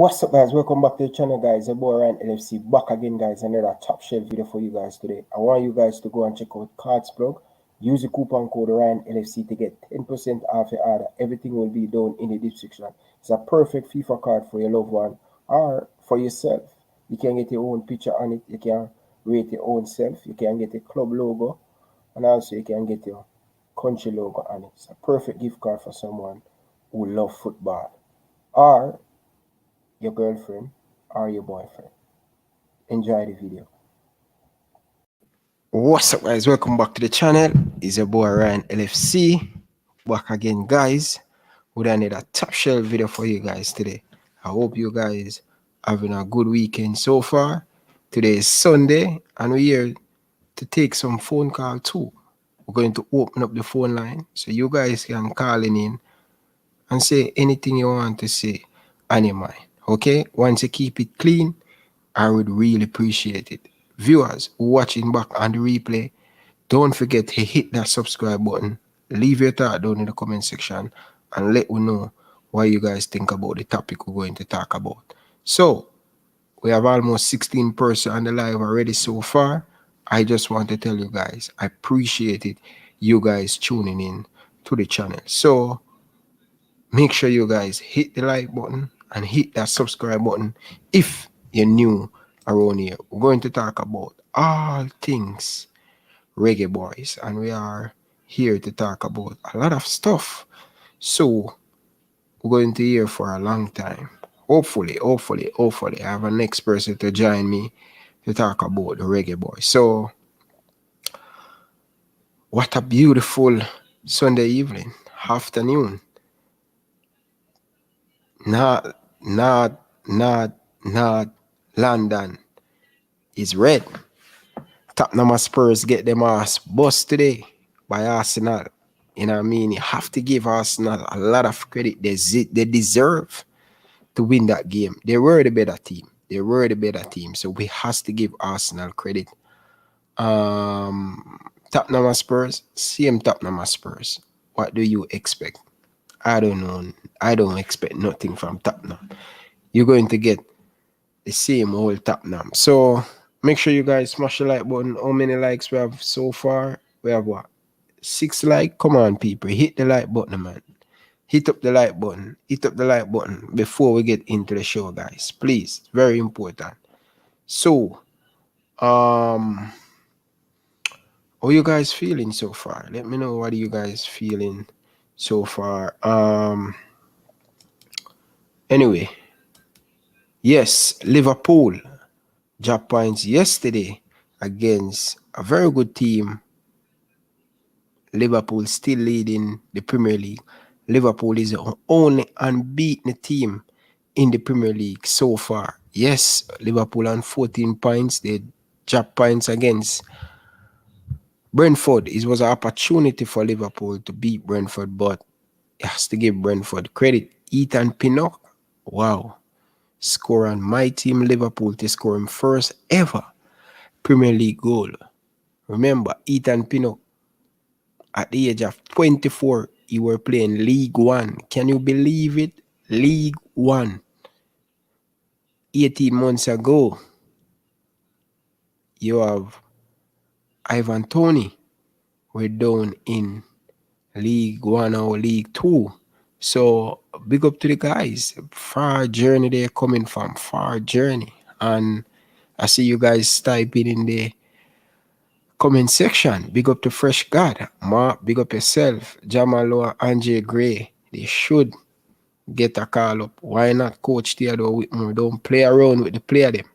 What's up, guys? Welcome back to the channel, guys. Your boy Ryan LFC back again, guys. Another top shelf video for you guys today. I want you guys to go and check out Cards Plug. Use the coupon code Ryan LFC to get 10% off your order. Everything will be down in the description. It's a perfect FIFA card for your loved one or for yourself. You can get your own picture on it. You can rate your own self. You can get a club logo, and also you can get your country logo on it. It's a perfect gift card for someone who loves football or your girlfriend or your boyfriend. Enjoy the video. What's up, guys? Welcome back to the channel. It's your boy Ryan LFC back again, guys, with another top shelf video for you guys today. I hope you guys having a good weekend so far. Today is Sunday and we're here to take some phone call too. We're going to open up the phone line so you guys can call in and say anything you want to say on your mind. Okay, once you keep it clean, I would really appreciate it. Viewers watching back on the replay, don't forget to hit that subscribe button. Leave your thought down in the comment section and let me know what you guys think about the topic we're going to talk about. So, we have almost 16 persons on the live already so far. I just want to tell you guys, I appreciate it, you guys tuning in to the channel. So, make sure you guys hit the like button and hit that subscribe button if you're new around here. We're going to talk about all things Reggae Boyz, and we are here to talk about a lot of stuff. So we're going to hear for a long time. Hopefully, I have a next person to join me to talk about the Reggae Boyz. So what a beautiful Sunday evening, afternoon. Not London is red. Tottenham Spurs get them ass bust today by Arsenal. You know what I mean? You have to give Arsenal a lot of credit. They deserve to win that game. They were the better team. So we has to give Arsenal credit. Tottenham Spurs, same Tottenham Spurs. What do you expect? I don't know. I don't expect nothing from Tottenham. You're going to get the same old Tottenham. So make sure you guys smash the like button. How many likes we have so far? We have what? 6 likes? Come on, people. Hit the like button, man. Hit up the like button. Hit up the like button before we get into the show, guys. Please. Very important. So, how you guys feeling so far? Let me know what are you guys feeling so far. Anyway, yes, Liverpool dropped points yesterday against a very good team. Liverpool still leading the Premier League. Liverpool is the only unbeaten team in the Premier League so far. Yes, Liverpool on 14 points. They dropped points against Brentford. It was an opportunity for Liverpool to beat Brentford, but it has to give Brentford credit. Ethan Pinnock, wow. Score on my team, Liverpool, to score him first ever Premier League goal. Remember, Ethan Pinnock, at the age of 24, he were playing League One. Can you believe it? League One. 18 months ago, you have Ivan Toney. We're down in League One or League Two. So big up to the guys. Far journey they're coming from. Far journey. And I see you guys typing in the comment section. Big up to Fresh God. Mark, big up yourself. Jamalo, Andre Gray. They should get a call up. Why not Coach Theodore Whitmore? Don't play around with the player them.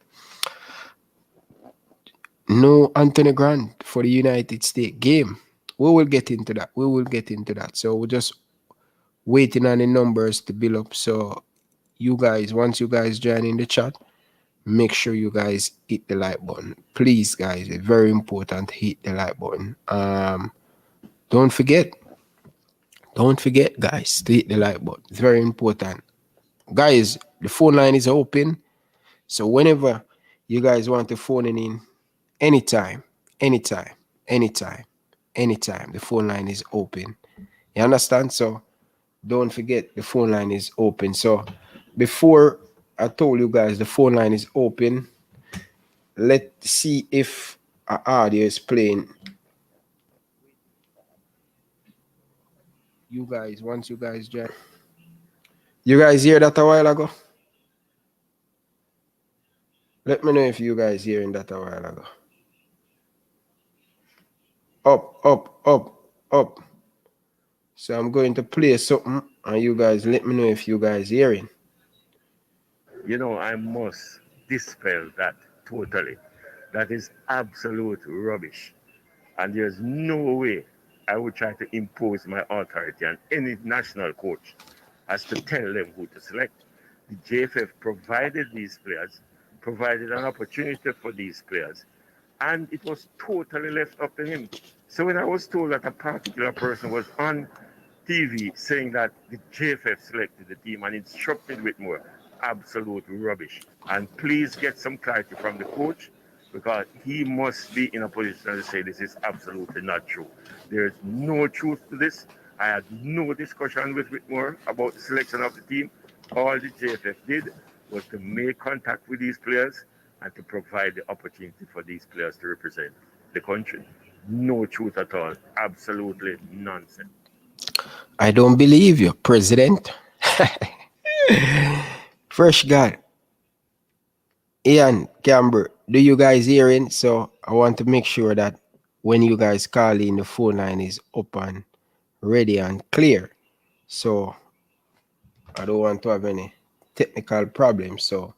No Anthony Grant for the United States game. We will get into that. So we're just waiting on the numbers to build up. So you guys, once you guys join in the chat, make sure you guys hit the like button. Please, guys, it's very important to hit the like button. Don't forget, guys, to hit the like button. It's very important. Guys, the phone line is open. So whenever you guys want to phone in, anytime, the phone line is open. You understand? So don't forget the phone line is open. So before I told you guys the phone line is open. Let's see if our audio is playing. You guys, once you guys join. You guys hear that a while ago? Let me know if you guys hearing that a while ago. Up, up, up, up. So I'm going to play something and you guys let me know if you guys hearing. You know, I must dispel that totally. That is absolute rubbish. And there's no way I would try to impose my authority on any national coach as to tell them who to select. The JFF provided these players, provided an opportunity for these players, and it was totally left up to him. So when I was told that a particular person was on TV saying that the JFF selected the team and instructed Whitmore, absolute rubbish. And please get some clarity from the coach because he must be in a position to say this is absolutely not true. There's no truth to this. I had no discussion with Whitmore about the selection of the team. All the JFF did was to make contact with these players and to provide the opportunity for these players to represent the country. No truth at all. Absolutely nonsense. I don't believe you, President. Fresh God. Ian, Camber, do you guys hearing? So I want to make sure that when you guys call in, the phone line is open, ready and clear. So I don't want to have any technical problems. So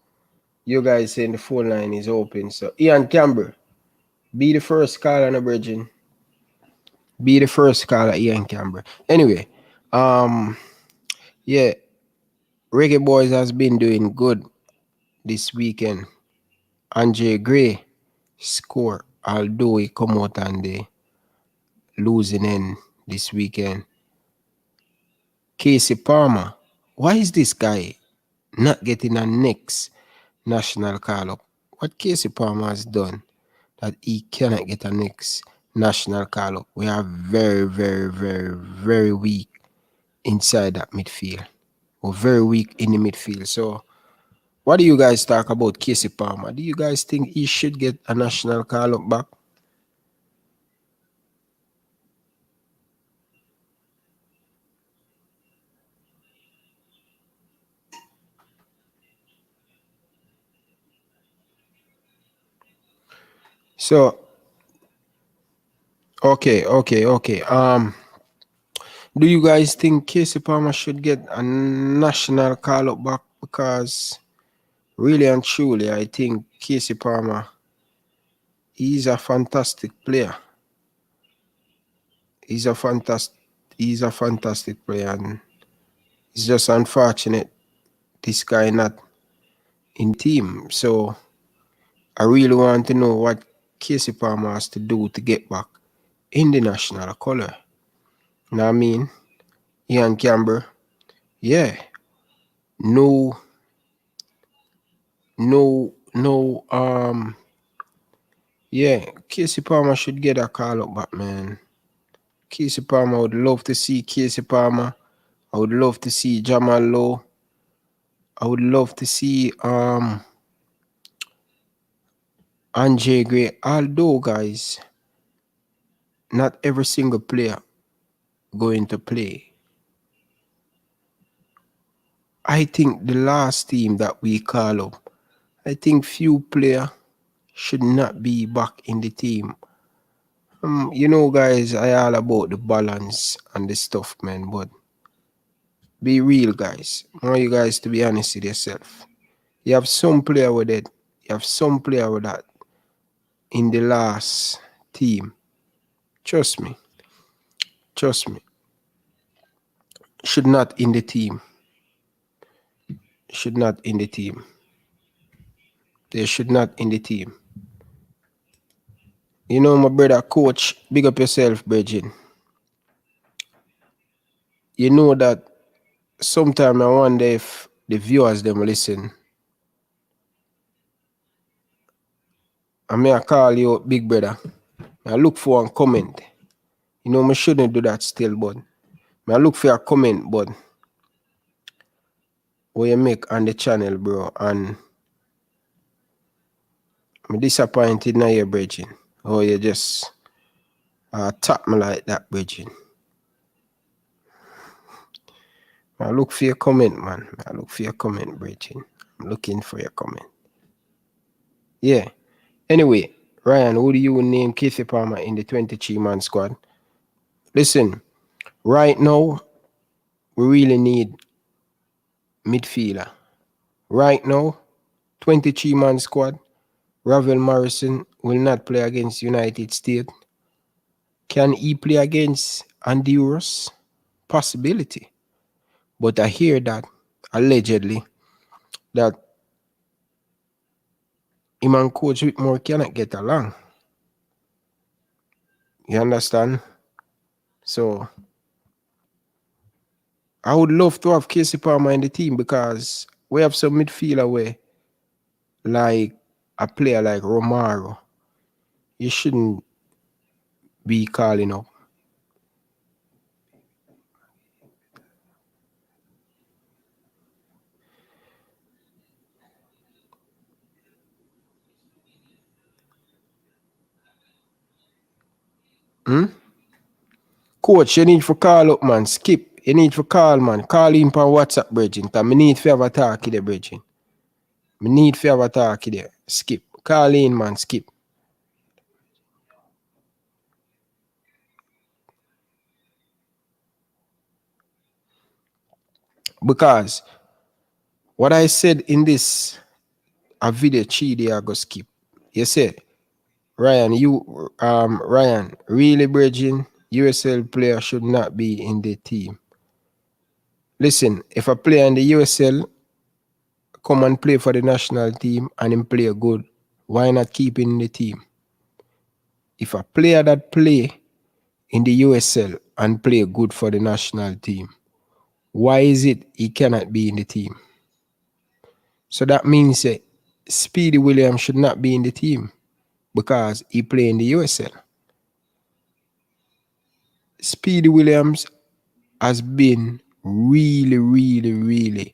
you guys saying the phone line is open. So Ian Camber, be the first caller on the bridging. Be the first caller, Ian Camber. Anyway, yeah, Reggae Boyz has been doing good this weekend. Andre Gray score, although he come out and they losing in this weekend. Casey Palmer, why is this guy not getting a next national call-up? What Casey Palmer has done that he cannot get a next national call-up? We are very, very, very, very weak inside that midfield. We're very weak in the midfield. So what do you guys talk about Casey Palmer? Do you guys think he should get a national call-up back? So okay. Do you guys think Casey Palmer should get a national call-up back? Because really and truly, I think Casey Palmer, he's a fantastic player. He's a fantastic player, and it's just unfortunate this guy not in team. So I really want to know what Casey Palmer has to do to get back in the national color. You know what I mean? Ian Camber, yeah, no, no, yeah, Casey Palmer should get a call up back, man. Casey Palmer, I would love to see Casey Palmer. I would love to see Jamal Lowe. I would love to see Andre Gray. Although, guys, not every single player going to play. I think the last team that we call up, I think few player should not be back in the team. You know, guys, I all about the balance and the stuff, man, but be real, guys. I want you guys to be honest with yourself. You have some player with it. You have some player with that in the last team. Trust me. Trust me. Should not in the team. Should not in the team. They should not in the team. You know, my brother, coach, big up yourself, Bridget. You know that sometimes I wonder if the viewers them listen. I may I call you big brother. I look for a comment. You know, I shouldn't do that still, but I look for a comment, but what you make on the channel, bro. And I'm disappointed now, you bridging. Oh, you just tap me like that, bridging. I look for your comment, man. I look for your comment, bridging. I'm looking for your comment. Yeah. Anyway, Ryan, who do you name Keith Palmer in the 23-man squad? Listen, right now, we really need midfielder. Right now, 23-man squad. Ravel Morrison will not play against United States. Can he play against Honduras? Possibility. But I hear that, allegedly, that him and Coach Whitmore cannot get along. You understand? So, I would love to have Casey Palmer in the team because we have some midfielder where, like a player like Romaro, you shouldn't be calling up. Coach, you need to call up, man. Skip. You need to call, man. Call in for WhatsApp, bridging. Because I need to have a talk there, bridging. I need to have a talk there. Skip. Call in, man. Skip. Because what I said in this a video, Chidi, I go skip. You said, Ryan, Ryan, really, bridging, USL player should not be in the team. Listen, if a player in the USL come and play for the national team and him play good, why not keep him in the team? If a player that play in the USL and play good for the national team, why is it he cannot be in the team? So that means Speedy Williams should not be in the team because he play in the USL. Speedy Williams has been really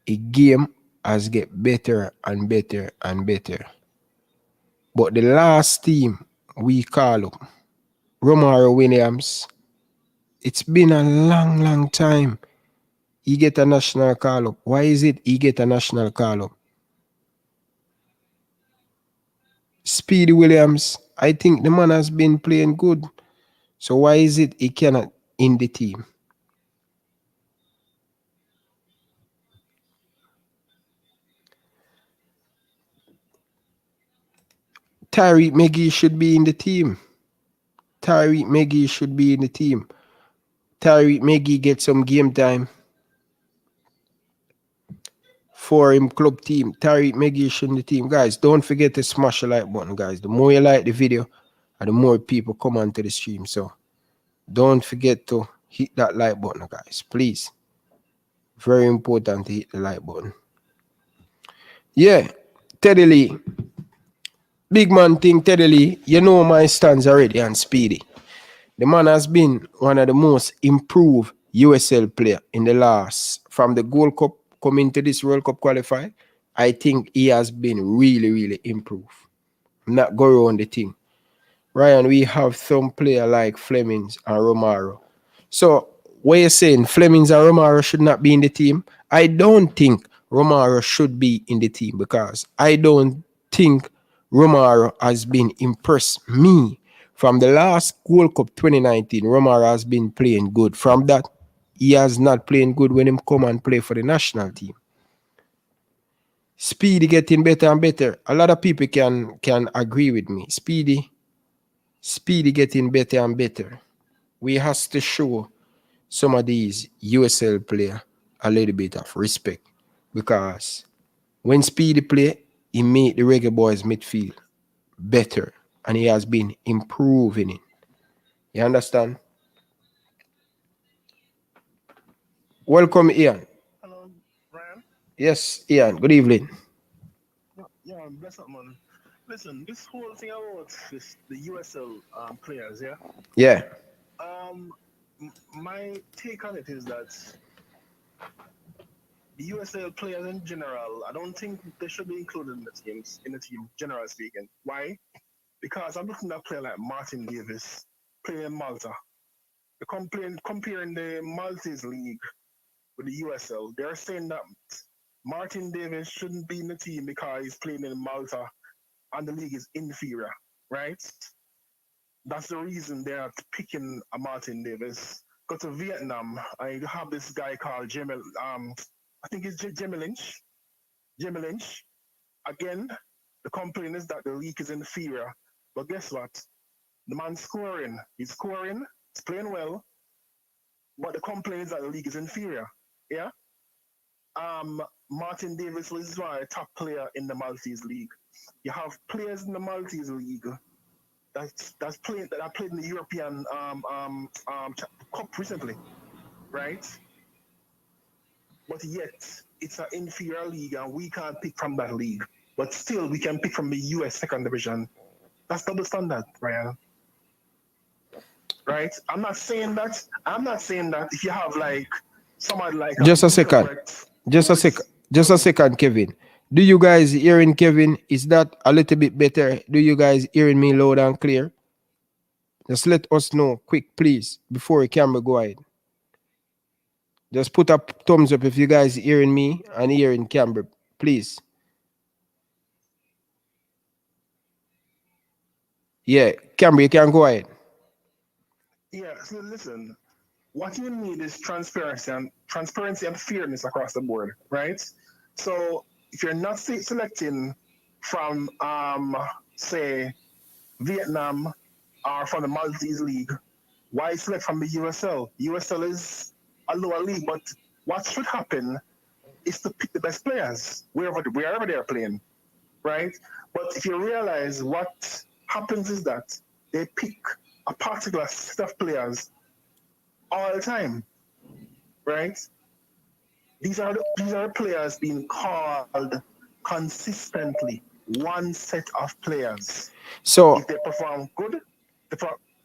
a game has get better and better and better. But the last team we call up, Romaro Williams, it's been a long time. He get a national call up. Why is it he get a national call up? Speedy Williams, I think the man has been playing good. So why is it he cannot in the team? Tarik Magee should be in the team. Tarik Magee should be in the team. Tarik Magee get some game time for him club team. Tarik Magee should in the team. Guys, don't forget to smash the like button, guys. The more you like the video, and the more people come onto the stream. So don't forget to hit that like button, guys. Please. Very important to hit the like button. Yeah, Teddy Lee. Big man thing, Teddy Lee. You know my stance already on Speedy. The man has been one of the most improved USL player in the last, from the Gold Cup coming to this World Cup qualify. I think he has been really improved. I'm not going around the thing. Ryan, we have some player like Flemings and Romaro. So, what you're saying, Flemings and Romaro should not be in the team? I don't think Romaro should be in the team because I don't think Romaro has been impressed me. From the last World Cup 2019, Romaro has been playing good. From that, he has not playing good when him come and play for the national team. Speedy getting better and better. A lot of people can agree with me. Speedy getting better and better. We have to show some of these USL players a little bit of respect because when Speedy play, he made the Reggae Boyz midfield better and he has been improving it. You understand? Welcome, Ian. Hello, Ryan. Yes, Ian. Good evening. Yeah, bless up, man. Listen, this whole thing about the USL players, yeah. Yeah. My take on it is that the USL players in general, I don't think they should be included in the team, generally speaking. Why? Because I'm looking at a player like Martin Davis playing in Malta. Comparing the Maltese league with the USL, they're saying that Martin Davis shouldn't be in the team because he's playing in Malta and the league is inferior, right? That's the reason they're picking a Martin Davis. Go to Vietnam, and you have this guy called Jimmy, I think it's Jimmy Lynch. Jimmy Lynch. Again, the complaint is that the league is inferior. But guess what? The man's scoring. He's scoring. He's playing well. But the complaint is that the league is inferior. Yeah? Martin Davis was one of the top player in the Maltese league. You have players in the Maltese league that played in the European Cup recently, right? But yet it's an inferior league and we can't pick from that league. But still we can pick from the US second division. That's double standard, Ryan. Right? I'm not saying that if you have like somebody like just a second, Kevin. Do you guys hearing Kevin? Is that a little bit better? Do you guys hearing me loud and clear? Just let us know quick, please, before the camera go ahead. Just put a thumbs up if you guys hearing me and hearing camera, please. Yeah, camera, you can go ahead. Yeah, so listen, what you need is transparency and fairness across the board, right? So if you're not selecting from say Vietnam or from the Maltese League, why select from the USL? USL is a lower league, but what should happen is to pick the best players wherever they're playing, right? But if you realize what happens is that they pick a particular set of players all the time, right? These are players being called consistently, one set of players. So if they perform good,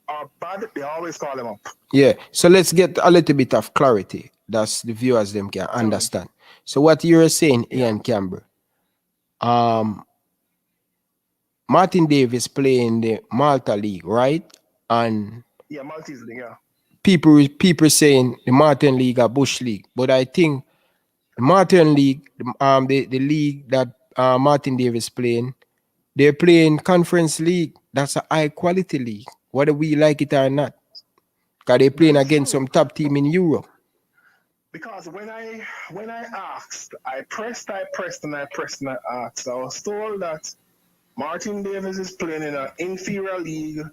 or bad, they always call them up. Yeah, so let's get a little bit of clarity. That's the viewers them can understand. So what you're saying, Ian Campbell, Martin Davis playing the Malta League, right? And Maltese League, people saying the Martin League or Bush League, but I think the Martin League, the league that Martin Davis playing, they're playing Conference League. That's a high quality league, whether we like it or not. Because they're playing against some top team in Europe. Because when I asked, I pressed and I asked. I was told that Martin Davis is playing in an inferior league.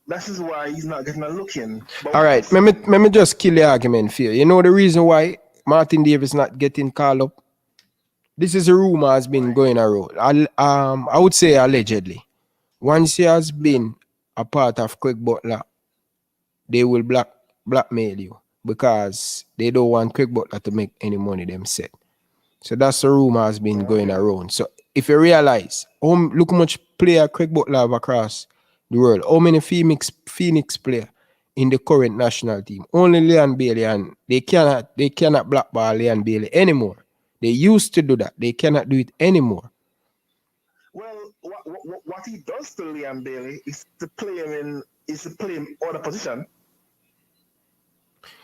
That is why he's not getting a look in. All right, let me just kill the argument for you. You know the reason why Martin Davis not getting called up? This is a rumor has been going around. I would say allegedly. Once he has been a part of Craig Butler, they will blackmail you because they don't want Craig Butler to make any money themselves. So that's the rumor has been going around. So if you realize, look how much player Craig Butler have across the world. How many Phoenix player in the current national team? Only Leon Bailey, and they cannot blackball Leon Bailey anymore. They used to do that. They cannot do it anymore. Well, what he does to Leon Bailey is to play him out of position.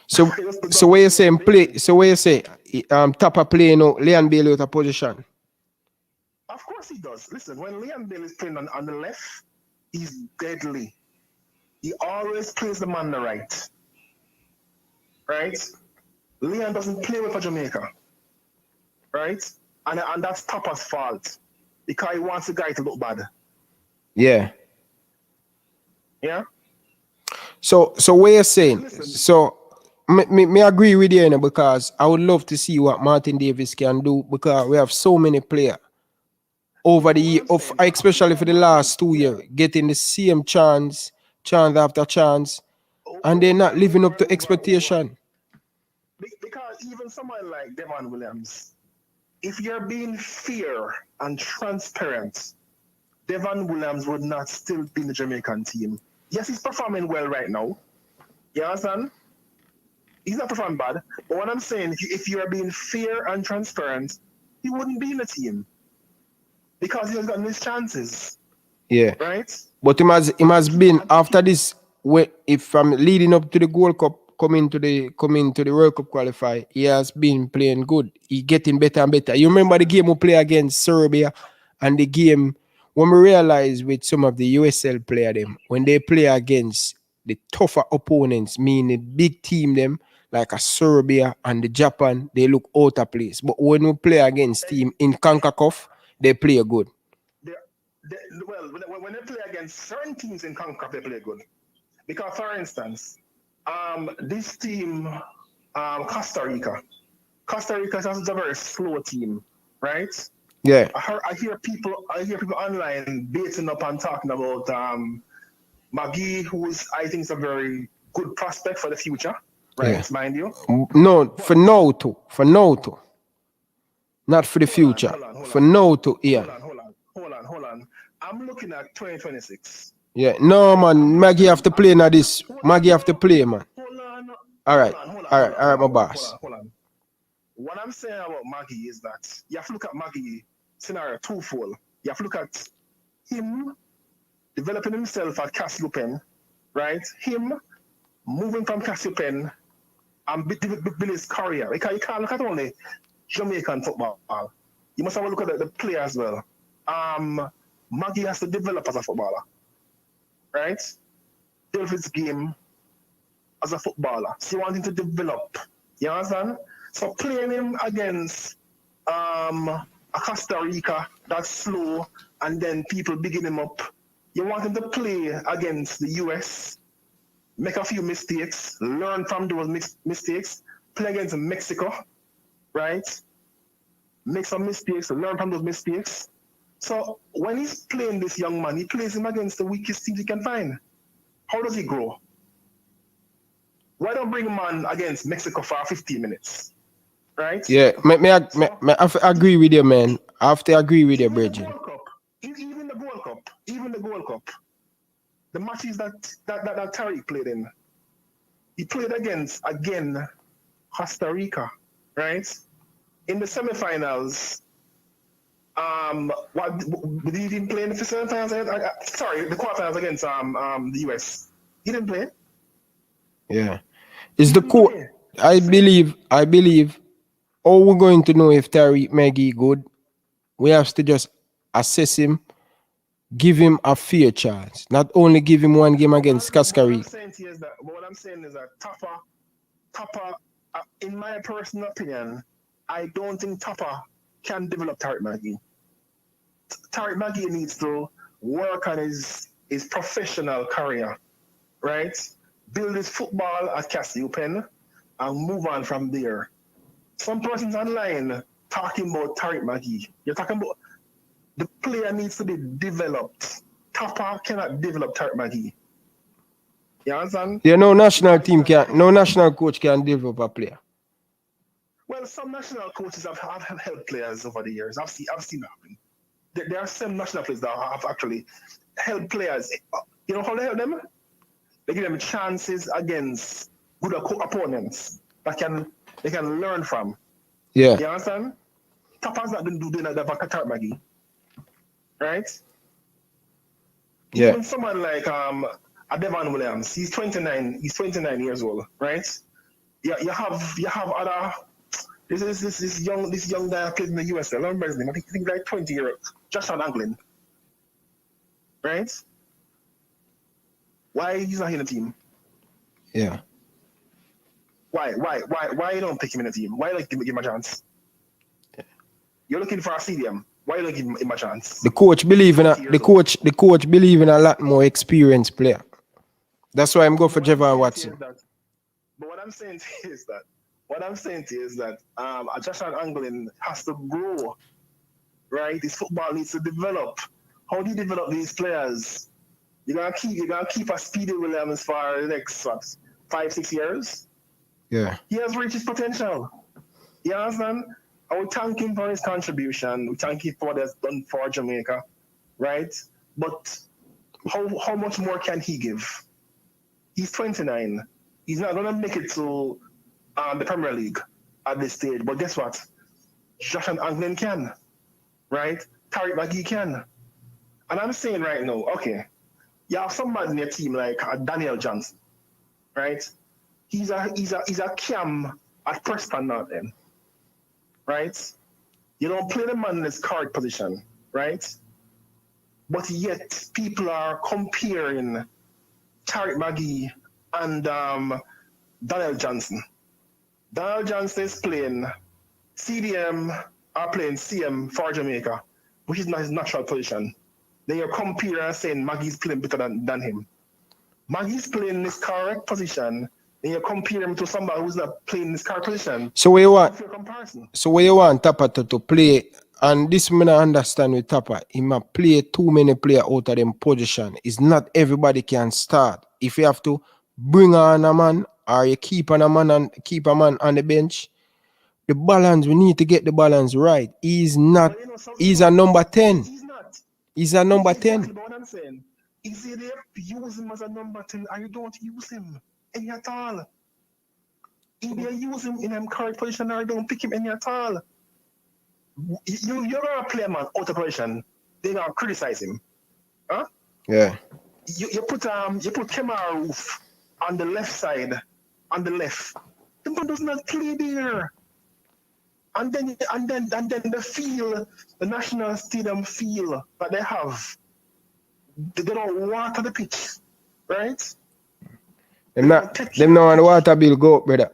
So what you saying play? So what you say? Tapper playing Leon Bailey out of position. Of course he does. Listen, when Leon Bailey is playing on the left, he's deadly. He always plays the man on the right. Right? Leon doesn't play with for Jamaica. Right? And that's Tapper's fault. Because he wants the guy to look bad. Yeah. Yeah? So what you saying? Listen, so me agree with you, because I would love to see what Martin Davis can do, because we have so many players over the year, especially for the last 2 years, getting the same chance after chance, and they're not living up to expectation. Because even someone like Devon Williams, if you're being fair and transparent, Devon Williams would not still be in the Jamaican team. Yes, he's performing well right now. You understand? He's not performing bad. But what I'm saying, if you are being fair and transparent, he wouldn't be in the team because he has gotten his chances. Yeah. Right? But he has been after this. If from leading up to the Gold Cup, coming to the World Cup qualify, he has been playing good. He getting better and better. You remember the game we play against Serbia, and the game when we realize with some of the USL player them when they play against the tougher opponents, meaning big team them like a Serbia and the Japan, they look out of place. But when we play against team in CONCACAF, they play good. Well, when they play against certain teams in CONCACAF, they play good. Because, for instance, this team, Costa Rica is a very slow team, right? Yeah. I hear people online baiting up and talking about Magee, who's I think is a very good prospect for the future, right? Yeah. Mind you. No, for now too. Not for the future. For now too. Yeah. Hold on. I'm looking at 2026. Yeah, no man, Magee have to play now this. Magee have to play, man. All right, my boss. Hold on. What I'm saying about Magee is that you have to look at Magee scenario twofold. You have to look at him developing himself at Cassiopen, right? Him moving from Cassiopen and building his career. Because you can't look at only Jamaican football. You must have a look at the player as well. Magee has to develop as a footballer. Right? Develop his game as a footballer. So you want him to develop. You understand? So playing him against a Costa Rica that's slow and then people bigging him up. You want him to play against the US, make a few mistakes, learn from those mistakes, play against Mexico, right? Make some mistakes, learn from those mistakes. So when he's playing this young man, he plays him against the weakest teams he can find. How does he grow? Why don't bring him on against Mexico for 15 minutes? Right? Yeah, I agree with you, man. I have to agree with you, Bridget. Even the Gold Cup. The matches that Tarik played in. He played against, again, Costa Rica, right? In the semifinals, did he even play in the semifinals? The quarterfinals against the US. He didn't play. Yeah. Is the coach? I believe. How we're going to know if Tarik Magee good? We have to just assess him, give him a fair chance. Not only give him one game against Costa Rica. What I'm saying is that Topper, in my personal opinion, I don't think Topper can develop Tarik Magee. Tarik Magee needs to work on his professional career, right? Build his football at Cassiopen and move on from there. Some persons online talking about Tarik Magee. You're talking about the player needs to be developed. Topper cannot develop Tarik Magee. You understand? Yeah, no national coach can develop a player. Well, some national coaches have helped players over the years. I've seen that happen. There are some national players that have actually helped players. You know how they help them? They give them chances against good opponents that they can learn from. Yeah. You understand? Topper's not doing that for Tarik Magee. Right? Yeah. Even someone like Devon Williams, he's 29 years old, right? You have other this young guy plays in the US. I remember his name. I think he's like 20 years old. Josh Anglin. Right? Why he's not in the team? Yeah. Why you don't pick him in the team? Why don't give him a chance? Yeah. You're looking for a CDM. Why you don't give him a chance? The coach believe in a lot more experienced player. That's why I'm going for Javon Watson. But what I'm saying is that Josh Anglin has to grow, right? His football needs to develop. How do you develop these players? You're gonna keep a Speedy Williams for the next 5-6 years. Yeah. He has reached his potential. You understand? I would thank him for his contribution. We thank him for what he's done for Jamaica, right? But how much more can he give? He's 29. He's not gonna make it to the Premier League at this stage. But guess what? Josh and Anglin can, right? Tarik Magee can. And I'm saying right now, okay, you have somebody in your team like Daniel Johnson, right? He's a cam at Preston North End, right? You don't play the man in his card position, right? But yet people are comparing Tarik Magee and Daniel Johnson. Daniel Johnson is playing CDM are playing CM for Jamaica, which is not his natural position. Then you're comparing and saying Magee's playing better than him. Magee's playing his correct position, and you're comparing him to somebody who's not playing his correct position. So where you want? Comparison. So where you want Tapa to play? And this me not understand with Tapa. He might play too many players out of them position. It's not everybody can start. If you have to bring on a man or you keep on a man and keep a man on the bench, the balance, we need to get the balance right. He's not, he's a number 10. He's not. He's a number Exactly 10. what I'm saying. Is it use him as a number 10 or you don't use him any at all? Either use him in a correct position or don't pick him any at all. You're gonna play a man out of position, they're gonna criticize him. Huh? Yeah. You put Kemar Roof on the left side, on the left. The man does not play there. And then the field, the national stadium field that they have, they don't water the pitch, right? Them not on the water bill go up, brother.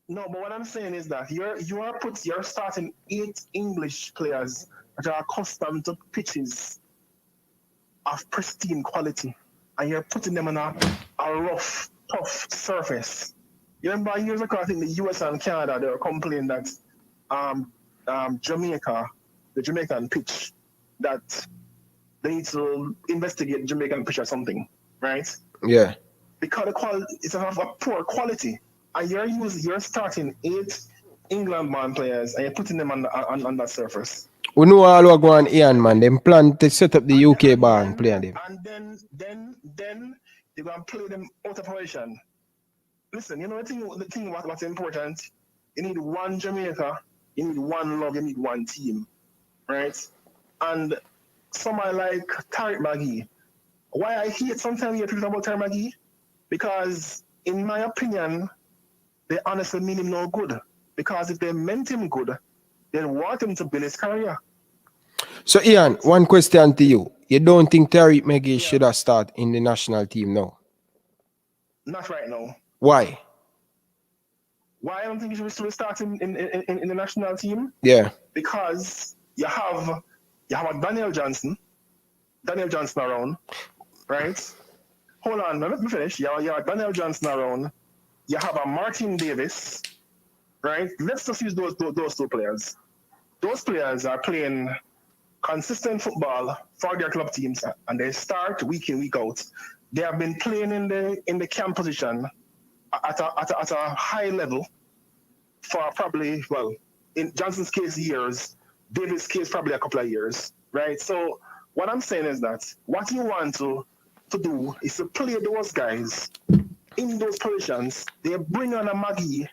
No, but what I'm saying is that you're starting 8 English players that are accustomed to pitches of pristine quality, and you're putting them on a rough, tough surface. You remember years ago, I think the US and Canada, they were complaining that Jamaica, the Jamaican pitch, that they need to investigate Jamaican pitch or something, right? Yeah. Because the quality is of a poor quality, and you're starting 8 England man players and you're putting them on that surface. We know all what go on Ian, man. Them plan to set up the UK bar and play them. And then they're gonna play them out of position. Listen, you know the thing what's important. You need one Jamaica, you need one love, you need one team, right? And somebody like Tarik Magee, why I hate sometimes you talk about Tarik Magee, because in my opinion, they honestly mean him no good. Because if they meant him good, they want him to build his career. So Ian, one question to you. You don't think Tarik Magee should have started in the national team now? Not right now. Why? Why I don't think he should start in the national team? Yeah. Because you have a Daniel Johnson around, right? Hold on, let me finish. You have Daniel Johnson around. You have a Martin Davis, right? Let's just use those 2 players. Those players are playing consistent football for their club teams, and they start week in, week out. They have been playing in the camp position at a high level for probably, well, in Johnson's case, years. Davis' case, probably a couple of years, right? So what I'm saying is that what you want to do is to play those guys in those positions. They bring on a Magee.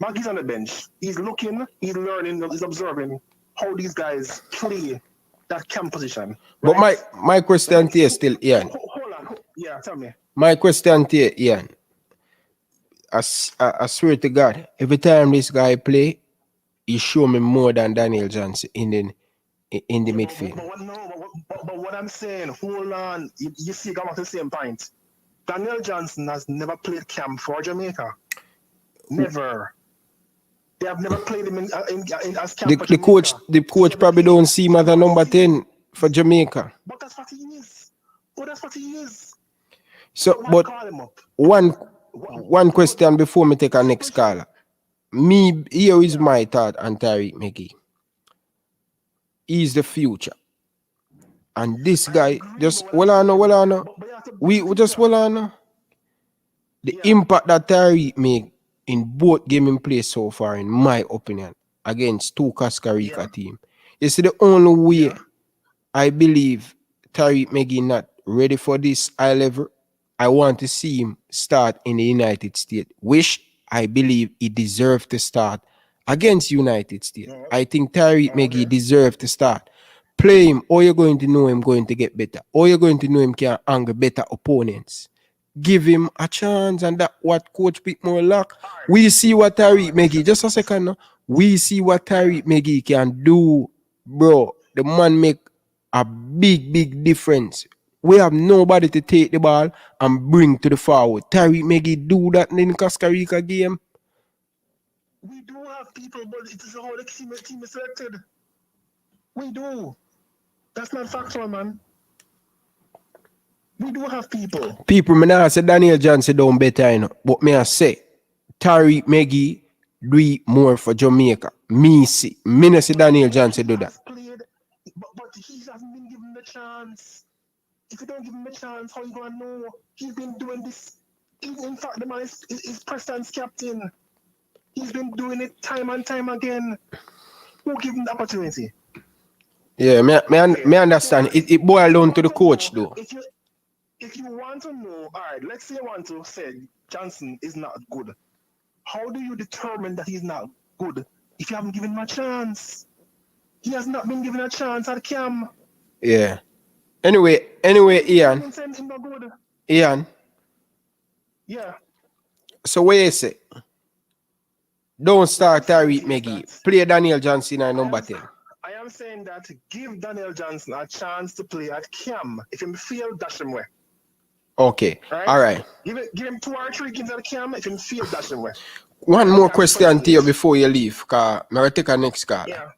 Magee's on the bench. He's looking, he's learning, he's observing how these guys play that camp position. Right? But my question to you still, Ian. Hold on. Yeah, tell me. My question to you, Ian. I swear to God, every time this guy play, he show me more than Daniel Johnson in the midfield. But what I'm saying, hold on. You see, I'm at the same point. Daniel Johnson has never played camp for Jamaica. Never. They have never played him as camp for Jamaica. The coach probably don't see him as a number 10 for Jamaica. But that's what he is. So, but one question before me take our next caller. Here is my thought on Tarik Magee. He's the future. And this guy, just well on. We just well on. The impact that Tarik make in both gaming play so far, in my opinion, against 2 Cascarica team. It's the only way I believe Tarik Magee not ready for this high level. I want to see him start in the United States, which I believe he deserved to start against United States. No. I think Tarik Oh, Magee okay. deserved to start. Play him, or you're going to know him going to get better, or you're going to know him can angle better opponents. Give him a chance, and that what Coach Whitmore lack. We see what Tarik Magee. Just a second now. We see what Tarik Magee can do, bro. The man make a big difference. We have nobody to take the ball and bring to the forward. Tarik Magee do that in the Costa Rica game. We do have people, but it is how the team is selected. We do. That's not factual, man. We do have people. People, me not say Daniel Johnson don't better, you know, but me I say Tarik Magee do it more for Jamaica. Me see, me not say Daniel Johnson do that. Played, but he hasn't been given the chance. If you don't give him a chance, how you gonna know? He's been doing this. In fact, the man is Preston's captain. He's been doing it time and time again. Who give him the opportunity? Yeah, me understand. It boils down to the coach, though. If you want to know, all right, let's say you want to say Johnson is not good. How do you determine that he's not good if you haven't given him a chance? He has not been given a chance at camp. Yeah. Anyway, Ian. Ian. Yeah. So what you say? Don't start Tarik Magee. Play Daniel Johnson at number 10. I am saying that give Daniel Johnson a chance to play at camp. If he feel, dash him away. Okay. Right? All right. Give him 2 or 3 games at camp. If he feel, dash him away. One more question to you before you leave, because I'm going to take a next call. Yeah.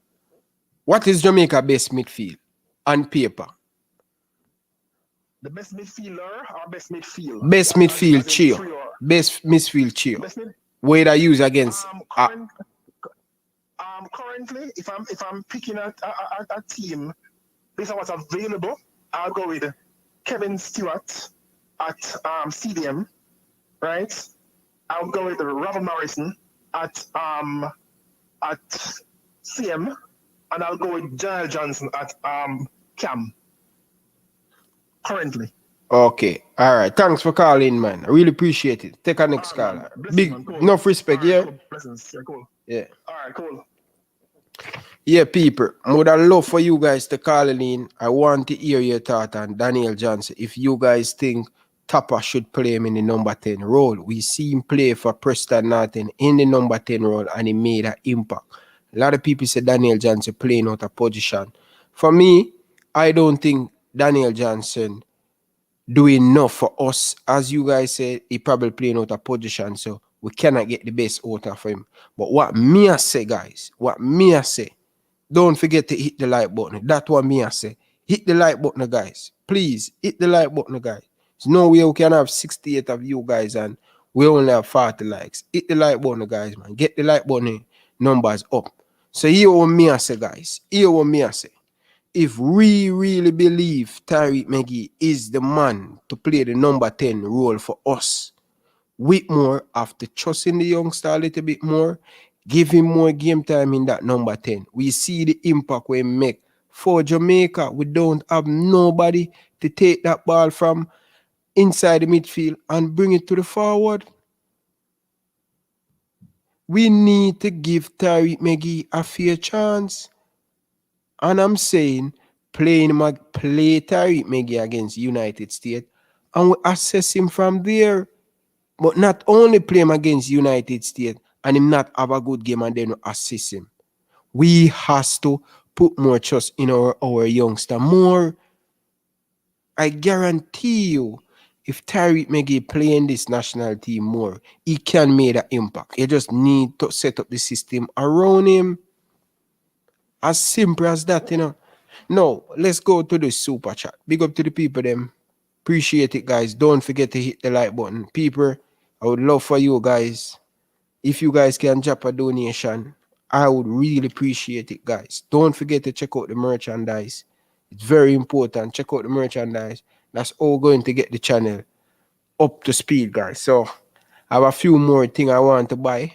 What is Jamaica best midfield on paper? The best midfielder or best midfield? Best midfield trio. Best midfield trio. Where they use against currently, if I'm picking a team based on what's available, I'll go with Kevin Stewart at CDM, right? I'll go with Ravel Morrison at CM, and I'll go with Daniel Johnson at Cam. Currently. Okay. All right. Thanks for calling, man. I really appreciate it. Take our next caller. Big, cool. Enough respect, right, yeah? Cool. Yeah, cool. Yeah. All right, cool. Yeah, people. I would love for you guys to call in. I want to hear your thought on Daniel Johnson. If you guys think Tapper should play him in the number 10 role. We see him play for Preston Norton in the number 10 role, and he made an impact. A lot of people say Daniel Johnson playing out of position. For me, I don't think Daniel Johnson do enough for us. As you guys said, he probably playing out of position, so we cannot get the best out of him. But what me I say, guys, don't forget to hit the like button. That's what me I say. Hit the like button, guys. Please, hit the like button, guys. There's no way we can have 68 of you guys and we only have 40 likes. Hit the like button, guys, man. Get the like button numbers up. So here what me I say, guys. Here what me I say. If we really believe Tarik Magee is the man to play the number 10 role for us, Whitmore, after trusting the youngster a little bit more, give him more game time in that number 10. We see the impact we make. For Jamaica, we don't have nobody to take that ball from inside the midfield and bring it to the forward. We need to give Tarik Magee a fair chance. And I'm saying, play Tarik Magee against United States and we assess him from there. But not only play him against United States and him not have a good game and then assess him. We has to put more trust in our youngster more. I guarantee you, if Tarik Magee playing this national team more, he can make an impact. You just need to set up the system around him. As simple as that, you know. Now, let's go to the super chat. Big up to the people, them. Appreciate it, guys. Don't forget to hit the like button. People, I would love for you guys. If you guys can drop a donation, I would really appreciate it, guys. Don't forget to check out the merchandise. It's very important. Check out the merchandise. That's all going to get the channel up to speed, guys. So I have a few more things I want to buy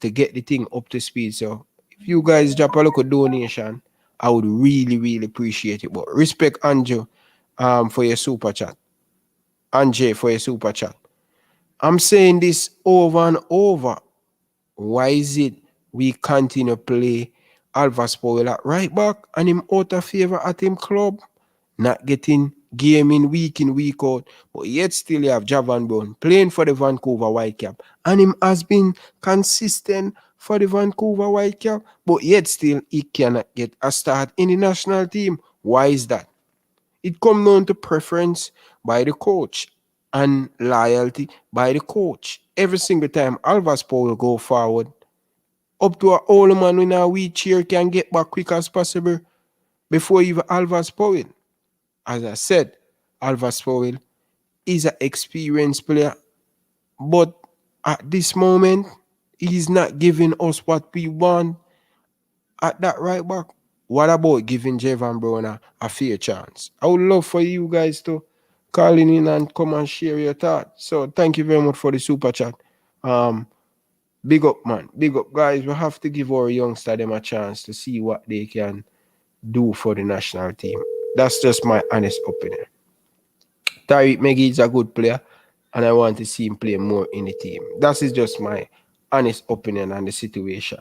to get the thing up to speed. So if you guys drop a local donation, I would really, really appreciate it. But respect Andrew for your super chat. Anjay for your super chat. I'm saying this over and over. Why is it we continue play Alvas Powell at right back and him out of favor at him club? Not getting game in, week out. But yet still you have Javan Brown playing for the Vancouver Whitecap. And him has been consistent for the Vancouver Whitecap. But yet still he cannot get a start in the national team. Why is that? It comes down to preference by the coach and loyalty by the coach. Every single time Alvas Powell go forward, up to a old man in a wheelchair can get back quick as possible before even Alvas Powell. As I said, Alvas Powell is an experienced player, but at this moment, he's not giving us what we want at that right back. What about giving Javan Brown a fair chance? I would love for you guys to call in and come and share your thoughts. So thank you very much for the super chat. Big up, man. Big up, guys. We have to give our youngster them a chance to see what they can do for the national team. That's just my honest opinion. Tarik Magee is a good player, and I want to see him play more in the team. That is just my honest opinion on the situation.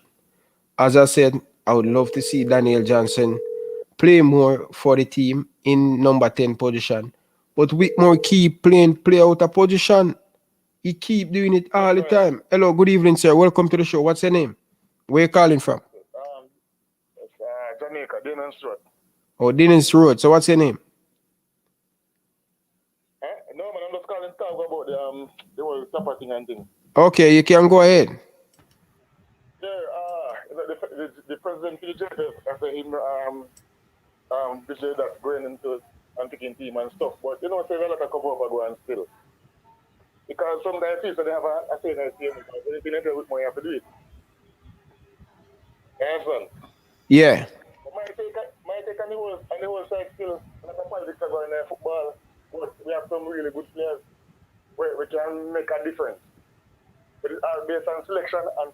As I said, I would love to see Daniel Johnson play more for the team in number 10 position. But Whitmore keep play out of position. He keep doing it all the time. Hello, good evening, sir. Welcome to the show. What's your name? Where you calling from? Jamaica, Darren Stewart. Oh, Dennis Road. So what's your name? No, man, I'm just calling to talk about the whole supporting and thing. Okay, you can go ahead. Yeah, the president of the JF after him decided that going into and taking team and stuff. But you know, so a lot of cover up going still. Because sometimes they have a say nice team because when you feel with more, you have to do it. Yes, Yeah. My take on the whole side still, like a politics are going in football, but we have some really good players where we can make a difference. But it's all based on selection and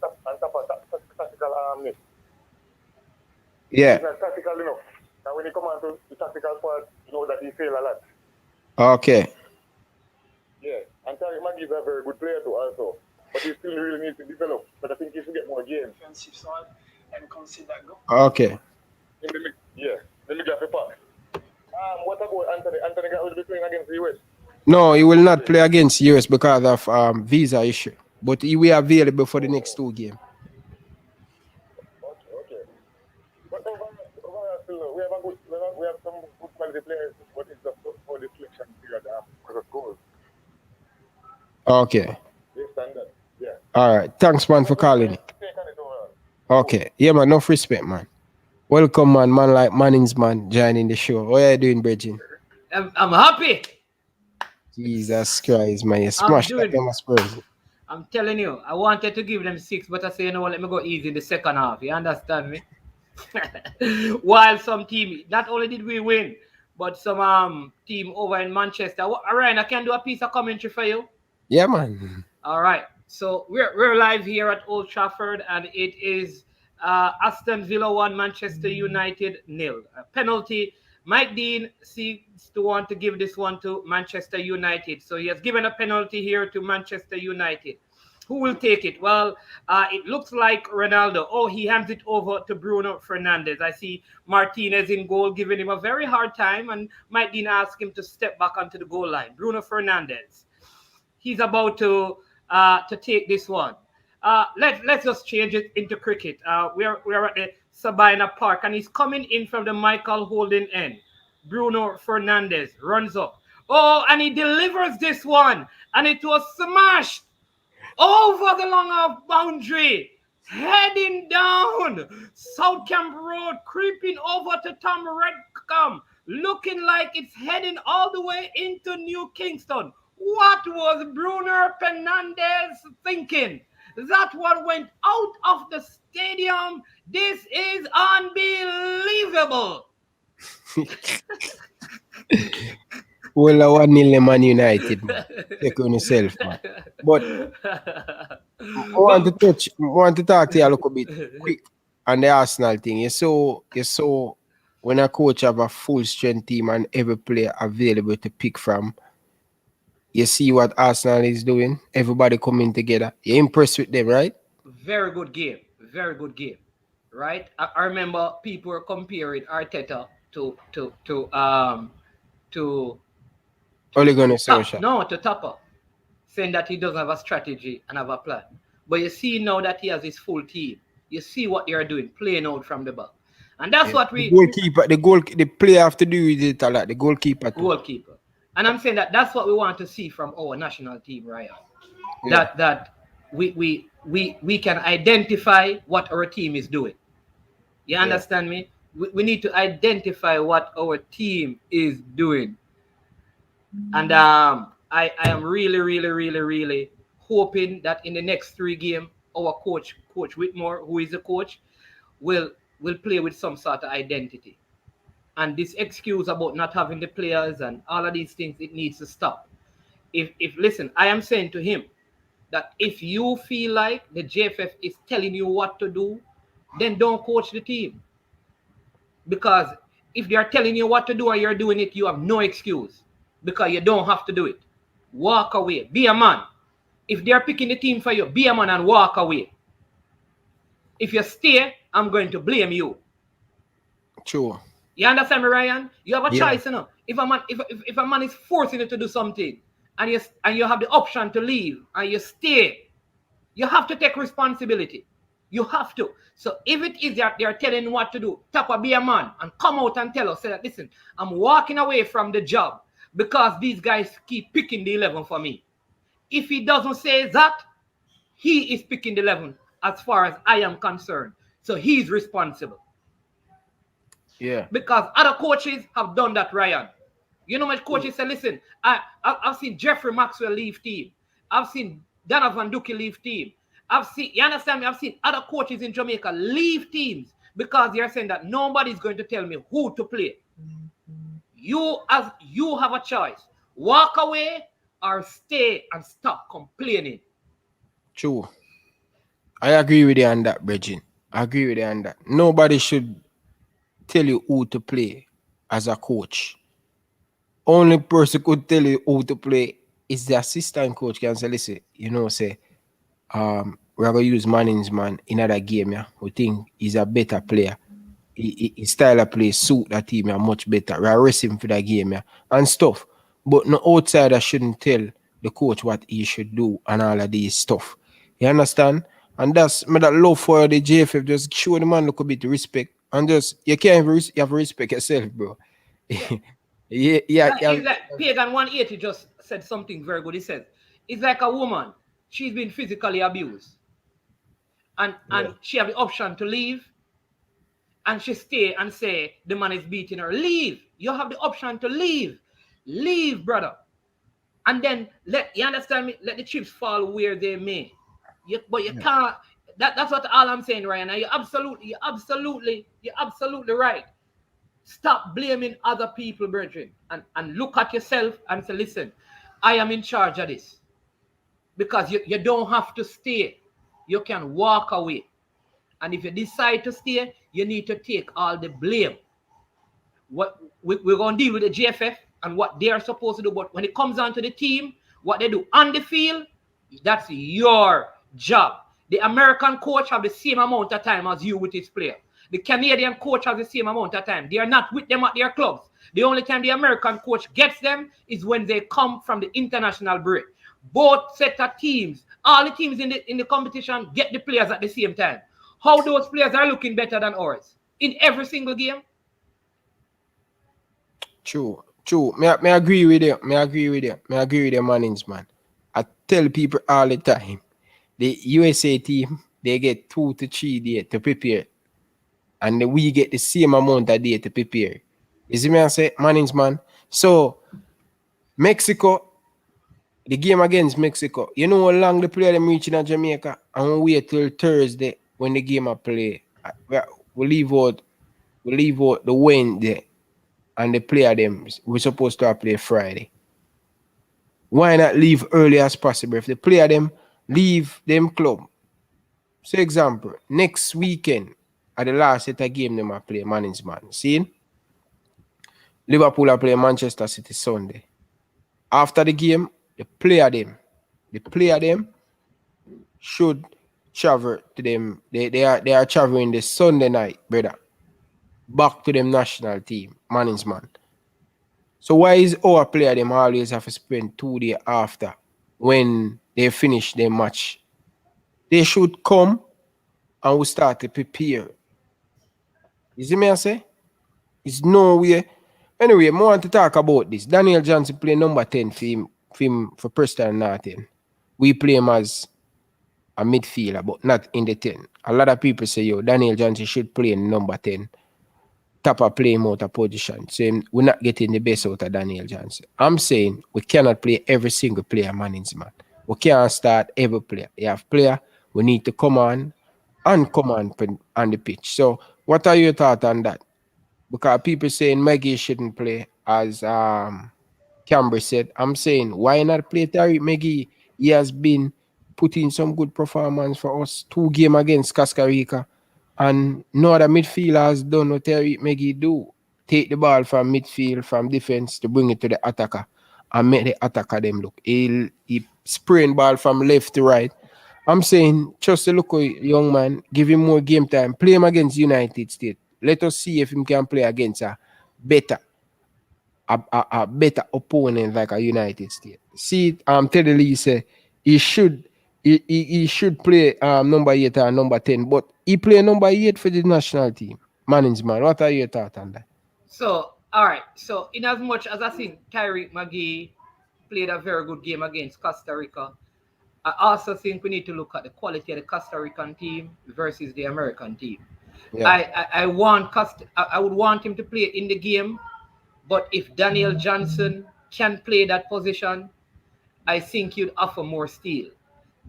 tactical armness. Yeah. It's not tactical enough. And when you come on to the tactical part, you know that he fail a lot. Okay. Yeah. And Tarik Magee is a very good player too also. But he still really needs to develop. But I think he should get more games. Defensive side and consider go. Okay. Let me get the pass. What about Anthony? Anthony will be playing against the US. No, he will not play against US because of visa issue. But he will be available for the next 2 games. Okay. But overall, still, we have some good quality players, but it's just for the selection period because of goals. Okay. They standard. Yeah. All right. Thanks, man, for calling. Okay. Yeah, man. Enough respect, man. Welcome, man. Man like Mannings, man, joining the show. How are you doing, Bridget? I'm happy. Jesus Christ, man. You smashed that Spurs. I'm telling you, I wanted to give them 6, but I say, you know what, let me go easy in the second half. You understand me? While some team, not only did we win, but some team over in Manchester. Ryan, I can do a piece of commentary for you. Yeah, man. All right. So we're live here at Old Trafford, and it is Aston Villa 1, Manchester United 0. A penalty. Mike Dean seems to want to give this one to Manchester United. So he has given a penalty here to Manchester United. Who will take it? Well, it looks like Ronaldo. Oh, he hands it over to Bruno Fernandes. I see Martinez in goal, giving him a very hard time, and Mike Dean asked him to step back onto the goal line. Bruno Fernandes. He's about to take this one. Let's just change it into cricket. We're at the Sabina Park, and he's coming in from the Michael Holden end. Bruno Fernandes runs up. Oh, and he delivers this one, and it was smashed over the long off boundary, heading down South Camp Road, creeping over to Tom Redcombe, looking like it's heading all the way into New Kingston. What was Bruno Fernandes thinking? That one went out of the stadium. This is unbelievable. Well, I 1-0 Man United, man. Take on yourself, man. But I want to talk to you a little bit quick on the Arsenal thing. You saw when a coach have a full strength team and every player available to pick from, You see what Arsenal is doing. Everybody coming together. You're impressed with them, right? Very good game. Very good game. Right? I remember people were comparing Arteta to Only gonna top social. no to Topper, saying that he doesn't have a strategy and have a plan. But you see now that he has his full team. You see what they're doing, playing out from the back. And that's Yeah. what The we goalkeeper, the player have to do with it a lot. The goalkeeper too. goalkeeper. And I'm saying that that's what we want to see from our national team, Ryan. Yeah. That we can identify what our team is doing. You understand me? We need to identify what our team is doing. And I am really hoping that in the next 3 games, our Coach Whitmore, who is the coach, will play with some sort of identity. And this excuse about not having the players and all of these things, it needs to stop. If listen, I am saying to him that if you feel like the JFF is telling you what to do, then don't coach the team. Because if they are telling you what to do and you're doing it, you have no excuse. Because you don't have to do it. Walk away. Be a man. If they're picking the team for you, be a man and walk away. If you stay, I'm going to blame you. True. You understand me, Ryan? You have a Yeah. choice, you know. If a man is forcing you to do something and you have the option to leave and you stay, you have to take responsibility. You have to. So if it is that they're telling you what to do, Tapa, be a man and come out and tell us, say that, listen, I'm walking away from the job because these guys keep picking the 11 for me. If he doesn't say that, he is picking the 11 as far as I am concerned. So he's responsible. Yeah. Because other coaches have done that, Ryan. You know, my coaches say, listen, I've seen Jeffrey Maxwell leave team. I've seen Donovan Duke leave team. You understand me? I've seen other coaches in Jamaica leave teams because they're saying that nobody's going to tell me who to play. You have a choice. Walk away or stay and stop complaining. True. I agree with you on that, Bridget. I agree with you on that. Nobody should tell you who to play as a coach. Only person could tell you who to play is the assistant coach. Can say, listen, say, we're gonna use Manning's man in another game. Yeah, we think he's a better player. His style of play suit that team much better. We're racing for that game, and stuff. But no outsider shouldn't tell the coach what he should do and all of these stuff. You understand? And that's me that love for the JFF. Just show the man look a bit of respect. And just you can't even you have to respect yourself, bro. Yeah. It's like Pagan 180 just said something very good. He said, it's like a woman. She's been physically abused. And she have the option to leave. And she stay and say the man is beating her. Leave. You have the option to leave. Leave, brother. And then you understand me? Let the chips fall where they may. But you can't. That's what all I'm saying, Ryan. And you're absolutely right. Stop blaming other people, brethren, and look at yourself and say, listen, I am in charge of this. Because you don't have to stay. You can walk away. And if you decide to stay, you need to take all the blame. What we're going to deal with the JFF and what they are supposed to do. But when it comes down to the team, what they do on the field, that's your job. The American coach have the same amount of time as you with his player. The Canadian coach has the same amount of time. They are not with them at their clubs. The only time the American coach gets them is when they come from the international break. Both set of teams, all the teams in the competition get the players at the same time. How those players are looking better than ours in every single game? True. Me agree with you. Me agree with the Mannings, man. I tell people all the time, the USA team, they get 2 to 3 days to prepare. And we get the same amount of day to prepare. You see me I say, Mannings, man. So, Mexico, the game against Mexico, you know how long the player them reaching at Jamaica? And we wait till Thursday when the game I play. We leave out the Wednesday. And the player them, we're supposed to play Friday. Why not leave early as possible? If the player them leave them club. So example, next weekend at the last set of game them I play Mannings, man. See? Liverpool are playing Manchester City Sunday. After the game, the player them should travel to them. They are traveling this Sunday night, brother. Back to them national team, management. So why is our player them always have to spend 2 days after when they finish their match? They should come and we start to prepare. You see me I say? It's no way. Anyway, I want to talk about this. Daniel Johnson play number 10 for Preston Norton. We play him as a midfielder, but not in the 10. A lot of people say, yo, Daniel Johnson should play in number 10. Tapa play him out of position. So we're not getting the best out of Daniel Johnson. I'm saying we cannot play every single player management. We can't start every player. You have player, we need to come on the pitch. So what are your thoughts on that? Because people saying Magee shouldn't play as Camber said. I'm saying why not play Tarik Magee? He has been putting some good performance for us. 2 games against Costa Rica. And no other midfielder has done what Tarik Magee do. Take the ball from midfield, from defense to bring it to the attacker and make the attacker them look. He spraying ball from left to right. I'm saying just a look young man, give him more game time. Play him against United States. Let us see if he can play against a better better opponent like a United States. See, Teddy Lee say he should play number 8 or number 10, but he play number 8 for the national team. Management. What are your thoughts on that? So, all right. So, in as much as I think Tarik Magee played a very good game against Costa Rica, I also think we need to look at the quality of the Costa Rican team versus the American team. Yeah. I would want him to play in the game, but if Daniel Johnson can play that position, I think you'd offer more steel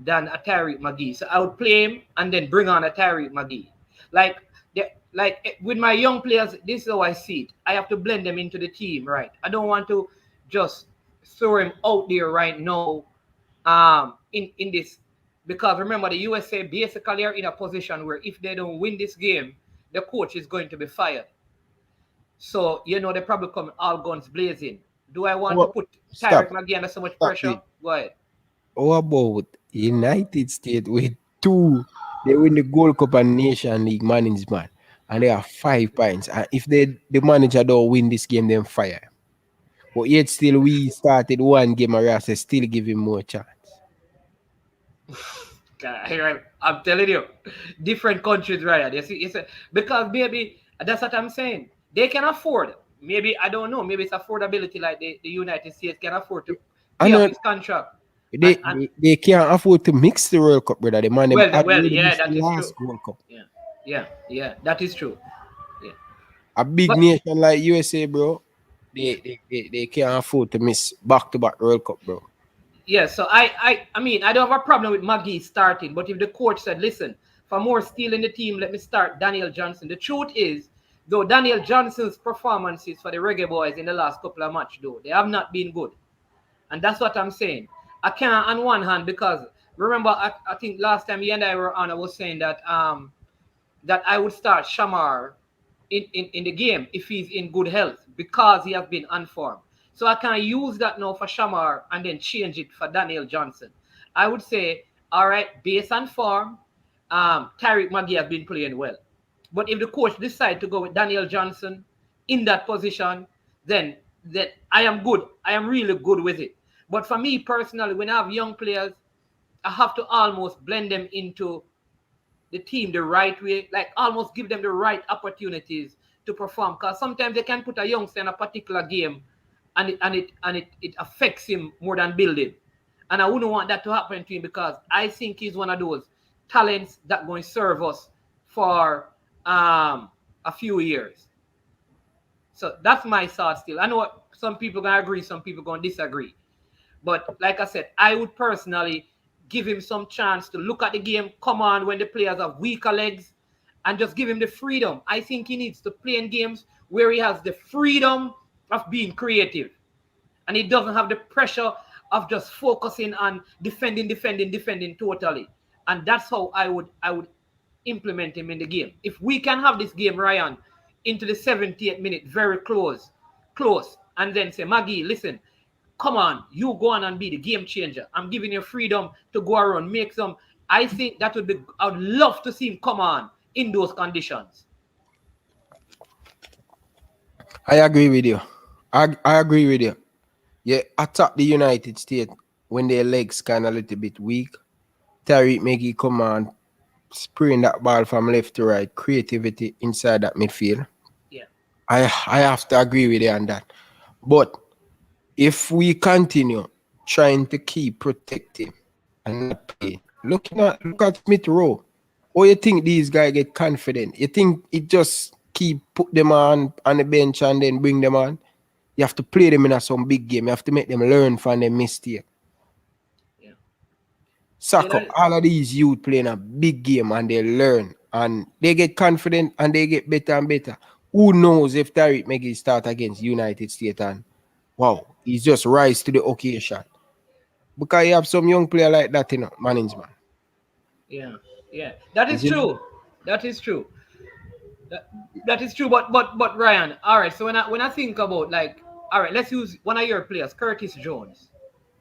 than a Tarik Magee. So I would play him and then bring on a Tarik Magee. Like with my young players, this is how I see it. I have to blend them into the team, right? I don't want to just throw him out there right now in this, because remember the USA basically are in a position where if they don't win this game, the coach is going to be fired. So they probably come all guns blazing. Do I want to put Tarik Magee under so much pressure? Go ahead. How about United States with 2? They win the Gold Cup and Nation League management, and they have 5 points. And if the manager don't win this game, then fire. But yet still we started 1 game and Rasta still give him more chance. I'm telling you, different countries, right? You see, because maybe that's what I'm saying. They can afford. Maybe I don't know. Maybe it's affordability, like the United States can afford to pay off his contract. They can't afford to mix the World Cup, brother. The man yeah, that is true. World Cup. Yeah, that is true. Yeah. A big nation like USA, bro, they can't afford to miss back-to-back World Cup, bro. Yeah, so I mean, I don't have a problem with Magee starting, but if the coach said, listen, for more steel in the team, let me start Daniel Johnson. The truth is, though, Daniel Johnson's performances for the Reggae Boyz in the last couple of matches, though, they have not been good. And that's what I'm saying. I can't on one hand, because remember, I think last time you and I were on, I was saying that that I would start Shamar in the game if he's in good health, because he has been unformed. So I can use that now for Shamar and then change it for Daniel Johnson. I would say, all right, based on form, Tarik Magee has been playing well. But if the coach decides to go with Daniel Johnson in that position, then I am good. I am really good with it. But for me personally, when I have young players, I have to almost blend them into the team the right way, like almost give them the right opportunities to perform. Because sometimes they can put a youngster in a particular game and it affects him more than building. And I wouldn't want that to happen to him, because I think he's one of those talents that going to serve us for a few years. So that's my thought still. I know some people going to agree, some people going to disagree. But like I said, I would personally give him some chance to look at the game, come on when the players have weaker legs, and just give him the freedom. I think he needs to play in games where he has the freedom of being creative, and he doesn't have the pressure of just focusing on defending totally. And that's how I would implement him in the game. If we can have this game, Ryan, into the 78th minute, very close, and then say, Magee, listen, come on, you go on and be the game changer. I'm giving you freedom to go around, make some. I think that would be, I would love to see him come on in those conditions. I agree with you. I agree with you. Yeah, attack the United States when their legs kind of a little bit weak. Tarik Magee come on, spraying that ball from left to right, creativity inside that midfield. Yeah. I have to agree with you on that. But if we continue trying to keep protecting and not play, look at Smith Rowe. Or you think these guys get confident? You think it just keep put them on the bench and then bring them on? You have to play them in some big game. You have to make them learn from their mistake. Yeah. Soccer, all of these youth playing a big game and they learn and they get confident and they get better and better. Who knows if Tarik Magee start against United States and wow, he's just rise to the occasion. Because you have some young player like that, management. Yeah. Yeah. That is Is it? true. That is true. That is true. But Ryan, all right. So when I think about, like, all right, let's use one of your players, Curtis Jones.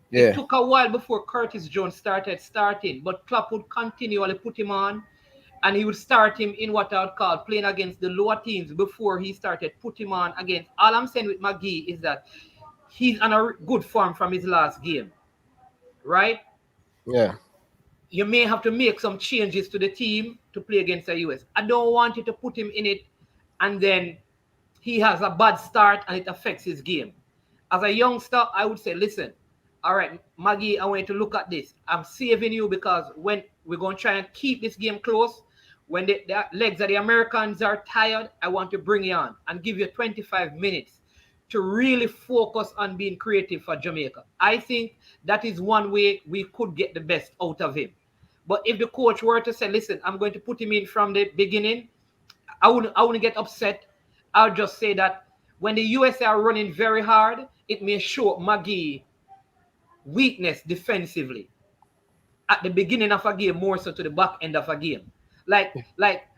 Yeah. It took a while before Curtis Jones starting, but Klopp would continually put him on, and he would start him in what I would call playing against the lower teams before he started put him on against. All I'm saying with Magee is that he's on a good form from his last game, right? Yeah. You may have to make some changes to the team to play against the US. I don't want you to put him in it and then he has a bad start and it affects his game. As a youngster, I would say, listen, all right, Magee, I want you to look at this. I'm saving you because when we're going to try and keep this game close, when the legs of the Americans are tired, I want to bring you on and give you 25 minutes to really focus on being creative for Jamaica. I think that is one way we could get the best out of him. But if the coach were to say, listen, I'm going to put him in from the beginning, I wouldn't get upset. I'll just say that when the USA are running very hard, it may show Magee weakness defensively at the beginning of a game more so to the back end of a game. Like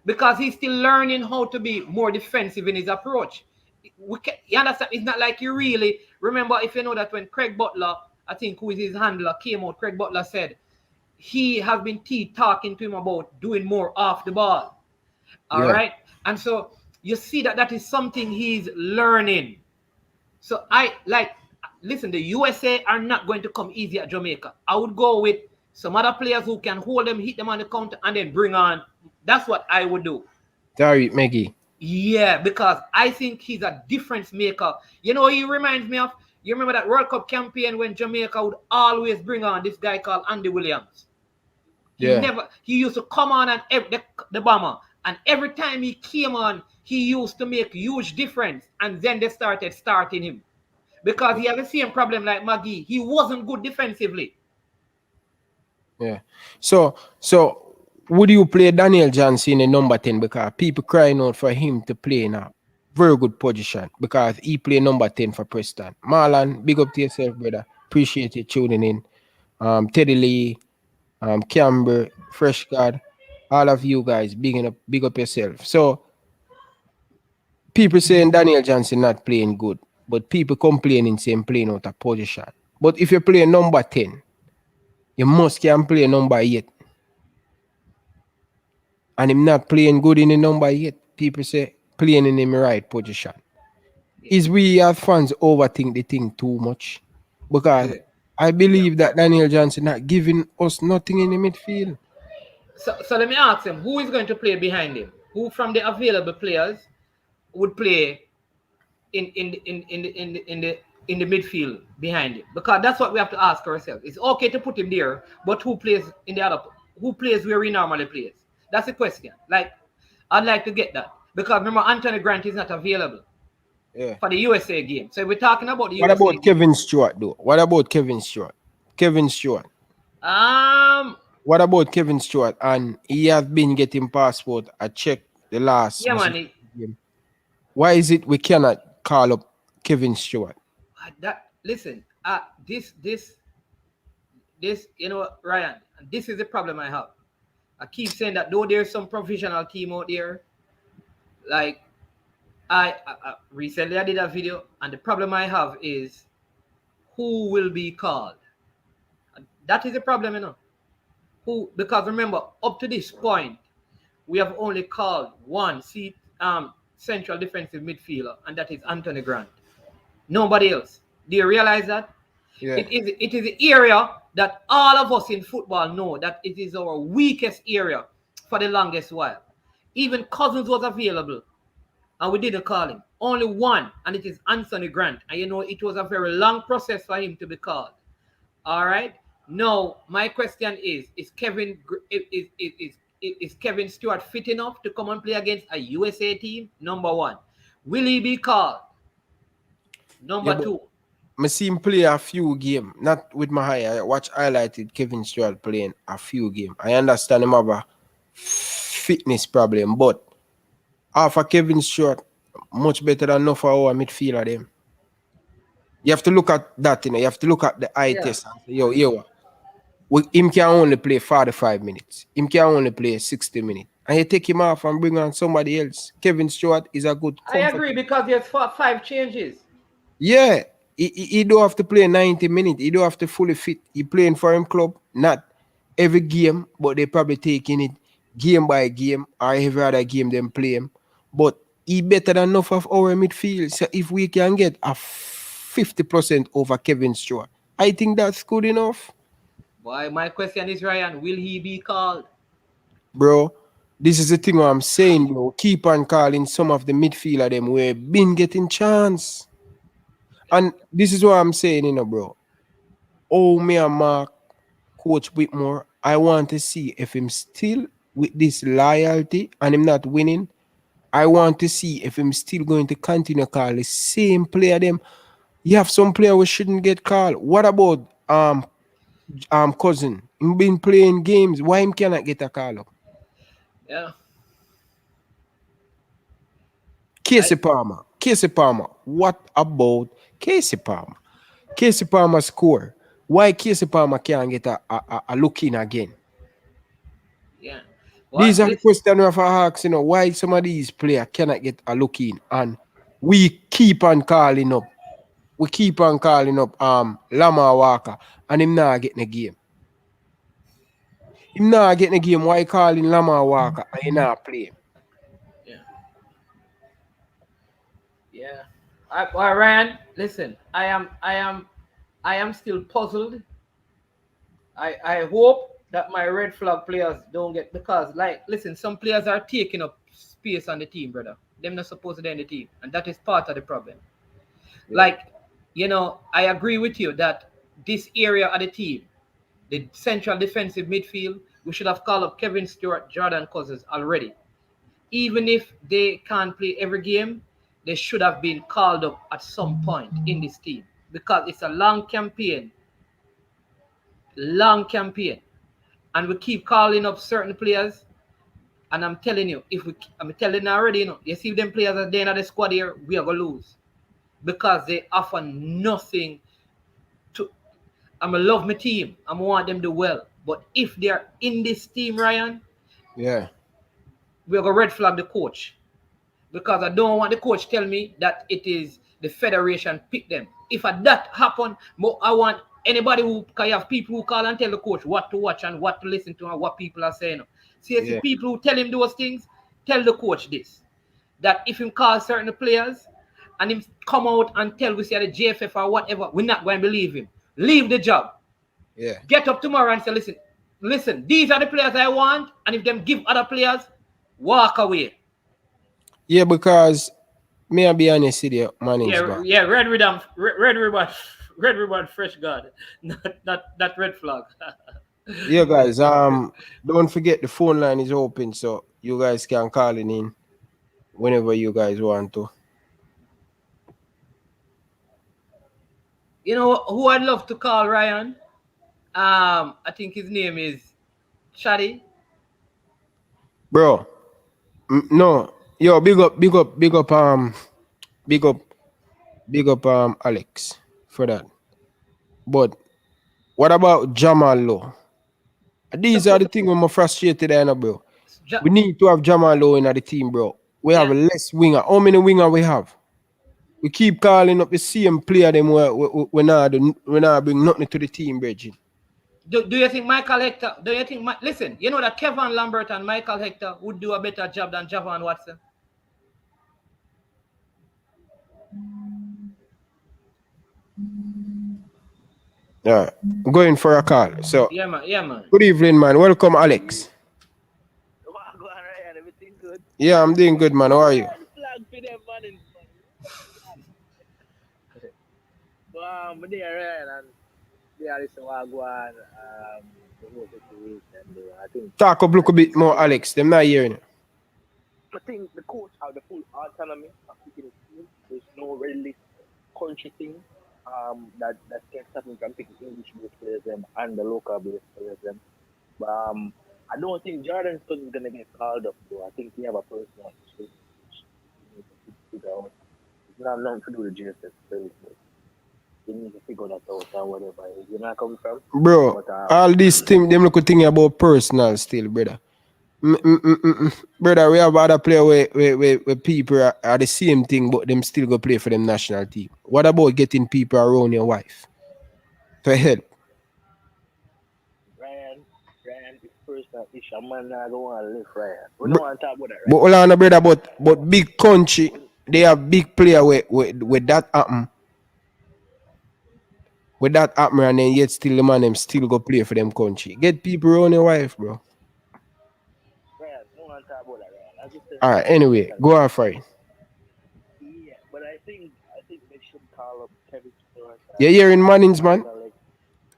because he's still learning how to be more defensive in his approach. You understand? It's not like you really remember, if you know that when Craig Butler, I think who is his handler, came out, Craig Butler said he has been talking to him about doing more off the ball. All right. And so you see that is something he's learning. So listen, the USA are not going to come easy at Jamaica. I would go with some other players who can hold them, hit them on the counter, and then bring on. That's what I would do. Tarik Magee. Yeah, because I think he's a difference maker. You know, he reminds me of, you remember that World Cup campaign when Jamaica would always bring on this guy called Andy Williams. He used to come on and the bomber. And every time he came on, he used to make huge difference. And then they started starting him. Because he had the same problem like Magee. He wasn't good defensively. Yeah. So would you play Daniel Johnson in number 10? Because people crying out for him to play in a very good position because he play number 10 for Preston. Marlon, big up to yourself, brother. Appreciate you tuning in. Teddy Lee, Camber, Fresh God, all of you guys, big up yourself. So people saying Daniel Johnson not playing good, but people complaining saying playing out of position. But if you play number 10, you must can play number 8. And him not playing good in the number 8. People say playing in the right position. Is we as fans overthink the thing too much? Because I believe that Daniel Johnson not giving us nothing in the midfield. So let me ask him, who is going to play behind him? Who from the available players would play in the midfield behind him? Because that's what we have to ask ourselves. It's okay to put him there, but who plays who plays where he normally plays? That's the question. Like, I'd like to get that. Because remember, Anthony Grant is not available for the USA game. So we're talking about the What USA about Kevin Stewart though? What about Kevin Stewart? What about Kevin Stewart? And he has been getting passport. I checked the last game. Why is it we cannot call up Kevin Stewart? Listen, this, you know, Ryan, this is the problem I have. I keep saying that though there's some provisional team out there, like I recently I did a video, and the problem I have is who will be called. That is the problem, you know. Who? Because remember, up to this point, we have only called one central defensive midfielder, and that is Anthony Grant. Nobody else. Do you realize that? Yeah. It is the area that all of us in football know that it is our weakest area for the longest while. Even Cousins was available, and we didn't call him. Only one, and it is Anthony Grant. And you know, it was a very long process for him to be called. All right. Now, my question is Kevin Stewart fit enough to come and play against a USA team? Number one. Will he be called? Number two. I see him play a few games, not with my eye. I watch highlighted Kevin Stewart playing a few games. I understand him have a fitness problem, but half of Kevin Stewart much better than enough for our midfielder them. You have to look at that, you know. You have to look at the eye test and say, him can only play 45 minutes. Him can only play 60 minutes. And you take him off and bring on somebody else. Kevin Stewart is a good comfort. I agree, because there's 5 changes. Yeah. He don't have to play 90 minutes. He don't have to fully fit. He playing for him club, not every game, but they probably taking it game by game or every other game them play him. But he better than enough of our midfield. So if we can get a 50% over Kevin Stewart, I think that's good enough. Why? My question is, Ryan, will he be called? Bro, this is the thing I'm saying, bro. Keep on calling some of the midfielder them where been getting chance. And this is what I'm saying, you know, bro. Oh, me and Mark, Coach Whitmore, I want to see if him still with this loyalty and him not winning. I want to see if him still going to continue call the same player them. You have some player who shouldn't get called. What about Cousin? Him been playing games. Why him cannot get a call up? Yeah. Casey Palmer. What about Casey Palmer? Casey Palmer score. Why Casey Palmer can't get a look in again? Yeah. These are the questions we have to ask, you know, why some of these players cannot get a look in, and we keep on calling up. We keep on calling up Lamar Walker, and him not getting a game. Him not getting a game. Why calling Lamar Walker and he not play? Yeah. Ryan, listen, I am still puzzled. I hope that my red flag players don't get, because, like, listen, some players are taking up space on the team, brother. Them not supposed to be in the team, and that is part of the problem. Yeah. Like, you know, I agree with you that this area of the team, the central defensive midfield, we should have called up Kevin Stewart, Jordan Cousins already. Even if they can't play every game, they should have been called up at some point in this team, because it's a long campaign. And we keep calling up certain players, and I'm telling you, I'm telling you already, you know, you see them players at the end of the squad here, we are going to lose, because they offer nothing to. I love my team. I want them to do well. But if they're in this team, Ryan, yeah, we're going to red flag the coach, because I don't want the coach tell me that it is the federation pick them. If that happen, I want anybody who can have people who call and tell the coach what to watch and what to listen to and what people are saying. See, people who tell him those things, tell the coach this, that if him call certain players and him come out and tell we say the JFF or whatever, we're not going to believe him. Leave the job. Yeah. Get up tomorrow and say, listen, these are the players I want, and if them give other players, walk away. Yeah, because may I be honest with you, man. Yeah, red ribbon, fresh guard, not red flag. Yeah, guys. Don't forget the phone line is open, so you guys can call in whenever you guys want to. You know who I'd love to call, Ryan? I think his name is Shadi. Bro, no, yo, big up, Alex for that. But what about Jamal Lowe? These are the things I'm frustrated right now, bro. We need to have Jamal Lowe in the team, bro. We have less winger. How many winger we have? We keep calling up the same player them we not bring nothing to the team, Bridget. Do you think Michael Hector? Do you think? Listen, you know that Kevin Lambert and Michael Hector would do a better job than Javon Watson. Yeah, going for a call. So Yeah, man. Yeah, man. good evening, man. Welcome, Alex. Go on, Ryan. Everything good? Yeah, I'm doing good, man. How are you? Red flag for them, man. But they are Ryan and they are listening to go on the whole situation. I think Talk up look a bit more, Alex. Them not hearing you. I think the coach have the full autonomy of picking his team. There's no really country thing that can stop him from picking English based players them and the local based players them. But I don't think Jordan's cousin is gonna get called up though. I think he have a personal issue. He needs to figure out. It's not nothing to do with JSS still, but you need to figure that out or whatever. You know where I come from? Bro, But, all these things, them look thinking about personal still, brother. Brother, we have other player where people are the same thing, but them still go play for them national team. What about getting people around your wife to help? Ryan is personal issue. Man, I don't want to live Ryan. We don't want to talk about that, right? But hold on, brother, but big country, they have big player with that happen. With that happen, and then yet still the man them still go play for them country. Get people around your wife, bro. Ryan, don't want to talk about that, Ryan. I just All right, anyway, go on for it. Yeah, but I think they should call up Kevin Stewart. You hearing Mannings, man?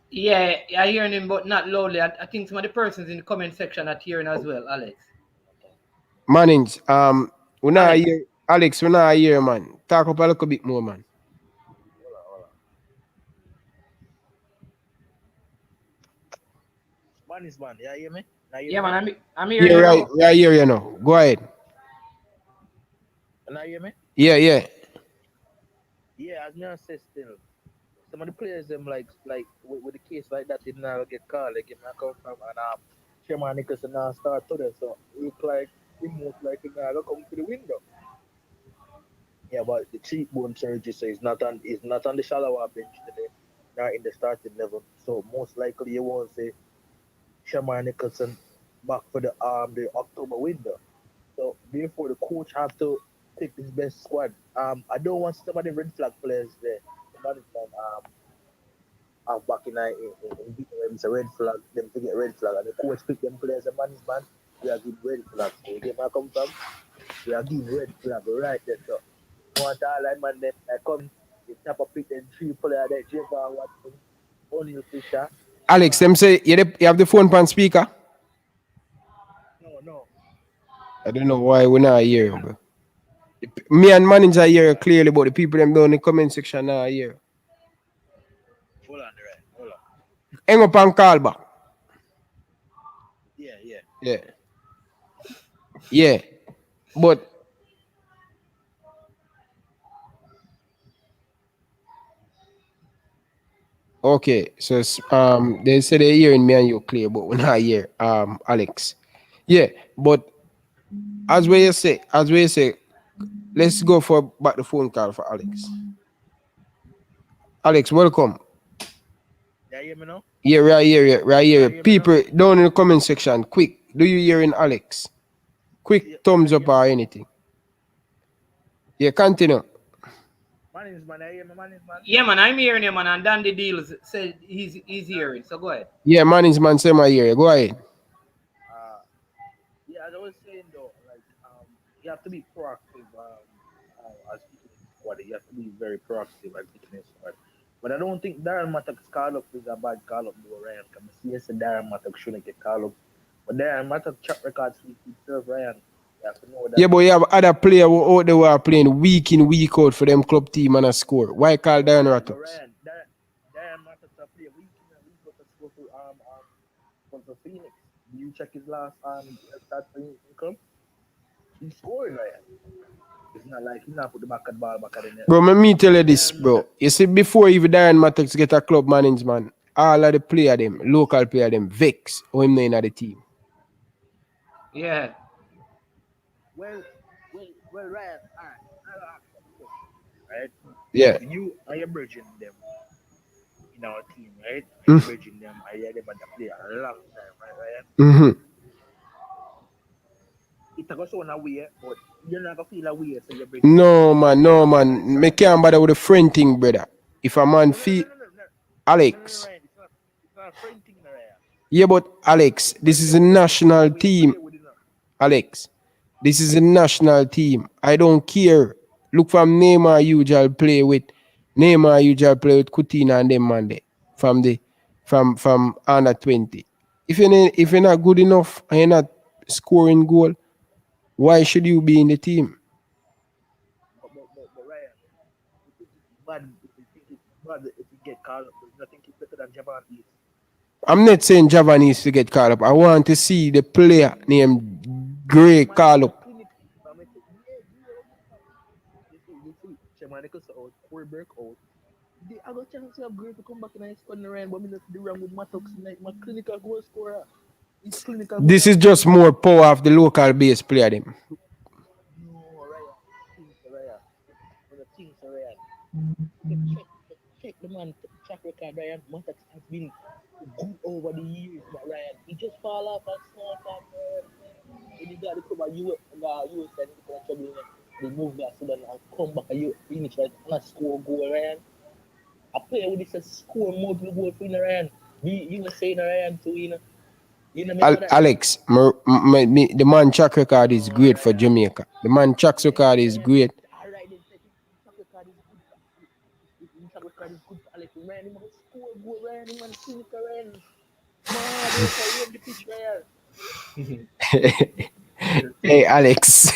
Yeah, I hearing him, but not loudly. I think some of the persons in the comment section are hearing as well, Alex. Mannings, we not hear Alex, we not hear, man. Talk up a little bit more, man. Hold on. Mannings, man, you hear me? Yeah, man, I'm hearing Yeah, you. right, I hear you now. Go ahead. Can you hear me? Yeah. Yeah, as me say still, some of the players them like with the case like that did not get called. Like him not come from and Sherman Nicholson now start today, so it look like he most likely now come to the window. Yeah, but the cheekbone surgery so he's not on the shallow bench today, not in the starting level. So most likely you won't see Sherman Nicholson back for the October window. So therefore the coach have to pick his best squad. I don't want some of the red flag players there. The management back in it's a red flag, them to get red flag and the coach pick them players the management, we are giving red flag. So you get where I come from? We are giving red flag right there. So want all like man them I come the top of pick them 3 players there, Javon Watson, O'Neal Fisher. Alex, them say you have the phone pan speaker? No. I don't know why we not hear you, bro. Me and Mannings are here clearly, but the people them down in the comment section not here. Hold on, right. Hold on. Hang up and call back. Yeah. But okay, so they say they're hearing me and you clear, but we're not here, Alex. Yeah, but as we say, let's go for back the phone call for Alex. Alex, welcome. Yeah, hear me now? Yeah, right here. People down in the comment section, quick. Do you hearing Alex? Quick thumbs up or anything. Yeah, continue. Mannings, man, I hear me, Mannings, man. Yeah, man, I'm hearing you, man, and Dandy Deals said he's hearing. So go ahead. Yeah, Mannings, man, say my ear. Go ahead. Yeah, as I was saying though, like you have to be proactive as picking a squad. You have to be very proactive as picking a squad. But I don't think Darren Mattocks call up is a bad call up though, Ryan. Because I see yes, Darren Mattocks shouldn't get called up. But Darren Mattocks track record speaks itself, Ryan. You have to know that. Yeah, but you have other players who out there who are playing week in, week out for them club team and a score. Why call Darren Mattocks? Darren Mattocks play week in and week out to score for Phoenix. Do you check his last start for income? He scored, Ryan. It's not like he's not put the ball back at the net. Bro, let me tell you this, bro. You see, before even Darren Mattocks get a club management, all of the player them, local player them, vex or him in the team. Yeah. Well, Ryan, all right. I'll ask you a question. right? Yeah. You are you bridging them in our team, right? Are you Mm. bridging them? Are you them and play a long time, right, Ryan? Mm-hmm. It's a go so a way, but you're not gonna feel a way, so you're bridging them. No man, no Understand? man. Me can't bother with the friend thing, brother. If a man No, no, no, feel no, no, no, no, no, no, Alex. Ryan. It's not a friend thing, no, Ryan. Yeah, but Alex, this is a national We play team. with it now. Alex, this is a national team. I don't care. Look from Neymar usual play with Coutinho and them man there from under 20. If you're not good enough and you're not scoring goal, why should you be in the team? But Ryan, you think it's bad if you think it's bad if you get called up, but you don't think it's better than Japan is. I'm not saying Java needs to get called up. I want to see the player named Gray Chairman call Nicholas up. clinic, but I say, yeah, you see, Chairman Nicholas out, Corberg out. I got chance to have great to come back and I score the Ryan, but me not the wrong with Mattocks, like my clinical goal scorer. He's clinical goal This is scorer. just more power of the local base player them. No, Ryan, things Ryan. When the things Ryan. Check the man track record, Ryan. Mattocks has been good over the years, but Ryan, he just fall off and small time, Ryan. When you got the club at US and you can trouble they move that so then and come back and you finish right and score a goal, Ryan. A player with this score multiple goals for you, Ryan. You were saying Ryan to you know make that. Alex, the man track record is No, great for Ryan. Jamaica. The man track Yeah, record is Ryan. great. All right, then say his track record is good. His track record is good for Alex. Ryan, he must score a goal, Ryan. He man clinical, Ryan. Man, they can the pitch, Ryan. Hey, Alex.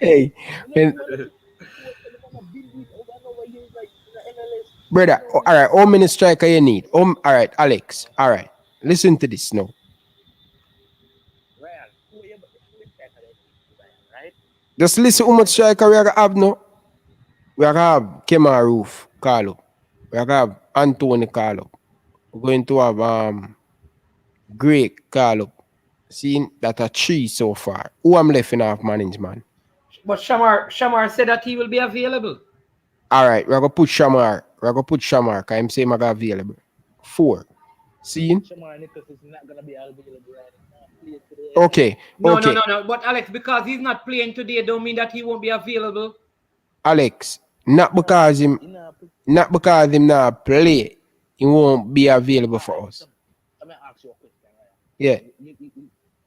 Hey, You know, when, the man that the man have been with over and over years, like in the MLS. brother, You all know, right, how many striker you need? All right, Alex. All right, listen to this now. Ryan, who are you but the full striker that team, Ryan, right? Just listen how much striker we are gonna have now. We are gonna have Kemaroof Callup. We are gonna have Anthony Callup. We're going to have Great Callup. Seeing that are three so far. Who I'm left in half management? But Shamar said that he will be available. All right, we're gonna put Shamar. We're gonna put Shamar. Cause I'm saying I'm available. 4. See? Shamar Nichols is not gonna be available, Ryan. He's not playing today. Okay, No, no, okay. no, no. But Alex, because he's not playing today, don't mean that he won't be available. Alex, not because him not play, he won't be available for us. I'm gonna ask you a question, Ryan. Yeah.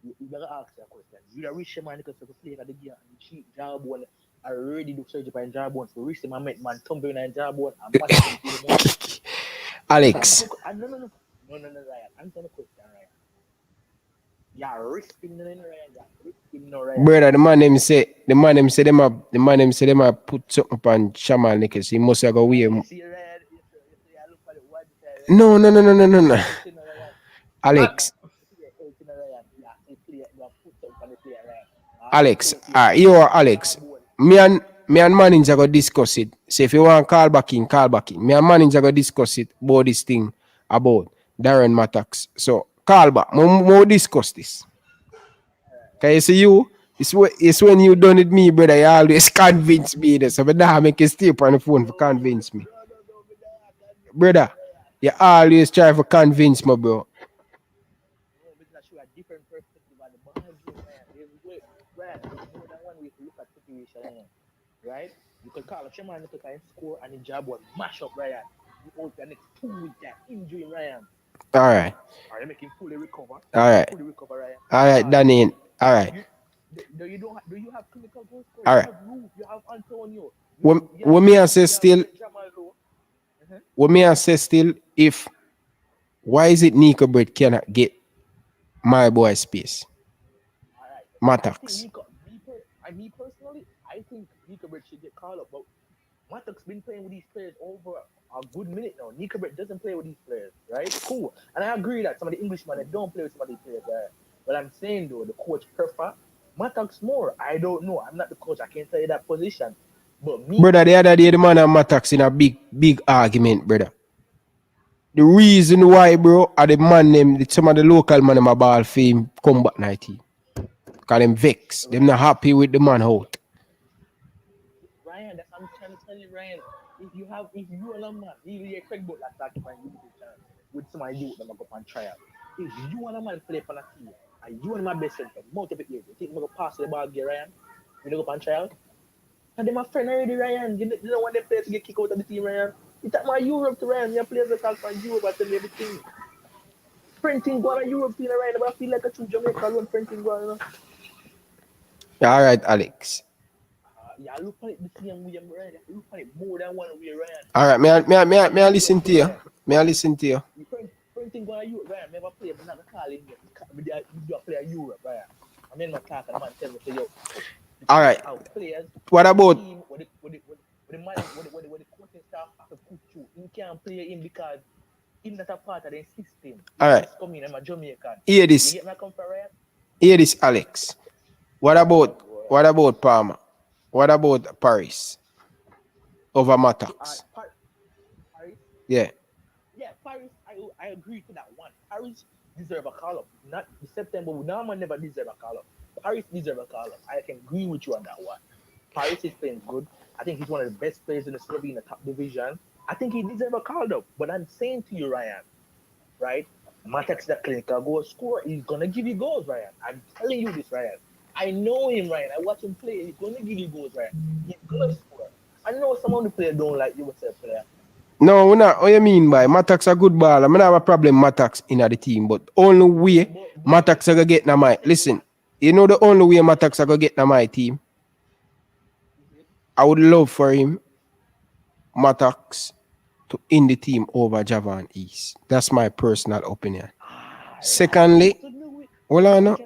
You better ask you a question. You are rich man because of the play at the game and cheap job one. I already do surgery by job one for reach him. I met man tumbling in job one and match him to the money. Alex. No, Ryan. Answer the question, Ryan. You're risking the Ryan. You're risking no Ryan. Brother, the man them say them a put something upon Shaman Nichols. He must have go away. You see, Ryan. You see, I look at it one time. No. Alex. Alex. You are Alex. Me and manager go discuss it. So if you want call back in, call back in. Me and manager go discuss it about this thing about Darren Mattocks. So call back. More discuss this. Can you see you? It's when you done it me, brother. You always convince me this. So I make you stay up on the phone to convince me. Brother, you always try to convince me, bro. No, because you a different perspective on the ball game, man. There's more than one way to look at situation, right? You could call a chairman to try and score and the job was mash up Ryan. You out the next 2 weeks that injury Ryan. All right. Are you making fully recover? All right. Fully recover, Ryan. All right, Danny. All right. Do you have clinical goal scorer? All right. You have Ruth, you have Antonio. What me I say still? What me I say still? If why is it Nico Brett cannot get my boy space? Mattocks. Me personally, I think Nico Brett should get called up, but Mattocks been playing with these players over a good minute now. Nico Brett doesn't play with these players, right? Cool. And I agree that some of the Englishmen they don't play with some of these players, right? But I'm saying though, the coach prefer Mattocks more. I don't know. I'm not the coach. I can't tell you that position. But me, brother, the other day the man and Mattocks in a big argument, brother. The reason why, bro, are the man them, some of the local man them a ball fame combat night team. Cause them vex. Them not happy with the man out. if you and a man, you expect about that talk and you chance with some of you that go up and trial. If you and a man play for a team, and you and my best friend for multiple years, you think I'm gonna pass the ball, get Ryan? You go up and trial? And then my friend already Ryan. You know when they play to get kicked out of the team, Ryan. You take my Europe to Ryan, your players that talk from Europe and tell me everything. Printing going on Europe team Ryan, but I feel like a true Jamaica alone printing going on. All right, Alex. Yeah, I look at it the same way, Ryan. I look at it more than one way, Ryan. All right, may I listen to you? May I listen to you? Printing going on Europe, Ryan. Never play, but not calling you. We do a player Europe, Ryan. I mean, my talk and the man tell me, say, yo. All right. Players, what about team, what the coaching staff have to put you? You can't play him because he's not a part of the system. All right. Coming, I'm a Jamaican. Hear this. You get my comfort, Ryan? Hear this, Alex. What about Palmer? What about Paris over Mattocks? Paris? Yeah. Yeah, Paris, I agree to that one. Paris deserve a call-up. Not September, Norman never deserve a call-up. Paris deserve a call-up. I can agree with you on that one. Paris is playing good. I think he's one of the best players in the Slovenia top division. I think he deserves a call-up. But I'm saying to you, Ryan, right? Mattocks that clinical goal score. He's going to give you goals, Ryan. I'm telling you this, Ryan. I know him, Ryan. I watch him play. He's going to give you goals, Ryan. He's going to score. I know some of the players don't like you as a player. No, we're not. What you mean by Mattocks a good baller? I mean, I have a problem Mattocks in the team, but only way Mattocks are going to get na my... Listen, you know the only way Mattocks are going to get na my team? I would love for him, Mattocks, to in the team over Javan East. That's my personal opinion. Secondly, hold on.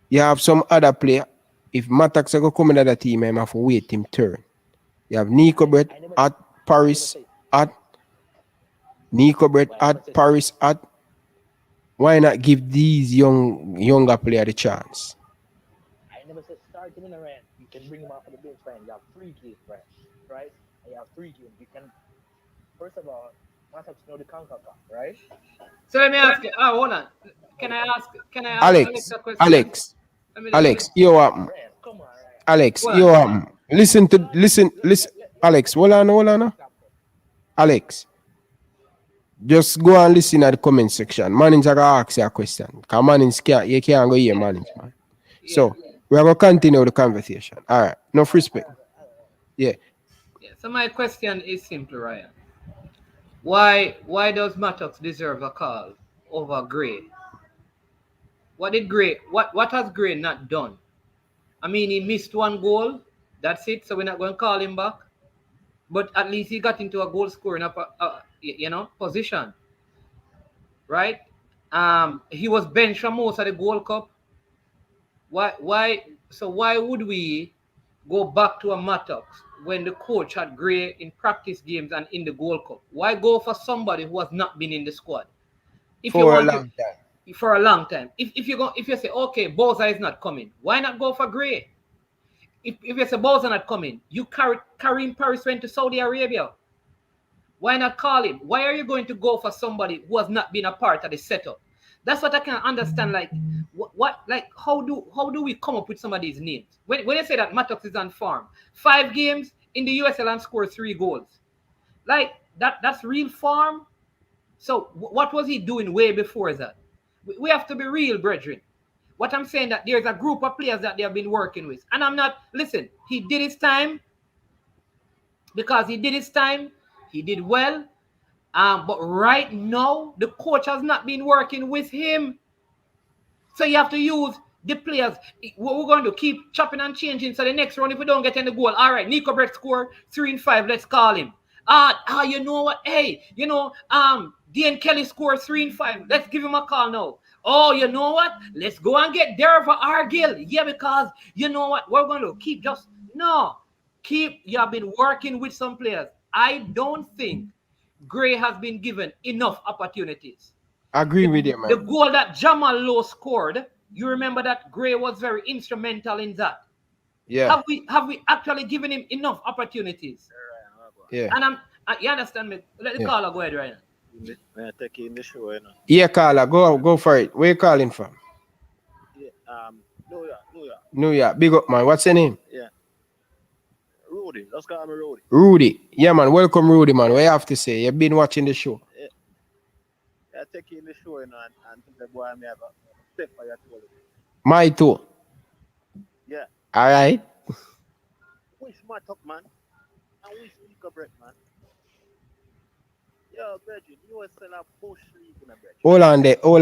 You have some other player. If Mattocks are going to come into the team, I have to wait him turn. You have Nico Brett at Paris at Nico Brett at Paris at. Why not give these younger players the chance? I never said start him in a rant. You can bring him off of the bench, Ryan. You have 3 games, right? You have 3 games. You can, first of all, Mattocks know the CONCACAF, right? So let me ask you. Hold on. Can I ask Alex a question? Alex, you happen. Come on, Ryan. Alex, you happen. Listen. Alex, hold on. Alex, just go and listen at the comment section. Manager gonna ask you a question. Because manager you can't go here, manager. So we're gonna continue the conversation. All right. No respect. Yeah. So my question is simple, Ryan. Why does Mattocks deserve a call over Gray? What has Gray not done? I mean, he missed 1 goal. That's it. So we're not going to call him back. But at least he got into a goal scoring position, right? He was benched for most of the Gold Cup. Why? So why would we go back to a Mattocks when the coach had Gray in practice games and in the Gold Cup? Why go for somebody who has not been in the squad? For a long time. If you say okay, Boza is not coming, why not go for Gray? If you say Boza not coming, you Karim Paris went to Saudi Arabia. Why not call him? Why are you going to go for somebody who has not been a part of the setup? That's what I can't understand. Like how do we come up with some of these names? When you say that Mattocks is on form, 5 games in the USL and scored 3 goals, like that's real form. So what was he doing way before that? We have to be real, brethren. What I'm saying that there's a group of players that they have been working with, and I'm not. Listen, he did his time because he did his time. He did well. But right now, the coach has not been working with him. So you have to use the players. We're going to keep chopping and changing. So the next round, if we don't get any goal, all right, Nico Brett score 3 and 5. Let's call him. You know what? Hey, Dean Kelly scored 3 and 5. Let's give him a call now. Oh, you know what? Let's go and get Darren for Argyle. Yeah, because you know what? We're going to keep you have been working with some players. I don't think Gray has been given enough opportunities. I agree with you, man. The goal that Jamal Lowe scored, you remember that Gray was very instrumental in that. Yeah. Have we actually given him enough opportunities? Yeah. And you understand me? Let the caller go ahead, Ryan. May I take you in the show, Yeah, caller, go for it. Where you calling from? Yeah, New York. New York. Big up, man. What's your name? Yeah, Rudy. Just call me Rudy. Rudy. Yeah, man. Welcome, Rudy, man. What you have to say? You've been watching the show. I take you in the show, and to the boy, I have a step for your toilet. My too. Yeah. All right. Wish Mattocks, man. And wish Nico Brett, man. Yo, Reggie, you was sell a bush league in a Reggie. Hold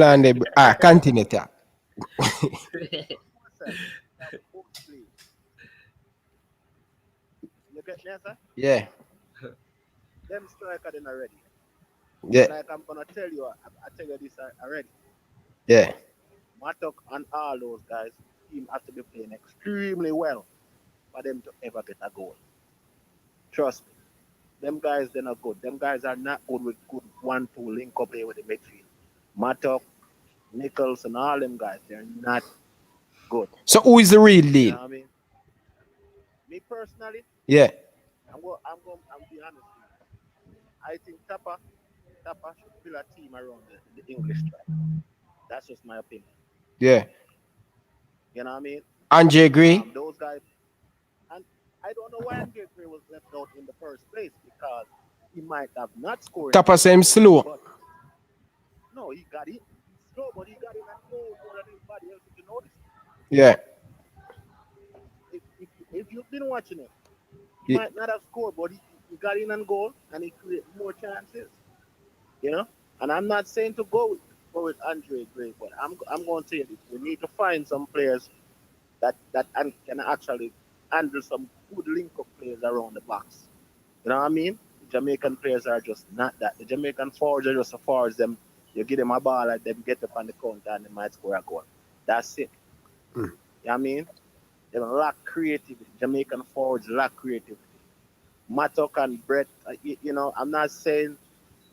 on there. Continue that. You get me, sir? Yeah. Them striker then already. Yeah. Like I'm gonna tell you, I tell you this already. Yeah. Mattocks and all those guys, team have to be playing extremely well for them to ever get a goal. Trust me. Them guys, they're not good. Them guys are not good with good 1-2 link up play with the midfield. Mattocks, Nichols, and all them guys, they're not good. So who is the real deal? You know what I mean? Me personally, Yeah. I'm be honest with you. I think Tapa should build a team around the English striker. That's just my opinion. Yeah. You know what I mean? Andre Gray. Those guys, and I don't know why Andre Gray was left out in the first place because he might have not scored. Tapa say him slow. But, no, he got it. Slow, but he got it and goal more than anybody else. If you notice. Yeah. If you've been watching him, he might not have scored, but he got in and goal and he created more chances. You know? And I'm not saying to go with Andre Gray, but I'm going to say this. We need to find some players that can actually handle some good link-up players around the box. You know what I mean? Jamaican players are just not that. The Jamaican forwards are just as far as them. You give them a ball and them get up on the counter and they might score a goal. That's it. You know what I mean? They lack creativity. Jamaican forwards lack creativity. Mattocks and Brett, you know, I'm not saying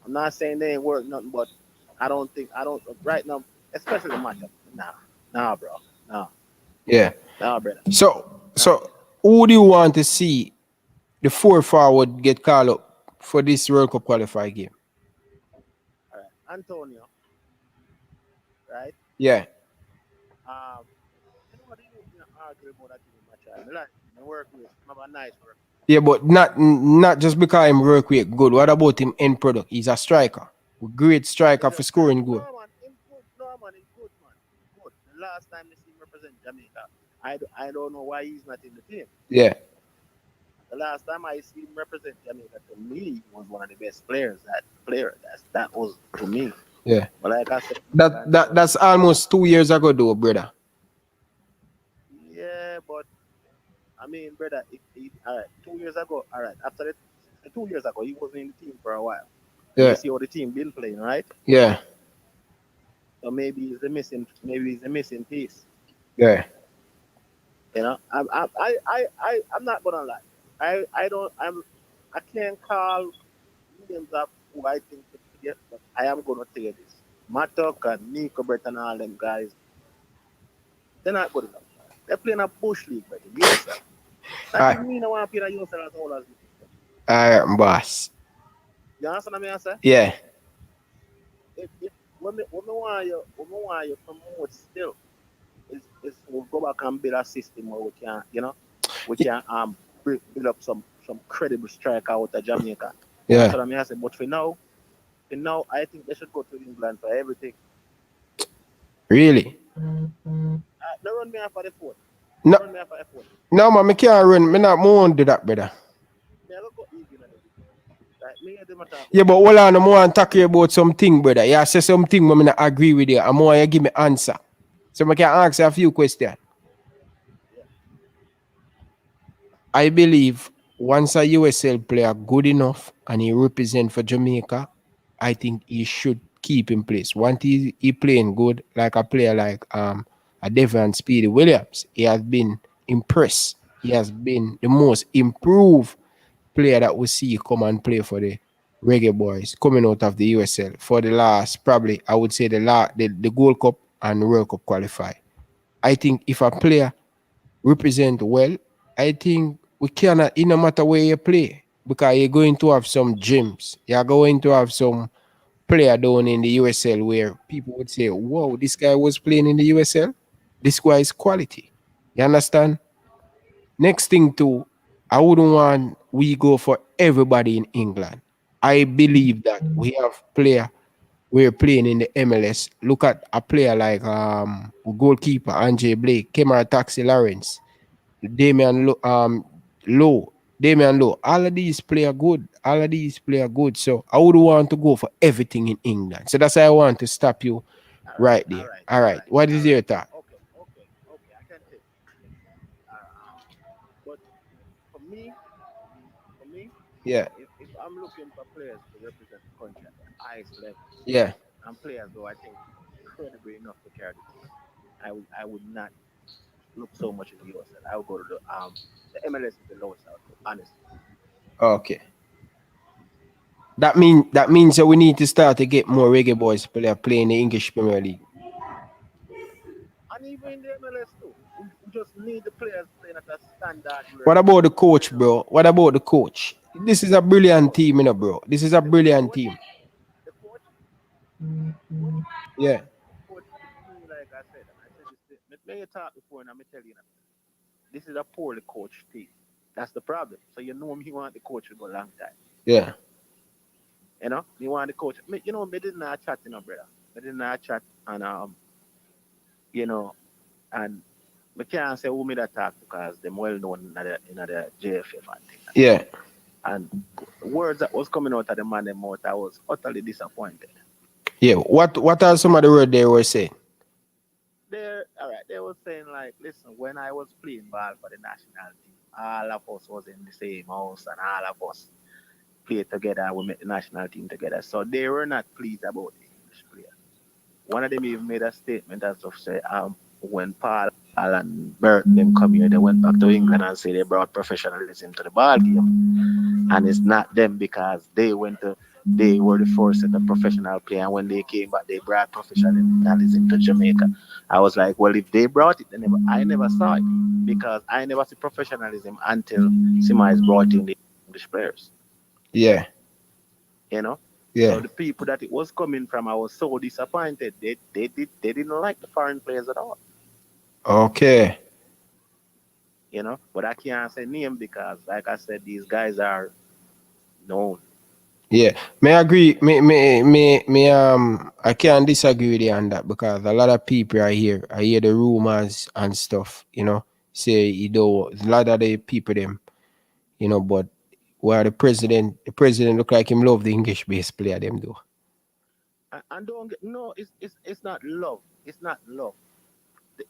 they ain't work nothing, but I don't right now, especially Mattocks. Nah, bro. Nah. Yeah. Nah, brother. So who do you want to see the 4 forward get called up for this World Cup qualifier game? All right. Antonio. Right? Yeah. You know what you argue about that in my child. Like, I work with, have a nice work. Yeah, but not just because him work with good. What about him end product? He's a striker. A great striker for scoring goal. No, man, he's good. No, man, he's good, man. Good. The last time they see him represent Jamaica, I don't know why he's not in the team. Yeah. The last time I see him represent Jamaica, to me, he was one of the best players. That was to me. Yeah. But like I said, that's almost 2 years ago, though, brother. Yeah, but I mean, brother, all right, 2 years ago, all right, after that, 2 years ago, he wasn't in the team for a while. Yeah. You see how the team been playing, right? Yeah. So maybe he's a missing piece. Yeah. You know, I'm not gonna lie. I can't call names of who I think to get, but I am gonna tell you this. Mattocks and Nico Brett and all them guys, they're not good enough. They're playing a bush league, but USL. That mean I want to play a USL as all as this. All right, boss. You understand what I say? Yeah. When we want you promote still, is we'll go back and build a system where we can build up some credible striker out of Jamaica. Yeah. That's what I say. But for now, I think they should go to England for everything. Really? They run me off for the phone. No. Run me off for the phone. No, man, I can't run. I not more do that, brother. Yeah, but hold on, I'm want to talk to you about something, brother. You say something, but I not agree with you. I'm more you give me answer. So I can ask you a few questions. I believe once a USL player good enough and he represent for Jamaica, I think he should keep in place. Once he playing good, like a player like a Devon Speedy Williams, he has been impressed. He has been the most improved player that we see come and play for the Reggae Boyz coming out of the USL for the last, probably I would say the Gold Cup and World Cup qualify. I think if a player represent well, I think we cannot, it no matter where you play, because you're going to have some gems. You're going to have some player down in the USL where people would say, whoa, this guy was playing in the USL. This guy is quality. You understand? Next thing too, I wouldn't want we go for everybody in England. I believe that we have player we're playing in the MLS. Look at a player like goalkeeper Andre Blake, Kemar Taxi Lawrence, Low, Damian Low. All of these play good. All of these play good. So I would want to go for everything in England. So that's why I want to stop you All right, right all there. right, All all right. right, What all is right. your thought? Okay. But for me, for me, Yeah. if I'm looking for players to represent the country at the highest level, Yeah. and players who I think credible enough to carry the team, I would not look so much in the USL. I would go to the MLS is the lowest I would go, honestly. Okay. That means that we need to start to get more reggae boys player playing the English Premier League. And even in the MLS too, we just need the players playing at a standard where What about the coach, you know bro? What about the coach? This is a the brilliant coach, team, bro. This is a the brilliant coach, team. the coach, the coach, Yeah. the coach. To me, like I said, and I said this. May you talk before, and I'm tell you, this is a poorly coached team. That's the problem. So you know me want the coach to go a long time. Yeah. Me want the coach. Me didn't have chat, brother. Me didn't have chat, and you know, and me can't say who me that talk because them well known in the JFF and thing. Yeah. And words that was coming out of the man them mouth, I was utterly disappointed. Yeah. What are some of the words they were saying? All right, they were saying like, listen, when I was playing ball for the national team, all of us was in the same house and all of us played together. We met the national team together, so they were not pleased about the English player. One of them even made a statement as of say, when Paul and Bert them come here, they went back to England and say they brought professionalism to the ball game, and it's not them because they were the first set of professional player, and when they came back, they brought professionalism to Jamaica. I was like, well, if they brought it, I never saw it because I never see professionalism until Sima brought in the English players. Yeah. You know, so Yeah. the people that it was coming from, I was so disappointed. They didn't like the foreign players at all. Okay. But I can't say name because, like I said, these guys are known. Yeah. May I agree. I can't disagree with you on that because a lot of people are here. I hear the rumors and stuff, say a lot of the people them, but where the president look like him love the English based player them do. And don't get no, it's not love. It's not love.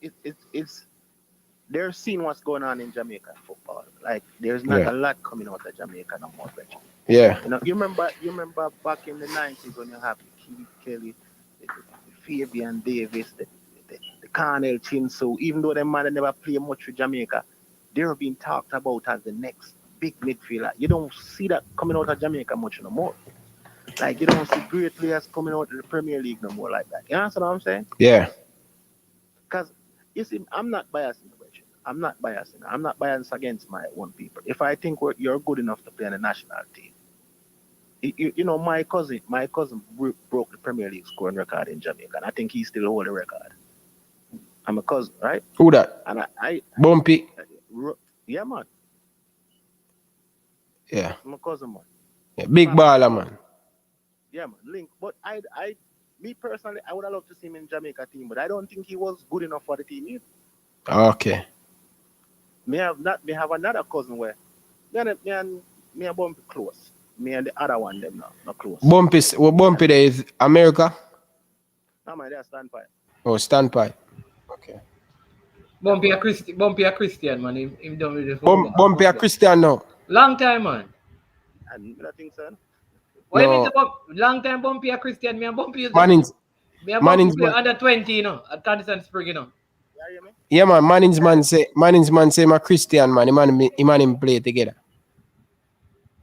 It's they're seeing what's going on in Jamaican football. Like there's not Yeah. a lot coming out of Jamaica no more, Reggie. Yeah. You remember back in the 90s when you have the Keith Kelly, the Fabian Davis, the Cornell Chinsu, even though them man never play much for Jamaica, they're being talked about as the next big midfielder. You don't see that coming out of Jamaica much no more. Like you don't see great players coming out of the Premier League no more like that. You understand what I'm saying? Yeah. Because you see, I'm not biasing the Reggie. I'm not biasing. I'm not biased against my own people. If I think you're good enough to play in the national team, my cousin broke the Premier League scoring record in Jamaica, and I think he still hold the record. I'm a cousin, right? Who that? And Bumpy. yeah, man, Yeah. I'm a cousin, man. Yeah. Big Family baller, close, man. yeah, man. Link, but me personally, I would have loved to see him in Jamaica team, but I don't think he was good enough for the team either. Okay. Me have another cousin where me and Bumpy close. Me and the other one them not close. Bumpy there is America. No man, that's standpoint. Oh, standpipe. Okay. Bumpy a Christian, man. Him done with the football. Bumpy a Christian now. Long time, man. And I think so. What you mean No. to long time Bumpy a Christian? Me and Bumpy used to Mannings. me and Bumpy Mannings play man. under 20, at Constant Spring, Yeah, you hear me? Yeah, man. Mannings man say my Christian man. Him play together.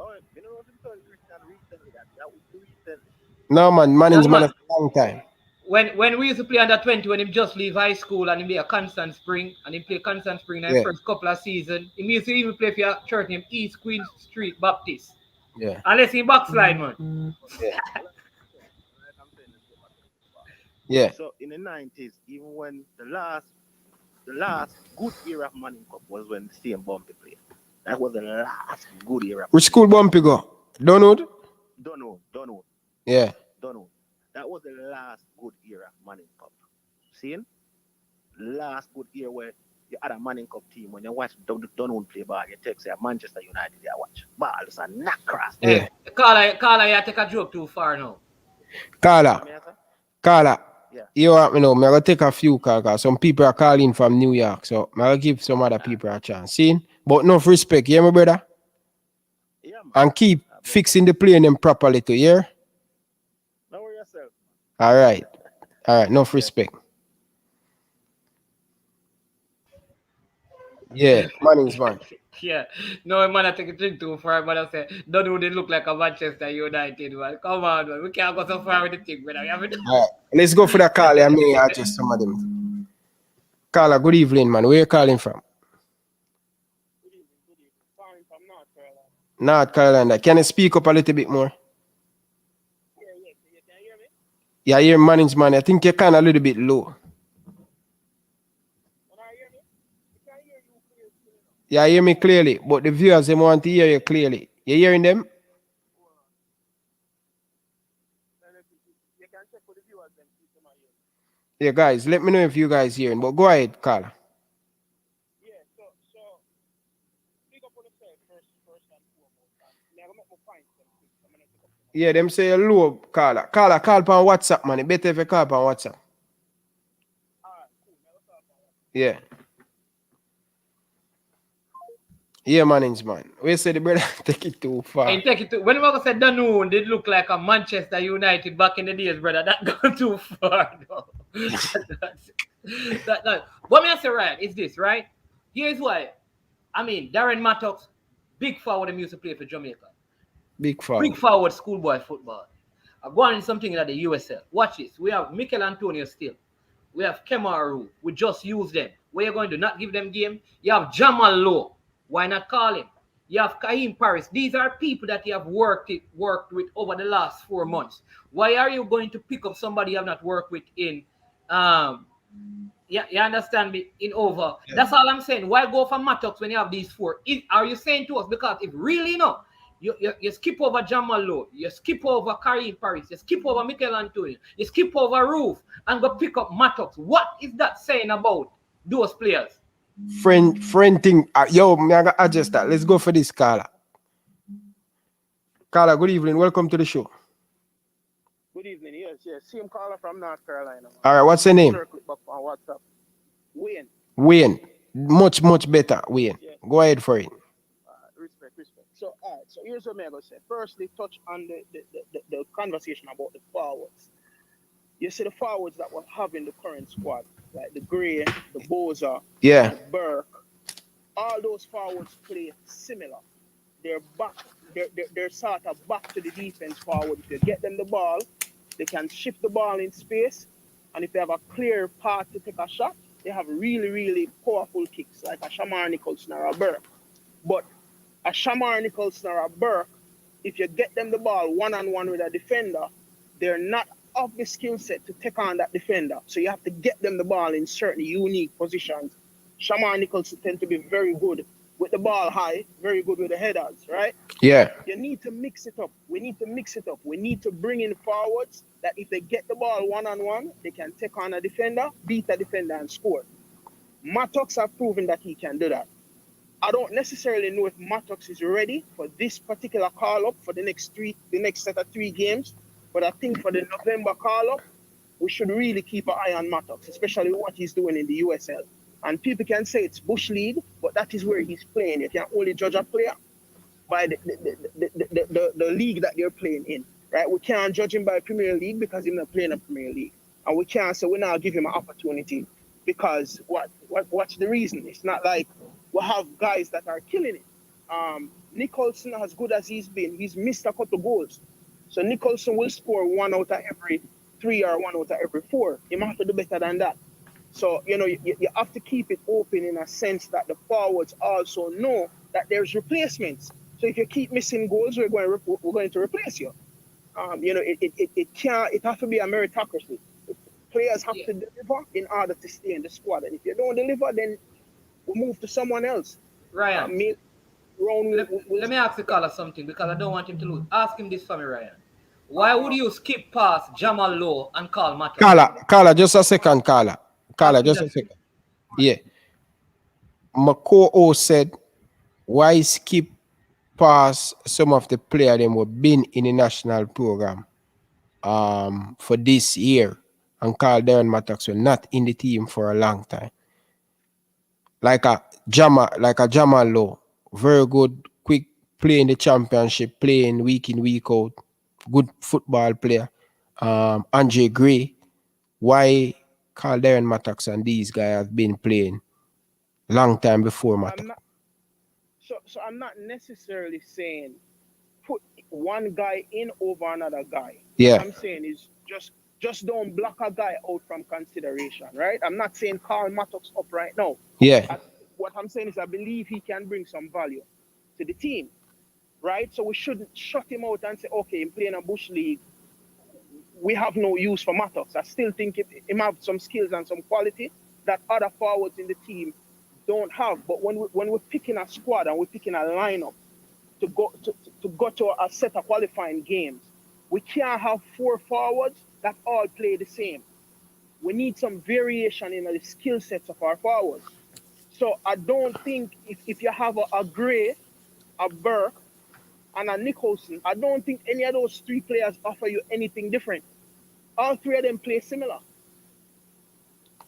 Oh, you know what I'm saying? Christian recently that was recently. No, man. Young Mannings man man. a long time. When we used to play under 20, when him just leave high school and him be a Constant Spring and him play Constant Spring in the Yeah. first couple of seasons, he used to even play for a church named East Queen Street Baptist. Yeah. Unless he backslide, man. Yeah. Well, like I'm saying, let's go back to football. Yeah. So in the 90s, even when the last good era of Manning Cup was when the same Bumpy played. That was the last good era. Which school bump you go? Donwood? Don't know. Yeah. Don't know. That was the last good era Manning Cup. Seeing? Last good era where you had a Manning Cup team. When you watch Donwood play ball, you take say Manchester United, you watch. Ball is a knock cross. Yeah. Carla, you take a joke too far now. Carla. Yeah. You want me know, I'm going to take a few calls because some people are calling from New York. So I'm going to give some other people a chance. See? But enough respect, yeah, my brother? Yeah, man. And keep fixing the plane them properly to hear. Don't worry yourself. All right. Enough respect. Yeah, Manning's man. Yeah. No, man, I take a drink too far, but I say, don't know they look like a Manchester United, man. Come on, man. We can't go so far with the thing, brother. All right. Let's go for the call. I may adjust some of them. Carla, good evening, man. Where you calling from? Good evening. Calling from North Carolina. North Carolina. Can you speak up a little bit more? Yeah. You can hear me? Yeah, I hear Manning's man. I think you're kind of a little bit low. Can I hear me? You can hear you clearly. Yeah, I hear me clearly, but the viewers they want to hear you clearly. You hearing them? You can check with the viewers and see them here. Yeah, guys, let me know if you guys hearing. But go ahead, Carla. Yeah, so pick up on yourself first and foremost. I'm gonna make my point. I'm gonna pick up. Yeah, them say you're low, Carla. Carla, call on WhatsApp, man. It better if you call on WhatsApp. Alright, cool. Now let's talk about that. Yeah. Yeah, Manning's man. We say the brother take it too far. And take it to when we said Danone, they look like a Manchester United back in the days, brother. That gone too far, though. What me I say, right, is this, right? Here's why. I mean, Darren Mattocks, big forward him used to play for Jamaica. Big forward. Big forward schoolboy football. I'm going in something like the USL. Watch this. We have Mikel Antonio still. We have Kemaru. We just use them. Where you going to not give them game? You have Jamal Lowe. Why not call him? You have Kaim Paris. These are people that you have worked with over the last 4 months. Why are you going to pick up somebody you have not worked with in you understand me, in over? Yeah. That's all I'm saying. Why go for Mattocks when you have these four? Are you saying to us because if really no, you skip over Jamal Lowe, you skip over Karim Paris, you skip over Mikel Antonio, you skip over Roof and go pick up Mattocks? What is that saying about those players? Friend thing. Yo, I gotta adjust that. Let's go for this, Carla. Carla, good evening. Welcome to the show. Good evening. Yes. Same caller from North Carolina. All right, what's your name? Circle back on WhatsApp. Wayne. Much better, Wayne. Yeah. Go ahead for it. Respect. So, all right. So here's what I'm gonna say. Firstly, touch on the conversation about the forwards. You see the forwards that we're having the current squad, like the Gray, the Boza, the Burke. All those forwards play similar. They're back. They're sort of back to the defense forward. If you get them the ball, they can shift the ball in space, and if they have a clear path to take a shot, they have really, really powerful kicks, like a Shamar Nicholson or a Burke. But a Shamar Nicholson or a Burke, if you get them the ball one-on-one with a defender, they're not of the skill set to take on that defender. So you have to get them the ball in certain unique positions. Shamar Nicholson tend to be very good with the ball high, very good with the headers, right? Yeah. You need to mix it up. We need to mix it up. We need to bring in forwards that if they get the ball one-on-one, they can take on a defender, beat a defender, and score. Mattocks have proven that he can do that. I don't necessarily know if Mattocks is ready for this particular call-up for the next set of 3 games, but I think for the November call-up, we should really keep an eye on Mattocks, especially what he's doing in the USL. And people can say it's Bush League, but that is where he's playing. You can only judge a player by the league that they're playing in, right? We can't judge him by Premier League because he's not playing a Premier League. And we can't say we now give him an opportunity because what's the reason? It's not like we have guys that are killing it. Nicholson, as good as he's been, he's missed a couple goals. So Nicholson will score 1 out of every 3 or 1 out of every 4. He might have to do better than that. So, you have to keep it open in a sense that the forwards also know that there's replacements. So if you keep missing goals, we're going to replace you. It has to be a meritocracy. Players have to deliver in order to stay in the squad. And if you don't deliver, then we move to someone else. Ryan. round Let me ask the caller something because I don't want him to lose. Ask him this for me, Ryan. Why would you skip past Jamal Lowe and call Mattocks? Carla, just a second, Carla. Carla, Ask him just a that. second. Yeah. My co-host said, why skip past some of the players them who been in the national program for this year and call Darren Mattocks were not in the team for a long time. Like a Jamal Lowe, very good, quick play in the championship, playing week in, week out, good football player. Andre Gray, why Carl Darren Mattocks and these guys have been playing long time before Mattocks? So I'm not necessarily saying put one guy in over another guy. Yeah. What I'm saying is just don't block a guy out from consideration, right? I'm not saying call Mattocks up right now. Yeah. What I'm saying is I believe he can bring some value to the team, right? So we shouldn't shut him out and say, okay, in playing a bush league, we have no use for Mattocks. I still think he have some skills and some quality that other forwards in the team don't have. But when we're picking a squad and we're picking a lineup to go to a set of qualifying games, we can't have 4 forwards that all play the same. We need some variation in the skill sets of our forwards. So I don't think if you have a Gray, a Burke, and a Nicholson, I don't think any of those 3 players offer you anything different. All 3 of them play similar.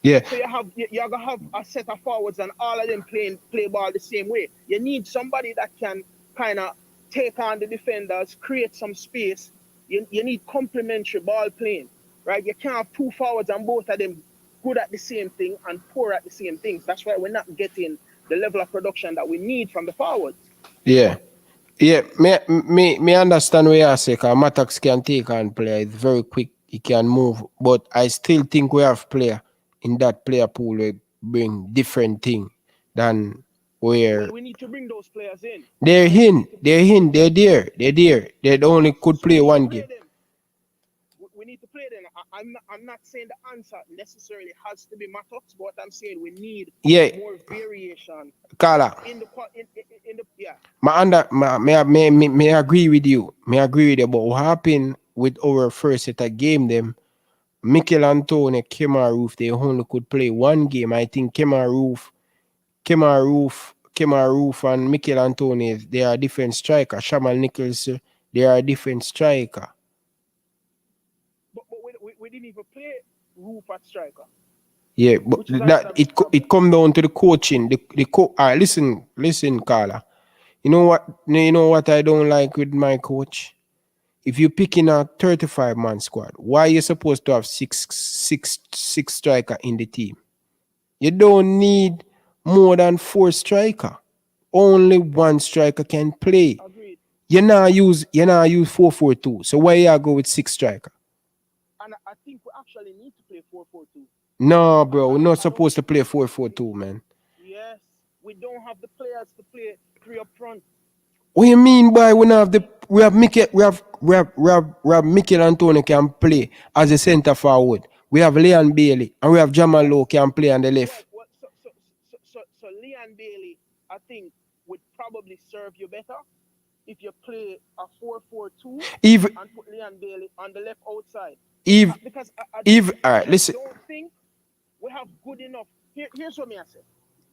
Yeah. So you're gonna have a set of forwards and all of them play ball the same way. You need somebody that can kind of take on the defenders, create some space. You need complementary ball playing, right? You can't have 2 forwards and both of them good at the same thing and poor at the same things. That's why we're not getting the level of production that we need from the forwards. Yeah. Yeah, me understand what you say, because Mattocks can take on player. It's very quick. He can move. But I still think we have player in that player pool will bring different thing than where Well, we need to bring those players in. they're there. They only could play one game. We need to play them. I'm not saying the answer necessarily has to be Mattocks, but I'm saying we need more variation. Carla, in the yeah. May agree with you. But what happened with our first set of game them? Mikel Antone, Kemar Roof, they only could play one game. I think Kemar Roof and Mikel Antone, they are different striker. Shamal Nichols, they are different striker. But we didn't even play Roof at striker. Yeah, but that it come down to the coaching. Listen, Carla. You know what I don't like with my coach? If you're picking a 35-man squad, why are you supposed to have six striker in the team? You don't need more than 4 striker. Only 1 striker can play. Agreed. You now use 4-4-2. So why you go with 6 striker? And I think we actually need to play 4-4-2. No, bro, we're not supposed to play 4-4-2, man. Yes, we don't have the players to play 3 up front. What you mean by we have Mikel Antone can play as a centre forward. We have Leon Bailey and we have Jamal Lowe can play on the left. So Leon Bailey, I think, would probably serve you better if you play a 4-4-2 and put Leon Bailey on the left outside. Because I don't think we have good enough. Here's what I say.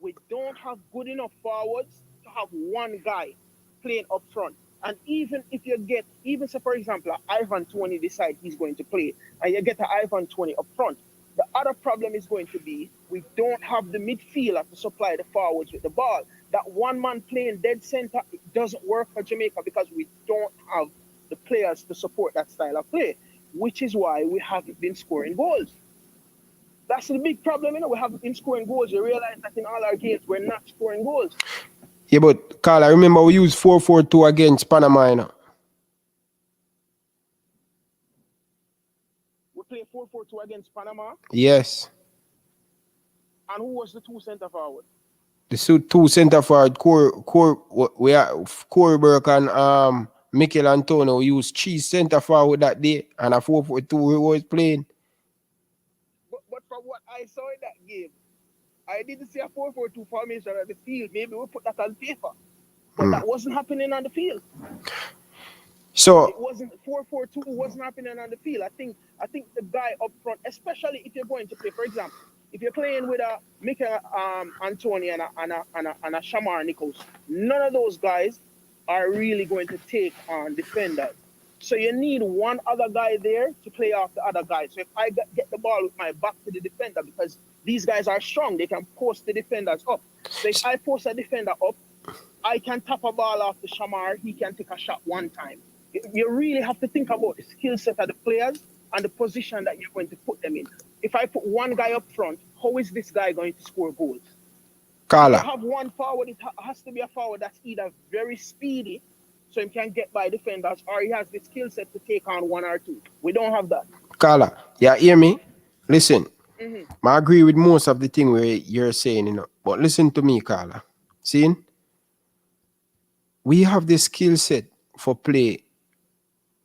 We don't have good enough forwards to have one guy playing up front. And even if you get, so for example, Ivan Toney decide he's going to play, and you get an Ivan Toney up front, the other problem is going to be we don't have the midfielder to supply the forwards with the ball. That one man playing dead center, it doesn't work for Jamaica because we don't have the players to support that style of play, which is why we haven't been scoring goals. That's the big problem, we haven't been scoring goals. You realize that in all our games, we're not scoring goals. Yeah, but Carl, I remember we used 4-4-2 against Panama. We played 4-4-2 against Panama? Yes. And who was the 2 centre forward? The 2 centre forward, Corey Burke and Mikel Antone used 3 centre forward that day, and a 4-4-2 we was playing. But from what I saw in that game, I didn't see a 4-4-2 formation at the field. Maybe we'll put that on paper. But that wasn't happening on the field. So It wasn't 4-4-2 wasn't happening on the field. I think the guy up front, especially if you're going to play, for example, if you're playing with a Mikel Antoni and a Shamar Nichols, none of those guys are really going to take on defenders. So you need one other guy there to play off the other guy. So if I get the ball with my back to the defender, because these guys are strong, they can post the defenders up. So if I post a defender up, I can tap a ball off the Shamar, he can take a shot one time. You really have to think about the skill set of the players and the position that you're going to put them in. If I put one guy up front, how is this guy going to score goals? Carla. If you have one forward, it has to be a forward that's either very speedy, so he can get by defenders, or he has the skill set to take on one or two. We don't have that. Carla, yeah, hear me? Listen, I agree with most of the thing where you're saying, you know, but listen to me, Carla. See, we have the skill set for play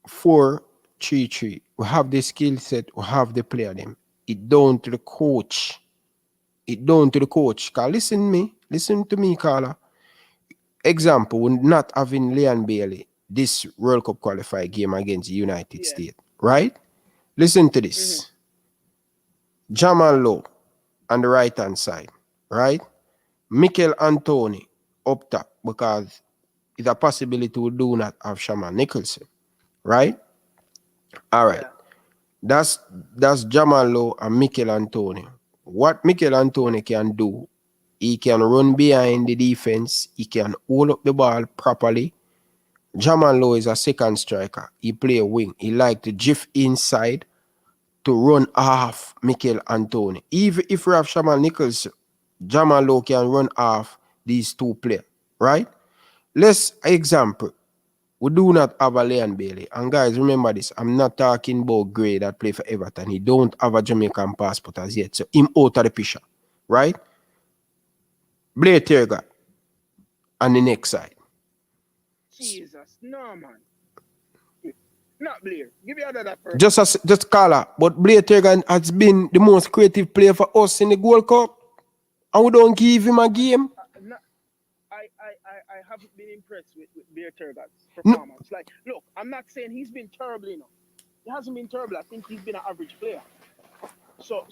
4-3-3. We have the skill set, we have the player them. It down to the coach. It down to the coach. Carla, listen to me, Carla. Example, we're not having Leon Bailey this World Cup qualified game against the United States, right? Listen to this. Jamal Lowe on the right hand side, right? Mikel Antoni up top, because it's a possibility we do not have Shaman Nicholson, right? All right. That's Jamal Lowe and Mikel Antoni. What Mikel Antoni can do, he can run behind the defense, he can hold up the ball properly. Jamal Lowe is a second striker. He play a wing. He like to drift inside to run off Mikel Antoni. Even if we have Shaman Nicholson, Jamal Lowe can run off these two players, right? Let's example. We do not have a Leon Bailey. And guys, remember this. I'm not talking about Gray that play for Everton. He don't have a Jamaican passport as yet. So him out of the picture, right? Blair Terga on the next side. Jesus, no, man. Not Blair. Give me another person. Just call her. But Blair Terga has been the most creative player for us in the Gold Cup. And we don't give him a game. I haven't been impressed with Blair Terga's performance. No. Like, look, I'm not saying he's been terrible, you know. He hasn't been terrible. I think he's been an average player. So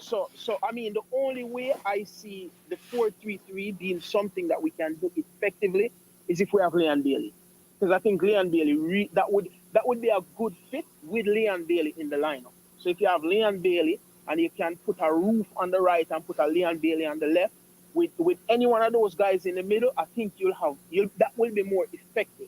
I mean, the only way I see the 4-3-3 being something that we can do effectively is if we have Leon Bailey. Because I think Leon Bailey, that would be a good fit with Leon Bailey in the lineup. So if you have Leon Bailey and you can put a Roof on the right and put a Leon Bailey on the left, with any one of those guys in the middle, I think that will be more effective.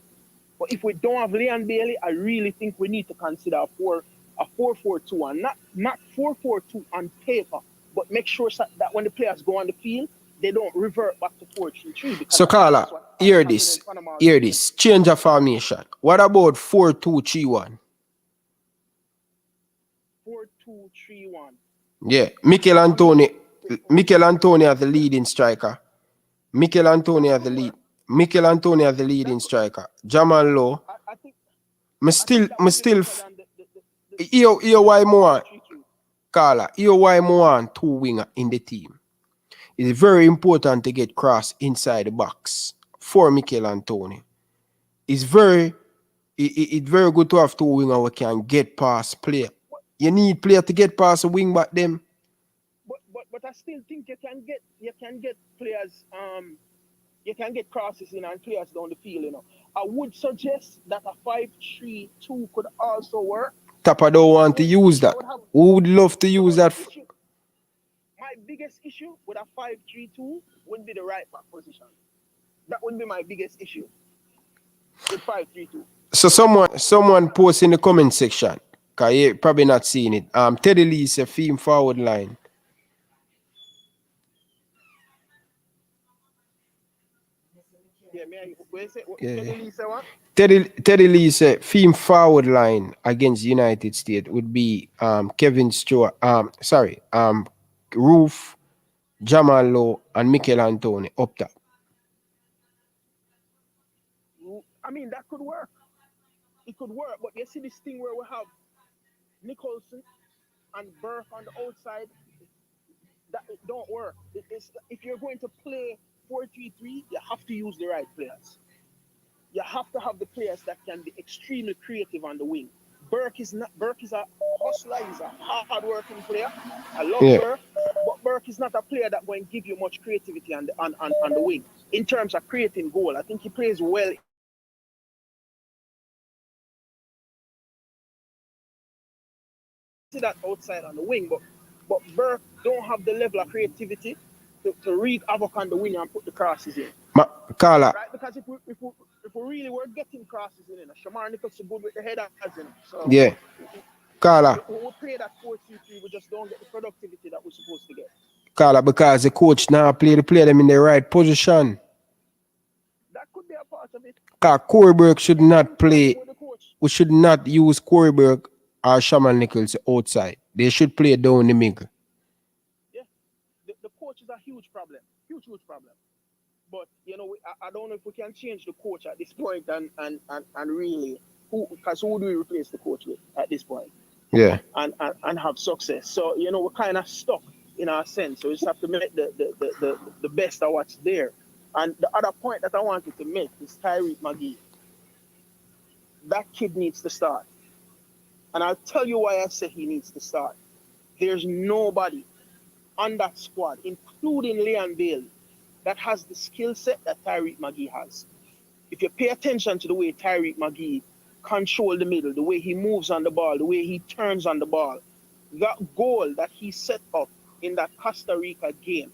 But if we don't have Leon Bailey, I really think we need to consider a 4-4-2, and not 4-4-2 on paper, but make sure that when the players go on the field, they don't revert back to 4-3-3. So Carla, hear this. Change of formation. What about 4-2-3-1? 4-2-3-1. Yeah, Mikel Antoni as the leading striker. Mikel Antoni as the leading striker. Jamal Lowe. Me still here why more Carla, here why more two winger in the team. It's very important to get cross inside the box for Mikel Antoni. It's very good to have two winger who can get past player. You need player to get past the wing back them. But I still think you can get players you can get crosses in and players down the field, you know. I would suggest that a 5-3-2 could also work. Tapa don't want to use that. Who would love to use that? My biggest issue with a 5-3-2 would be the right back position. That would be my biggest issue with 5-3-2. So someone post in the comment section, because you're probably not seeing it. Teddy Lee is a theme forward line. Teddy Lee said theme forward line against the United States would be Kevin Stewart, Roof, Jamal Lowe, and Mikel Antoni up top. I mean, that could work. It could work, but you see this thing where we have Nicholson and Burke on the outside, that it don't work. If you're going to play 4-3-3, you have to use the right players. you have to have the players that can be extremely creative on the wing. Burke is not. Burke is a hustler. He's a hard-working player. I love Yeah. Burke, but Burke is not a player that going to give you much creativity on the wing in terms of creating goal. I think he plays well in the box, see that outside on the wing, but Burke don't have the level of creativity to wreak havoc on the wing and put the crosses in. Carla. Right? Because if we really were getting crosses in, Shamar Nicholson good with the headers in. So Yeah. Carla. we play that 4-2-3, we just don't get the productivity that we're supposed to get. Carla, because the coach now play them in the right position. That could be a part of it. Because Coreyberg should not play. With the coach. We should not use Coreyberg or Shaman Nichols outside. They should play down the middle. Yeah, the coach is a huge problem. Huge problem. But I don't know if we can change the coach at this point and really who do we replace the coach with at this point? Yeah. And have success. So we're kind of stuck in our sense. So we just have to make the best of what's there. And the other point that I wanted to make is Tarik Magee. That kid needs to start. And I'll tell you why I say he needs to start. There's nobody on that squad, including Leon Bailey, that has the skill set that Tarik Magee has. If you pay attention to the way Tarik Magee controls the middle, the way he moves on the ball, the way he turns on the ball, that goal that he set up in that Costa Rica game,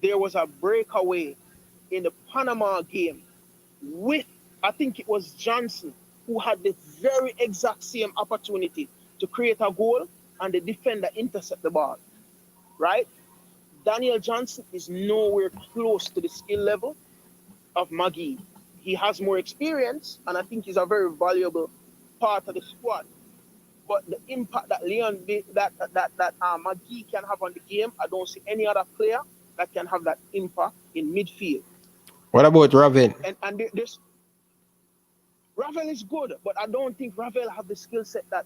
there was a breakaway in the Panama game with, I think it was Johnson, who had the very exact same opportunity to create a goal and the defender intercept the ball, right? Daniel Johnson is nowhere close to the skill level of Magee. He has more experience, and I think he's a very valuable part of the squad. But the impact that Magee can have on the game, I don't see any other player that can have that impact in midfield. What about Ravel? And this Ravel is good, but I don't think Ravel have the skill set that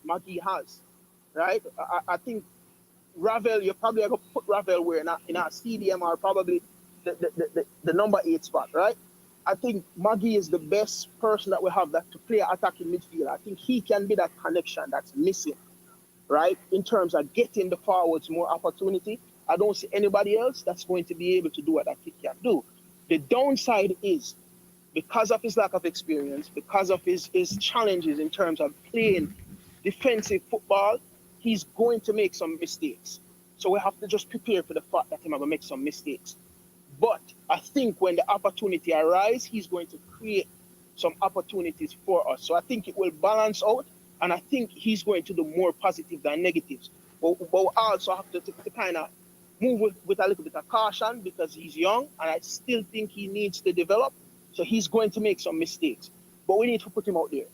Magee has, right? I think Ravel, you're probably going to put Ravel where in our CDM or probably the number 8 spot, right? I think Magee is the best person that we have that to play attacking midfield. I think he can be that connection that's missing, right? In terms of getting the forwards more opportunity. I don't see anybody else that's going to be able to do what that kid can do. The downside is because of his lack of experience, because of his challenges in terms of playing defensive football, he's going to make some mistakes. So we have to just prepare for the fact that he's going to make some mistakes. But I think when the opportunity arises, he's going to create some opportunities for us. So I think it will balance out, and I think he's going to do more positive than negatives. But we also have to kind of move with a little bit of caution because he's young, and I still think he needs to develop. So he's going to make some mistakes. But we need to put him out there.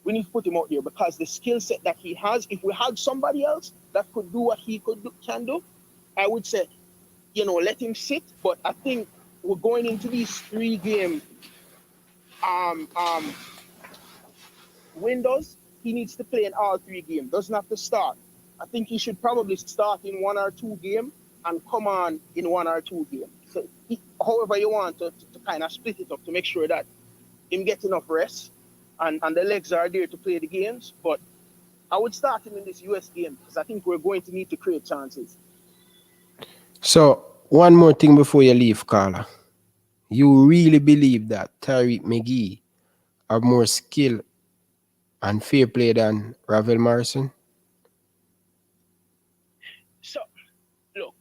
We need to put him out there because the skill set that he has, if we had somebody else that could do what he can do, I would say, let him sit. But I think we're going into these 3-game windows. He needs to play in all 3 games. Doesn't have to start. I think he should probably start in 1 or 2 games and come on in 1 or 2 games. So however you want to kind of split it up to make sure that him get enough rest and the legs are there to play the games. But I would start him in this US game because I think we're going to need to create chances. So, one more thing before you leave, Carla. You really believe that Tarik Magee have more skill and fair play than Ravel Morrison? So, look,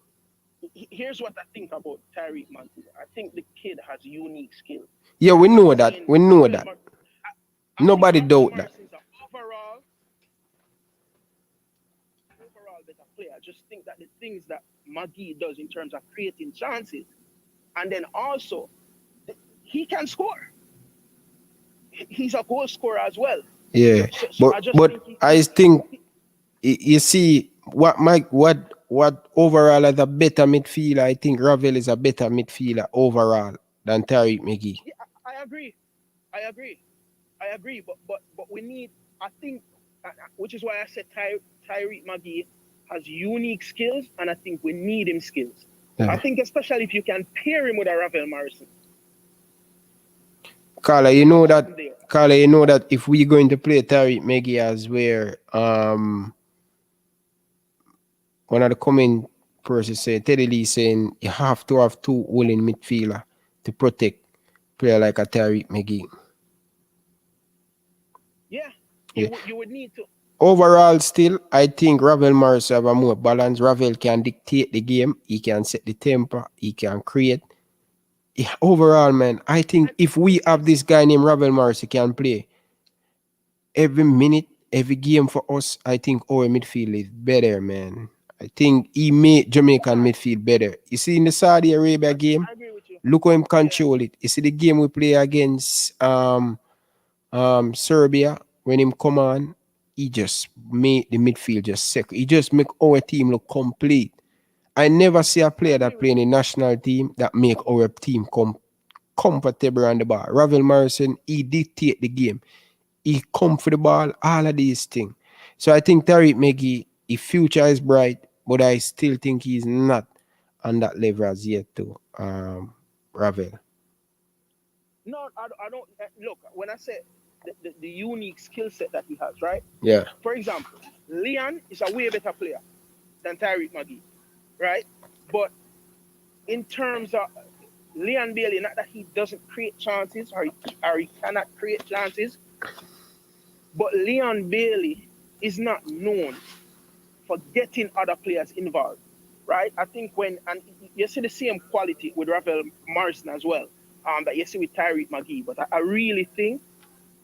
here's what I think about Tarik Magee. I think the kid has unique skill. Yeah, we know that. We know that. Nobody doubt that. Overall better player. I just think that the things that Magee does in terms of creating chances, and then also he can score. He's a goal scorer as well. Yeah, So I think you see what overall as a better midfielder. I think Ravel is a better midfielder overall than Tarik Magee. Yeah, I agree. But we need. I think, which is why I said Tarik Magee has unique skills, and I think we need him skills. Yeah. I think especially if you can pair him with a Ravel Morrison. Carla, you know that if we're going to play Tarik Magee as where one of the comment persons said, Teddy Lee saying you have to have two willing midfielder to protect player like a Tarik Magee. Yeah, Yeah. you would need to. Overall, still, I think Ravel Morrison have a more balance. Ravel can dictate the game. He can set the tempo. He can create. Yeah, overall, man, I think if we have this guy named Ravel Morrison can play every minute, every game for us, I think our midfield is better, man. I think he made Jamaican midfield better. You see in the Saudi Arabia game, I agree with you. look how him control it. You see the game we play against Serbia, when him come on, he just made the midfield just sick. He just make our team look complete. I never see a player that play in the national team that make our team comfortable on the ball. Ravel Morrison, he dictate the game. He come for the ball, all of these things. So I think Tarik Magee, his future is bright, but I still think he's not on that level as yet to Ravel. No, I don't. Look, when I say the unique skill set that he has, right? Yeah. For example, Leon is a way better player than Tarik Magee, right? But in terms of Leon Bailey, not that he doesn't create chances or he cannot create chances, but Leon Bailey is not known for getting other players involved, right? I think and you see the same quality with Ravel Morrison as well, that you see with Tarik Magee, but I really think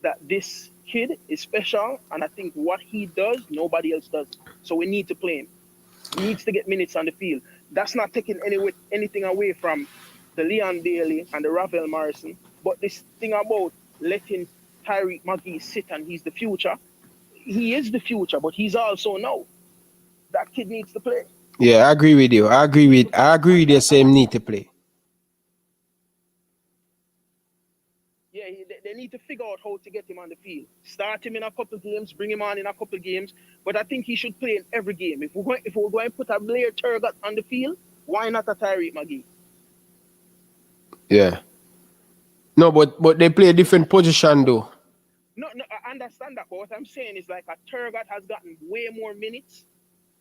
that this kid is special, and I think what he does, nobody else does. So we need to play him. He needs to get minutes on the field. That's not taking anything away from the Leon Bailey and the Ravel Morrison, but this thing about letting Tarik Magee sit and he's the future, he is the future, but he's also now. That kid needs to play. Yeah, I agree with you. I agree with the same need to play. Yeah, they need to figure out how to get him on the field. Start him in a couple games, bring him on in a couple games. But I think he should play in every game. If we're going to put a Blair Turgot on the field, why not a Tarik Magee? Yeah. No, but they play a different position though. No, I understand that. But what I'm saying is like a Turgot has gotten way more minutes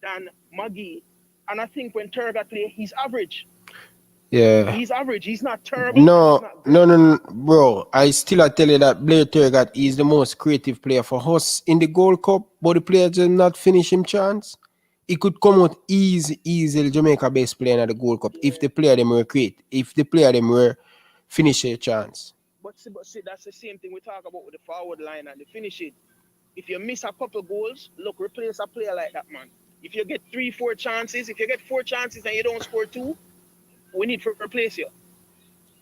than Magee. And I think when Turgot plays, he's average. Yeah. He's average. He's not terrible. No, bro. I tell you that Blair Turgot is the most creative player for us in the Gold Cup, but the player did not finish him chance. He could come out easily Jamaica best player in the Gold Cup if the player them were create, if the player them were finish a chance. But see, that's the same thing we talk about with the forward line and the finishing. If you miss a couple goals, look, replace a player like that, man. If you get 3-4 chances, if you get 4 chances and you don't score 2, we need to replace you.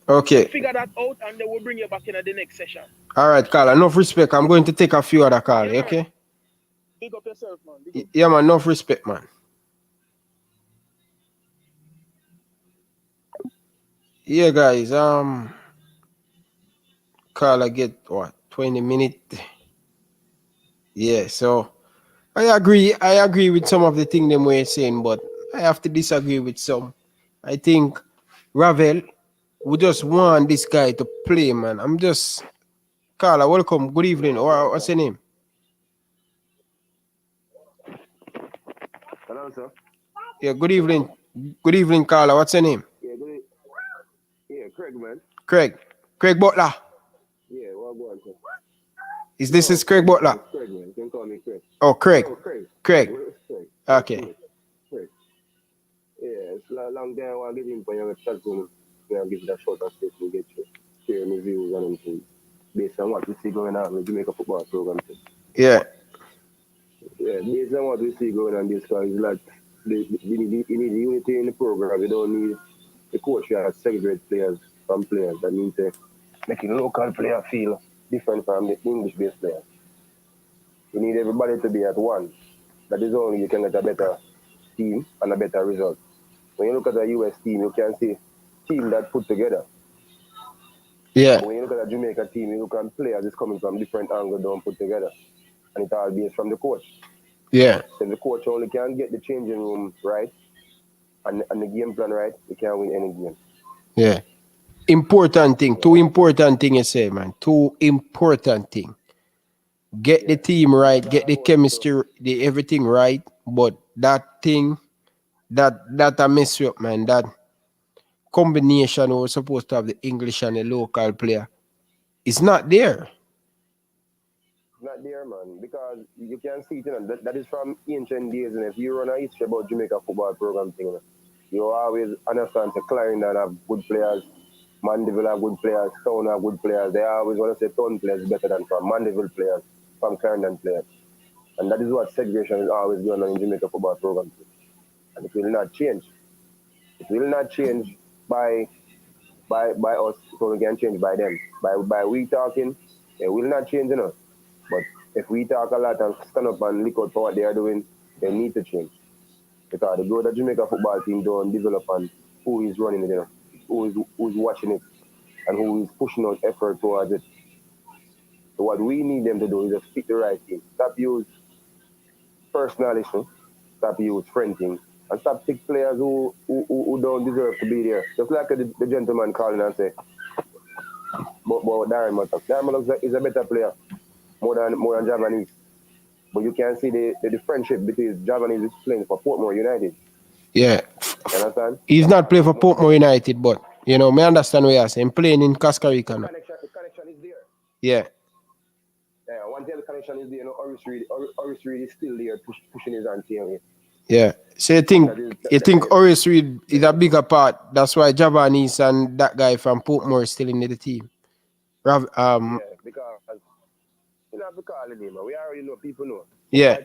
Okay. So figure that out and then we'll bring you back in at the next session. All right, Carl. Enough respect. I'm going to take a few other calls, Yeah, okay? Big up yourself, man. Yeah, man. Enough respect, man. Yeah, guys. Carl, I get what 20 minutes. Yeah, so I agree with some of the things them were saying, but I have to disagree with some. I think Ravel, we just want this guy to play, man. I'm just Carla, welcome. Good evening. What's your name? Hello, sir. Yeah, good evening. Good evening, Carla. What's your name? Yeah, Craig, man. Craig Butler. Yeah, well, go on, sir. This Craig Butler? It's Craig, man. You can call me Craig. Oh, Craig. Oh, Craig. Craig. Craig. Okay. Craig. Yeah, it's a long time I want to get in for your chat room. I'll give it a short and to get you share my views and everything based on what we see going on with Jamaica football program. Yeah. Yeah, based on what we see going on this far, it's like you need unity in the program. You don't need the coach to segregate players from players that need to make the local player feel different from the English-based player. You need everybody to be at one. That is only you can get a better team and a better result. When you look at a US team, you can see team that put together. Yeah. But when you look at a Jamaica team, you look at players is coming from different angles, don't put together. And it all based from the coach. Yeah. So the coach only can get the changing room right and the game plan right, you can't win any game. Yeah. important thing. Two important thing you say, man. Two important thing. Get the team right, get the chemistry, the everything right. But that thing, that I mess you up, man. That combination was supposed to have the English and the local player. It's not there. Not there, man, because you can see it, that is from ancient days, and if you run a history about Jamaica football program thing, you always understand the Clarendon have good players, Mandeville have good players, Town have good players. They always want to say Town players better than from Mandeville players, from Clarendon players. And that is what segregation is always going on in Jamaica football program. And it will not change. It will not change by us, so we can change by them. By we talking, it will not change, But if we talk a lot and stand up and look out for what they are doing, they need to change. Because the good Jamaica football team don't develop on who is running it, who's watching it, and who is pushing out effort towards it. So what we need them to do is just pick the right team. Stop use personalism, stop use friending, and stop pick players who don't deserve to be there. Just like the gentleman calling and say, but Darren Mattocks. Darren Mattocks is a better player, more than Javanese. But you can see the friendship between Javanese is playing for Portmore United. Yeah. You understand? He's not playing for Portmore United, but me understand what you're saying. Playing in Costa Rica now. The connection is there. Yeah. Yeah, one day the connection is there. Horace Reed is still there pushing his anti. Yeah. So you think Horace Reed is a bigger part. That's why Javanese and that guy from Portmore is still in the team. Yeah, because you know, because of the name, we already know, people know. Yeah.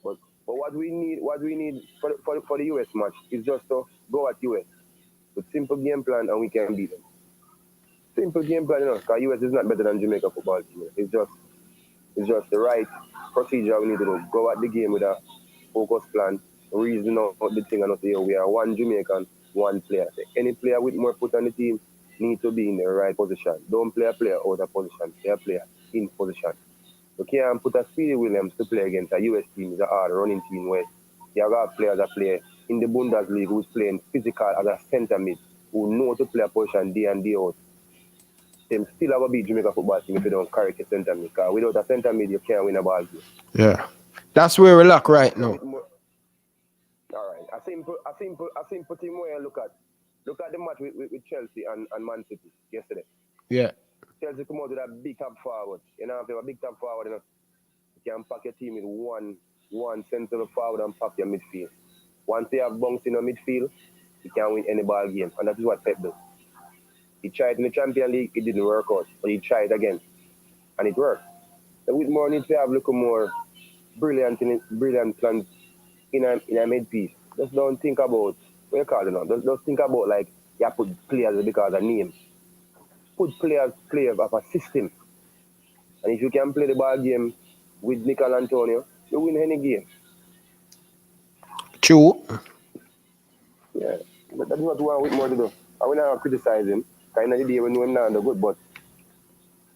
But what we need for the US match is just to go at US with simple game plan and we can beat them. Simple game plan, because US is not better than Jamaica football team. It's just the right procedure we need to do. Go at the game with a focus plan, reason out the thing and say, we are one Jamaican, one player. Any player with more put on the team need to be in the right position. Don't play a player out of position, play a player in position. You can't put a Speedy Williams to play against a US team, is a hard running team where you have players that play in the Bundesliga who's playing physical as a centre mid, who know to play a position day and day out. Them still have a beat Jamaica football team if you don't carry a centre mid, because without a centre mid you can't win a ball game. Yeah. That's where we lack right now. Alright. A simple thing where you look at the match with Chelsea and Man City yesterday. Yeah. Chelsea come out with a big top forward. If you have a big top forward, you can pack your team with one central forward and pack your midfield. Once you have bunks in your midfield, you can win any ball game. And that is what Pep does. He tried in the Champions League, it didn't work out. But he tried again. And it worked. So Whitmore needs to have a little more brilliant plans in a midfield. Just don't think about, what you call it now? Just think about like you put players because of name. Put players of a system. And if you can play the ball game with Nicol Antonio, you win any game. True. Yeah. But that's what we want Whitmore to do. I will not criticize him. Kind of the day we know him now and good, but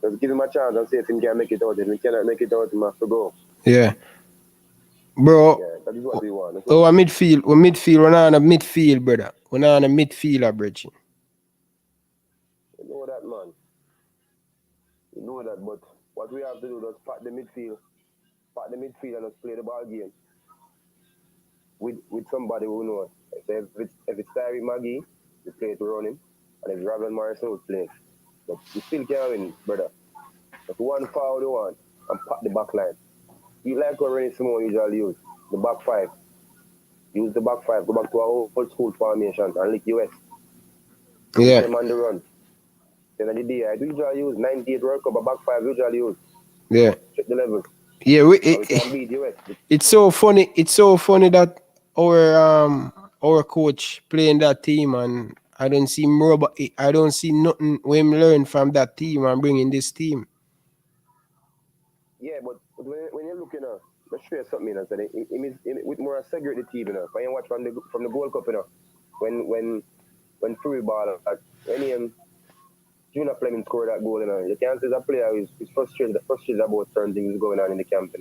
just give him a chance and see if he can make it out. If he cannot make it out, he must go. Yeah. Bro. Yeah, that is what we want. We're not on a midfield, brother. We're not on a midfielder, bridge. You know that, man. You know that, but what we have to do is pack the midfield and just play the ball game with somebody who knows. If it's Tarik Magee, we play it running, and if Ravel Morrison, we play it. But we still can't win, brother. Just one foul you want and pack the back line. You like what Rennie Simone usually use, the back five. Use the back five, go back to our old school formation and lick US. Yeah. Them on the run. Then at the day, I do usually use 98 World Cup, a back five usually use. Yeah. Check the level. Yeah, we can beat US. It's so funny. It's so funny that our coach playing that team, and I don't see nothing when him learn from that team and bringing this team. Yeah, but when you're looking at, let's show you something. I said it with more segregate the team. When you watch from the Gold Cup, when free ball, when Junior Fleming scored that goal, you can't see the player is frustrated about certain things going on in the camp. We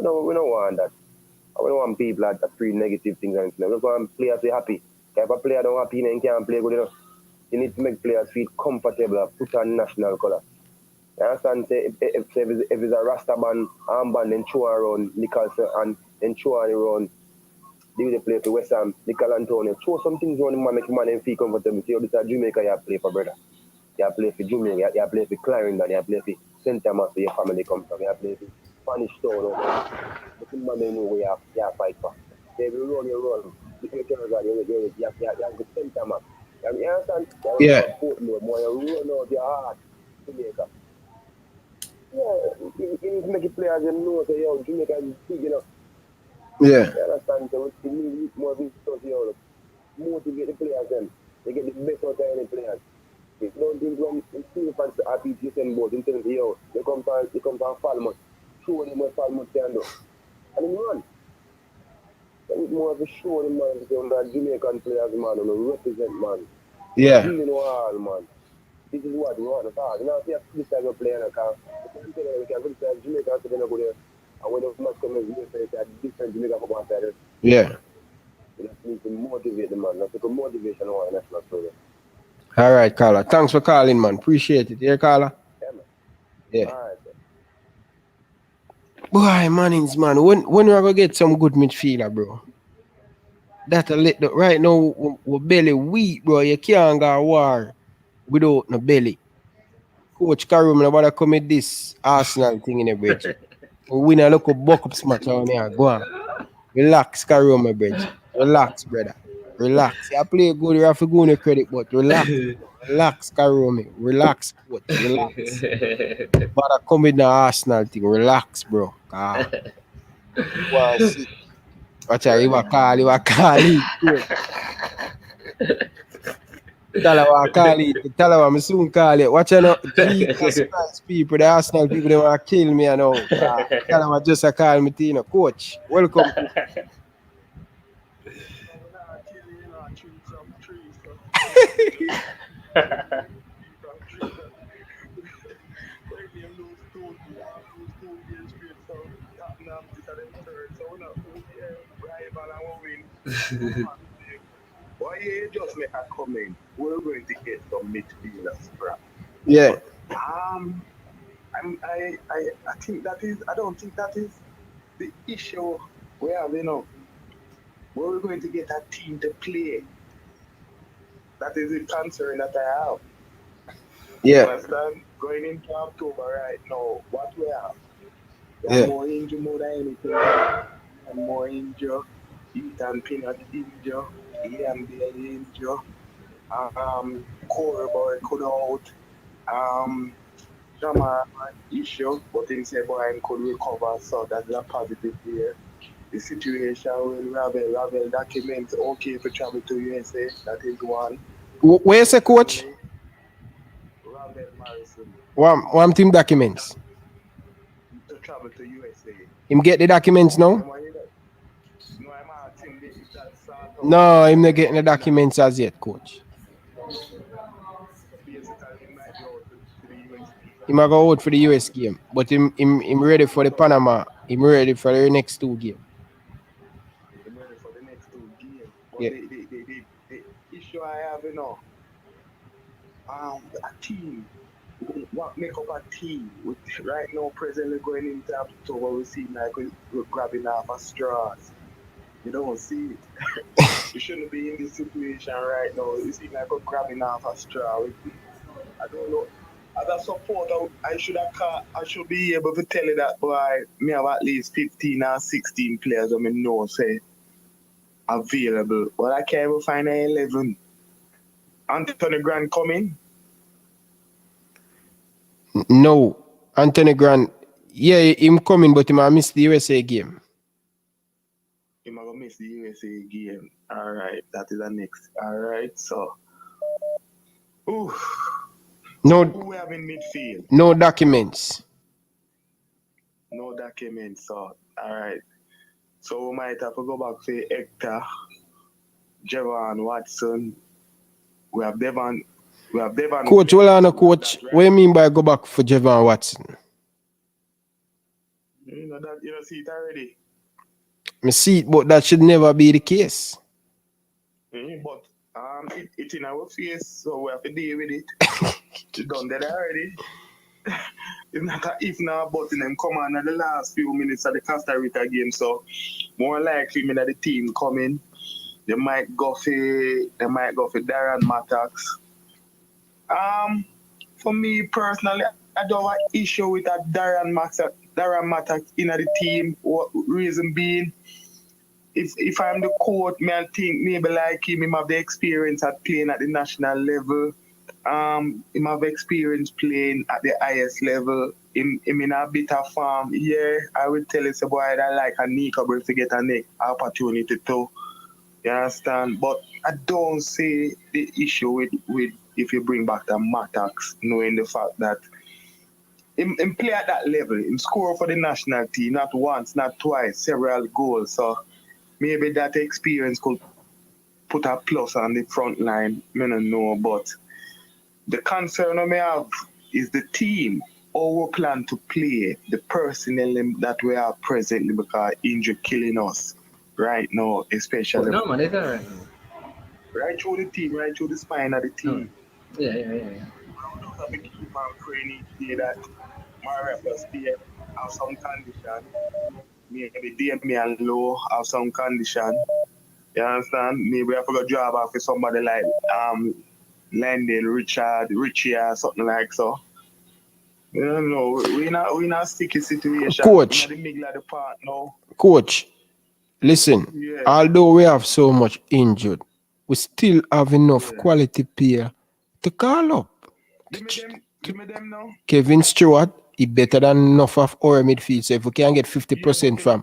don't want that. We don't want people that free negative things. We just want players to be happy. If a player don't happy, then he can't play good enough. You need to make players feel comfortable and put on national colour. You understand? Say if it's a Rastaman armband, then throw around Nicholson and then throw around the play for West Ham, Nicol Antonio. Throw some things around him and make him and feel comfortable. See, this is Jamaica you play for, brother. You play for Jamaica, you play for Clarendon, you play for St. Thomas where your family comes from, you play for Spanish Town. But the man know where you fight for. They will run your run. You have to St. Thomas. You understand? You have to Portmore, you run out your heart. Jamaica. Yeah, you need to make it players them know that yo, Jamaica is big enough. Yeah. You understand? So we need more visitors here. Motivate the players then. They get the best out of any players. If you don't think when you see fans are beat you send board, you tell them, yo, they come from Falmouth. Show them what Falmouth can do. And then run. So it's more of a show them man that Jamaican players man and represent man. Yeah. You know all man. This is what we want to talk. You know, if you have this type of player, we can criticize Jamaica so they don't go there. And when the match comes, you say that different Jamaica from one side. Yeah. You just need to motivate the man. That's a motivation on a national program. All right, Carla. Thanks for calling, man. Appreciate it. Yeah, Carla? Yeah, man. Yeah. All right, Boy, Mannings, man. When we are gonna get some good midfielder, bro? That a little right now we belly weak, bro. You can't go war without no belly. Coach Karum, nobody come with this Arsenal thing in the bridge. We win a local buck up match on here. Go on. Relax, Karum, my bridge. Relax, brother. Relax. You play good, you have to go on your credit, but relax. Relax, Karum. Relax, coach. Relax. But I come with the Arsenal thing. Relax, bro. One see. Watch out, you a call it. Tell her I'm soon call it. Watch out, Jesus Christ, people, the Arsenal people, they want to kill me, I know. Tell her just a call me, Tina. Coach, welcome. Why you just make a comment? We're going to get some midfielders, bro. Yeah. I think that is. I don't think that is the issue we have. You know, we're going to get a team to play. That is the concern that I have. Yeah. You understand? Going into October right now, what we have? We have more injury more than anything. And more injury. Ethan Pinnock injury. Ian Bailey injury. Corey Boy could out. Drama issue, but him say Brian could recover, so that's a positive here. The situation with Ravel documents okay to travel to USA, that is one. Where's the coach? Ravel Morrison. One team documents. To travel to USA. Him get the documents now? No, I'm asking if that's No, him not getting the documents as yet, coach. He might go out for the US game, but him ready for the Panama. Him ready for the next two games. Him ready for the next two games. But yeah. The issue I have, you know, a team. What make up a team? With right now, presently going into October, we see like we're grabbing off of straws. You don't see it. You shouldn't be in this situation right now. You see like we're grabbing off a straw. I don't know. As a supporter, I should be able to tell you that boy, me have at least 15 or 16 players I know say available. But I can't even find 11. Anthony Grant coming? No. Anthony Grant, yeah, him coming, but he might miss the USA game. He might miss the USA game. All right, that is the next. All right, so. Ooh. No. Who we have in midfield? No documents. No documents, so. All right. So we might have to go back to Hector, Javon Watson. We have Devon. Coach, well, I know, coach. Right. What do you mean by go back for Javon Watson? You know that you don't see it already. I see it, but that should never be the case. But It's in our face, so we have to deal with it. We done that already. It's not a if now, but them come on in the last few minutes of the Costa Rica game, so more likely me that the team coming. They might go for Darren Mattocks. For me personally, I don't have an issue with that Darren Mattocks in the team. What reason being, if I'm the coach, I think maybe like him have the experience at playing at the national level. Him have experience playing at the highest level. Him in a bit of form. Yeah, I would tell it's a boy that like a Nico to get an opportunity to. You understand? But I don't see the issue with if you bring back the Mattocks, knowing the fact that him play at that level, him score for the national team, not once, not twice, several goals. So maybe that experience could put a plus on the front line. I don't know, but the concern I may have is the team. How we plan to play, the personnel that we are presently because injury killing us right now, especially. No, man, it's all right. Right through the team, right through the spine of the team. Yeah. I would just have to keep on praying each day that Ravel stay have some condition. Maybe Damian Low have some condition. You understand? Maybe I forgot job off with somebody like Landon, Richie or something like so. You don't know, we in a sticky situation. Coach. In the middle of the park now. Coach, listen, Yeah. although we have so much injured, we still have enough quality player to call up. Give me them now. Kevin Stewart, he better than enough of our midfield. So if we can get 50% from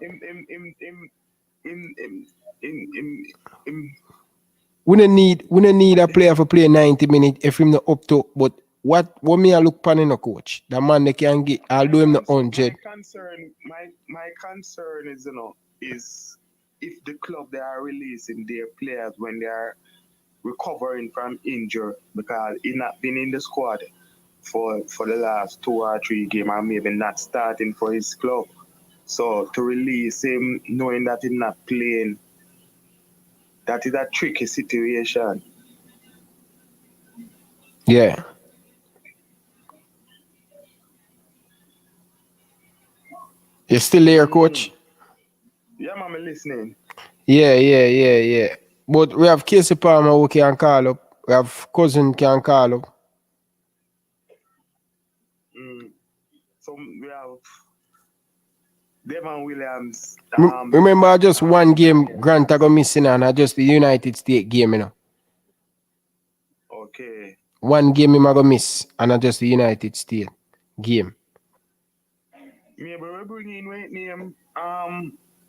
we don't need a player for play 90 minutes if him not up to. But what me I look pan in a coach, the man they can get, I'll do him the 100. My concern is, is if the club they are releasing their players when they are recovering from injury because he not been in the squad for the last 2 or 3 games and maybe not starting for his club. So to release him knowing that he's not playing, that is a tricky situation. Yeah. You still there, coach? Yeah, I'm listening. Yeah. But we have Casey Palmer who can call up. We have Cousin can call up. So we have Devon Williams. Remember, just one game Grant I got missing and I just the United States game, Okay. One game I got miss and I just the United States game. Maybe we bring in with name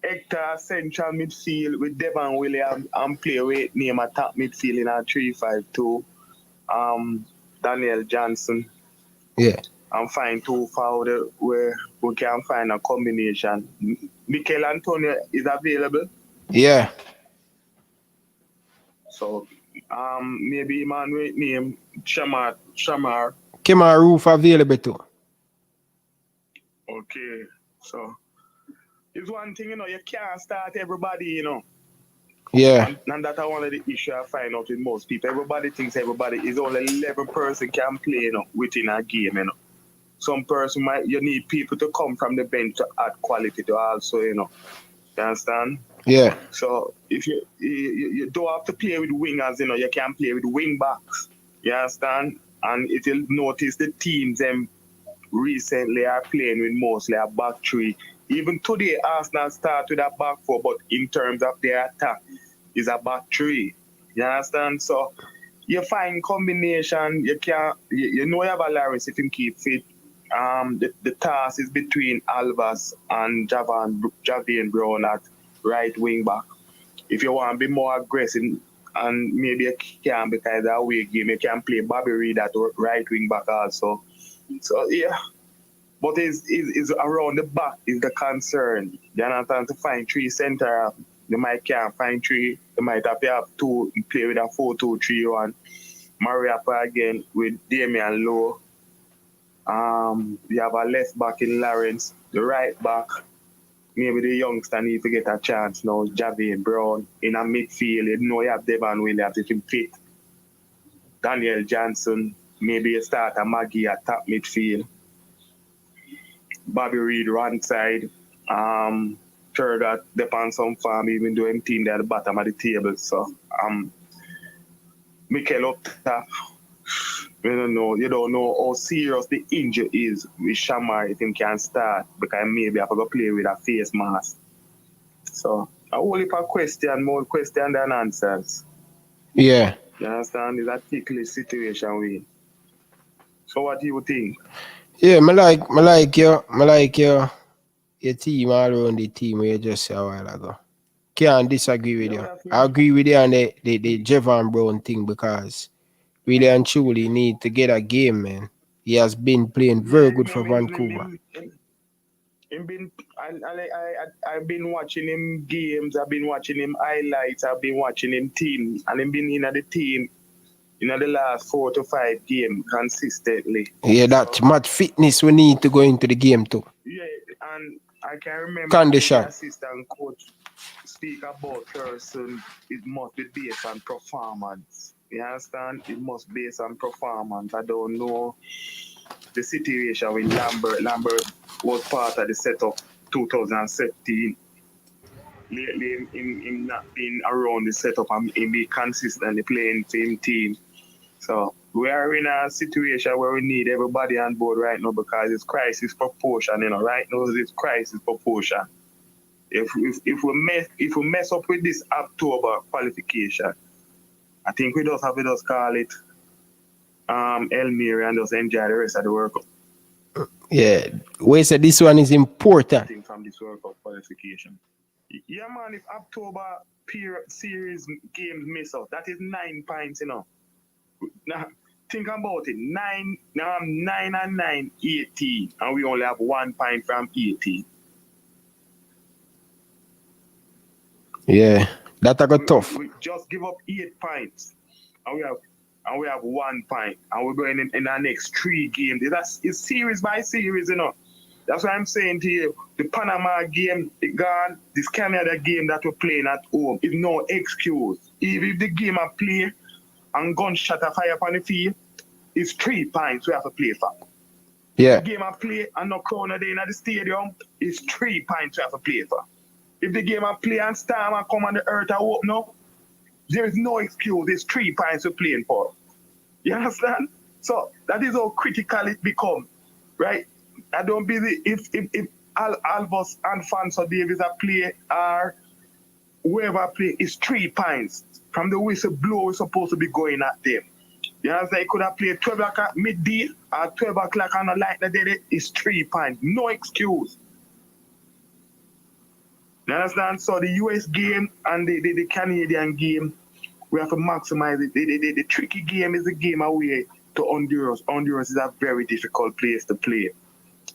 Hector central midfield with Devon Williams and play with name attack midfield in a 3-5-2. Daniel Johnson. Yeah. And find 2 forward where we can find a combination. Mikel Antonio is available. Yeah. So maybe man with name Shamar. Kemar Roof available too. Okay. So it's one thing, you can't start everybody, Yeah. And that's one of the issues I find out with most people. Everybody thinks everybody is only 11 person can play, within a game, Some person you need people to come from the bench to add quality to also, You understand? Yeah. So if you don't have to play with wingers, you can play with wing backs. You understand? And if you notice the teams recently are playing with mostly a back 3. Even today, Arsenal start with a back 4, but in terms of their attack, is a back 3. You understand? So you find combination. You have a Laris if you keep fit. The task is between Alvas and Javian Brown at right wing back. If you want to be more aggressive and maybe you can because that away game, you can play Bobby Reed at right wing back also. So yeah. But is around the back is the concern. You understand? To find 3 center, you might can't find 3. You might have to have 2 play with a 4-2-3-1. Mariapa again with Damian Low. You have a left back in Lawrence, the right back. maybe the youngster need to get a chance now. Javier Brown in a midfield. You know you have Devon Williams if he fit. Daniel Johnson, maybe you start a Magee at top midfield. Bobby Reed one side. Third that depend some farm, even though him team there at the bottom of the table. So Mikel up top. You don't know how serious the injury is with Shamar if him can start because maybe I have to play with a face mask. So a whole heap of question, more question than answers. Yeah. You understand? It's a ticklish situation we. So what do you think? Yeah, I like your team all around the team where you just said a while ago. Can't disagree with you. I agree with you on the Javon Brown thing because really and truly need to get a game, man. He has been playing very good for Vancouver. I've been watching him games, I've been watching him highlights, I've been watching him team, and he's been in the team in the last 4 to 5 games consistently. Yeah, that much fitness we need to go into the game too. Yeah, and I can remember Condition. the assistant coach speak about person, it must be based on performance. You understand? It must be based on performance. I don't know the situation with Lambert. Lambert was part of the setup 2017. Lately, him not being around the setup and him be consistently playing same team. So we are in a situation where we need everybody on board right now because it's crisis proportion. Right now it's crisis proportion. If we mess up with this October qualification, I think we just have to just call it Elmira and just enjoy the rest of the World Cup. Yeah, we said this one is important. I think from this World Cup qualification. Yeah, man, if October series games miss out, that is 9 points, Now, think about it. 9 and 9, 18, and we only have 1 point from 18. Yeah, that got tough. We just give up 8 points, and we have 1 point, and we're going in our next 3 games. It's series by series, That's what I'm saying to you. The Panama game, gone. This Canada game that we're playing at home is no excuse. Even if the game I play and gunshot a fire upon the field, it's 3 points we have to play for. Yeah. The game I play and no crowd there in the stadium, it's 3 points we have to play for. If the game I play and Storm and come on the earth and open up, there is no excuse. There's 3 points we're playing for. You understand? So that is how critical it becomes, right? I don't believe if Alvos and Fonso Davis are play or whoever play, it's 3 points. From the whistle blow, we're supposed to be going at them. You understand? You could have played 12 o'clock midday or 12 o'clock on the light that day. It's 3 points. No excuse. You understand? So the US game and the Canadian game, we have to maximize it. The tricky game is the game away to Honduras. Honduras is a very difficult place to play.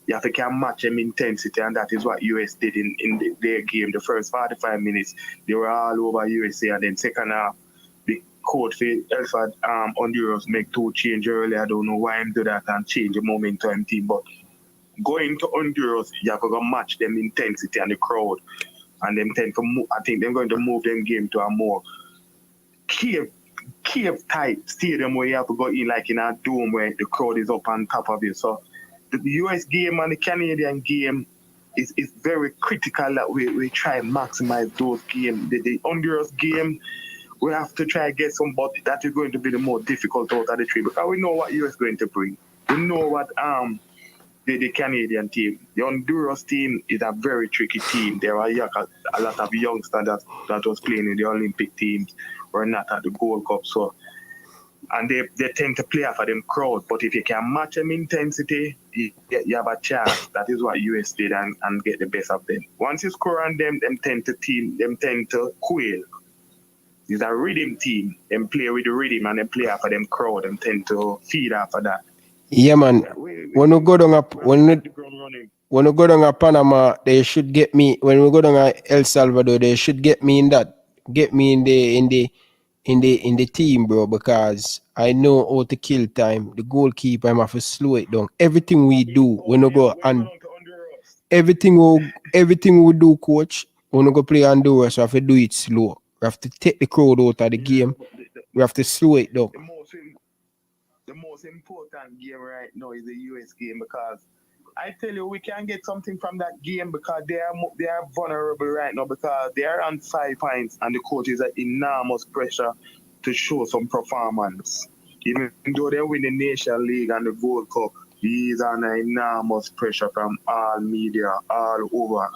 You have to can match them intensity, and that is what US did in their game. The first 45 minutes, they were all over USA, and then second half, the coach for Honduras make 2 change early. I don't know why him do that and change the momentum team, but going to Honduras, you have to go match them intensity and the crowd, and them tend to move. I think they're going to move them game to a more cave type stadium where you have to go in like in a dome where the crowd is up on top of you. So the US game and the Canadian game is very critical that we try and maximize those games. The Honduras game, we have to try and get somebody that is going to be the more difficult out of the 3 because we know what US is going to bring. We know what the Canadian team. The Honduras team is a very tricky team. There are a lot of youngsters that was playing in the Olympic teams were not at the Gold Cup. So, and they tend to play for them crowd. But if you can match them intensity, you have a chance. That is what US did and get the best of them. Once you score on them tend to quail. It's a rhythm team. Them play with the rhythm and they play after them crowd. Them tend to feed after that. Yeah, man. When we go down a Panama, they should get me. When we go down a El Salvador, they should get me in the team, bro. Because I know how to kill time. The goalkeeper, I have to slow it down. Everything we do, when we go and everything everything we do, coach, when we go play Honduras, we have to do it slow. We have to take the crowd out of the game. We have to slow it down. The most important game right now is the US game, because I tell you, we can get something from that game because they are vulnerable right now because they are on 5 points and the coach is at enormous pressure to show some performance. Even though they win the Nation League and the Gold Cup, he's under enormous pressure from all media all over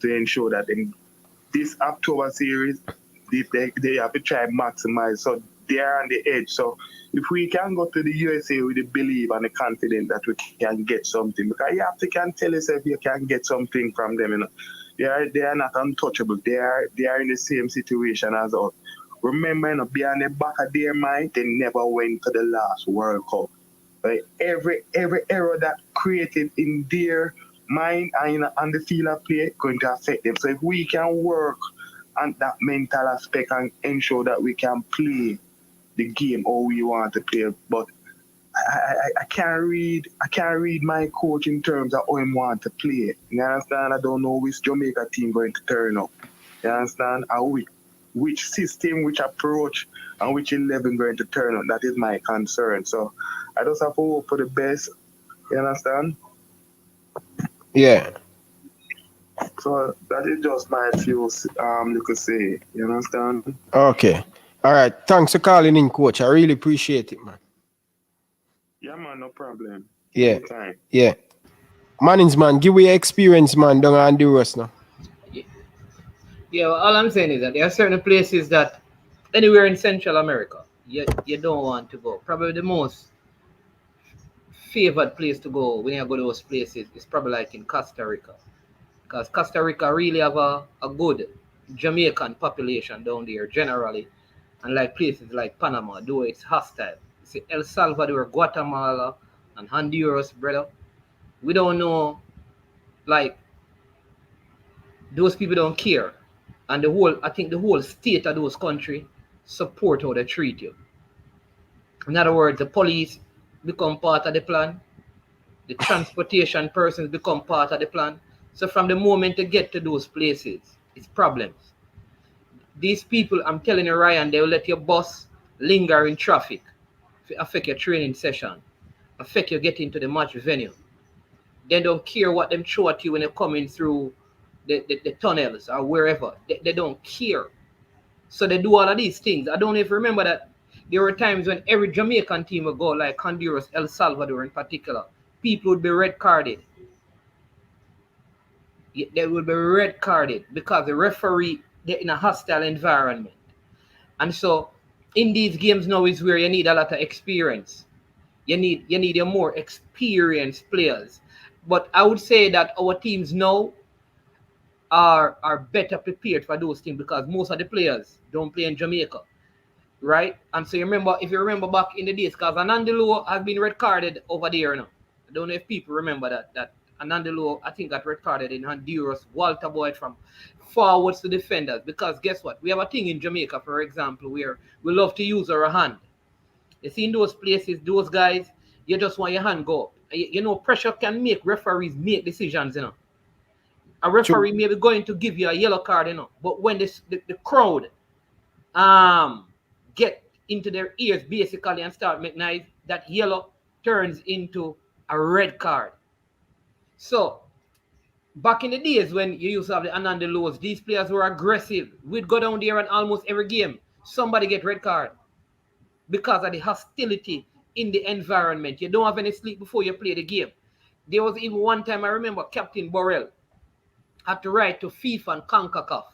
to ensure that in this October series, they have to try and maximize. So they are on the edge. So if we can go to the USA with the belief and the confidence that we can get something, because you have to can tell yourself you can get something from them. You know, they are not untouchable. They are in the same situation as us. Remember, you know, behind the back of their mind, they never went to the last World Cup. Right? Every error that created in their mind and on the field of play going to affect them. So if we can work on that mental aspect and ensure that we can play the game how we want to play, but I can't read my coach in terms of how he want to play. You understand? I don't know which Jamaica team going to turn up. You understand? Which system, which approach, and which 11 going to turn up. That is my concern. So I just have to hope for the best. You understand? Yeah. So that is just my few you could say. You understand? Okay. All right. Thanks for calling in, coach. I really appreciate it, man. Yeah, man, no problem. Yeah. Anytime. Yeah. Mannings, man, give me your experience, man, down on Honduras now. Yeah, well, all I'm saying is that there are certain places that anywhere in Central America, you don't want to go. Probably the most favored place to go when you go to those places is probably like in Costa Rica. Because Costa Rica really have a good Jamaican population down there generally. And like places like Panama, though it's hostile. You see El Salvador, Guatemala, and Honduras, brother. We don't know, like, those people don't care. And I think the whole state of those countries support how they treat you. In other words, the police become part of the plan. The transportation persons become part of the plan. So from the moment they get to those places, it's problems. These people, I'm telling you, Ryan, they will let your bus linger in traffic, affect your training session, affect you getting to the match venue. They don't care what them throw at you when they're coming through the tunnels or wherever. They don't care. So they do all of these things. I don't even remember that there were times when every Jamaican team would go, like Honduras, El Salvador in particular, people would be red carded. They would be red carded because the referee, they're in a hostile environment. And so in these games now is where you need a lot of experience. You need your more experienced players. But I would say that our teams now are better prepared for those things because most of the players don't play in Jamaica, right? And so if you remember back in the days, because Anandilo has been red carded over there now. I don't know if people remember that Anandilo, I think, got red carded in Honduras, Walter Boyd from forwards to defenders. Because guess what? We have a thing in Jamaica, for example, where we love to use our hand. You see in those places, those guys, you just want your hand go up. You know, pressure can make referees make decisions, you know. A referee may be going to give you a yellow card, you know, but when the crowd get into their ears basically and start making noise, that yellow turns into a red card. So back in the days when you used to have the Anandalos, these players were aggressive. We'd go down there and almost every game somebody get red card because of the hostility in the environment. You don't have any sleep before you play the game. There was even one time I remember Captain Borrell had to write to FIFA and CONCACAF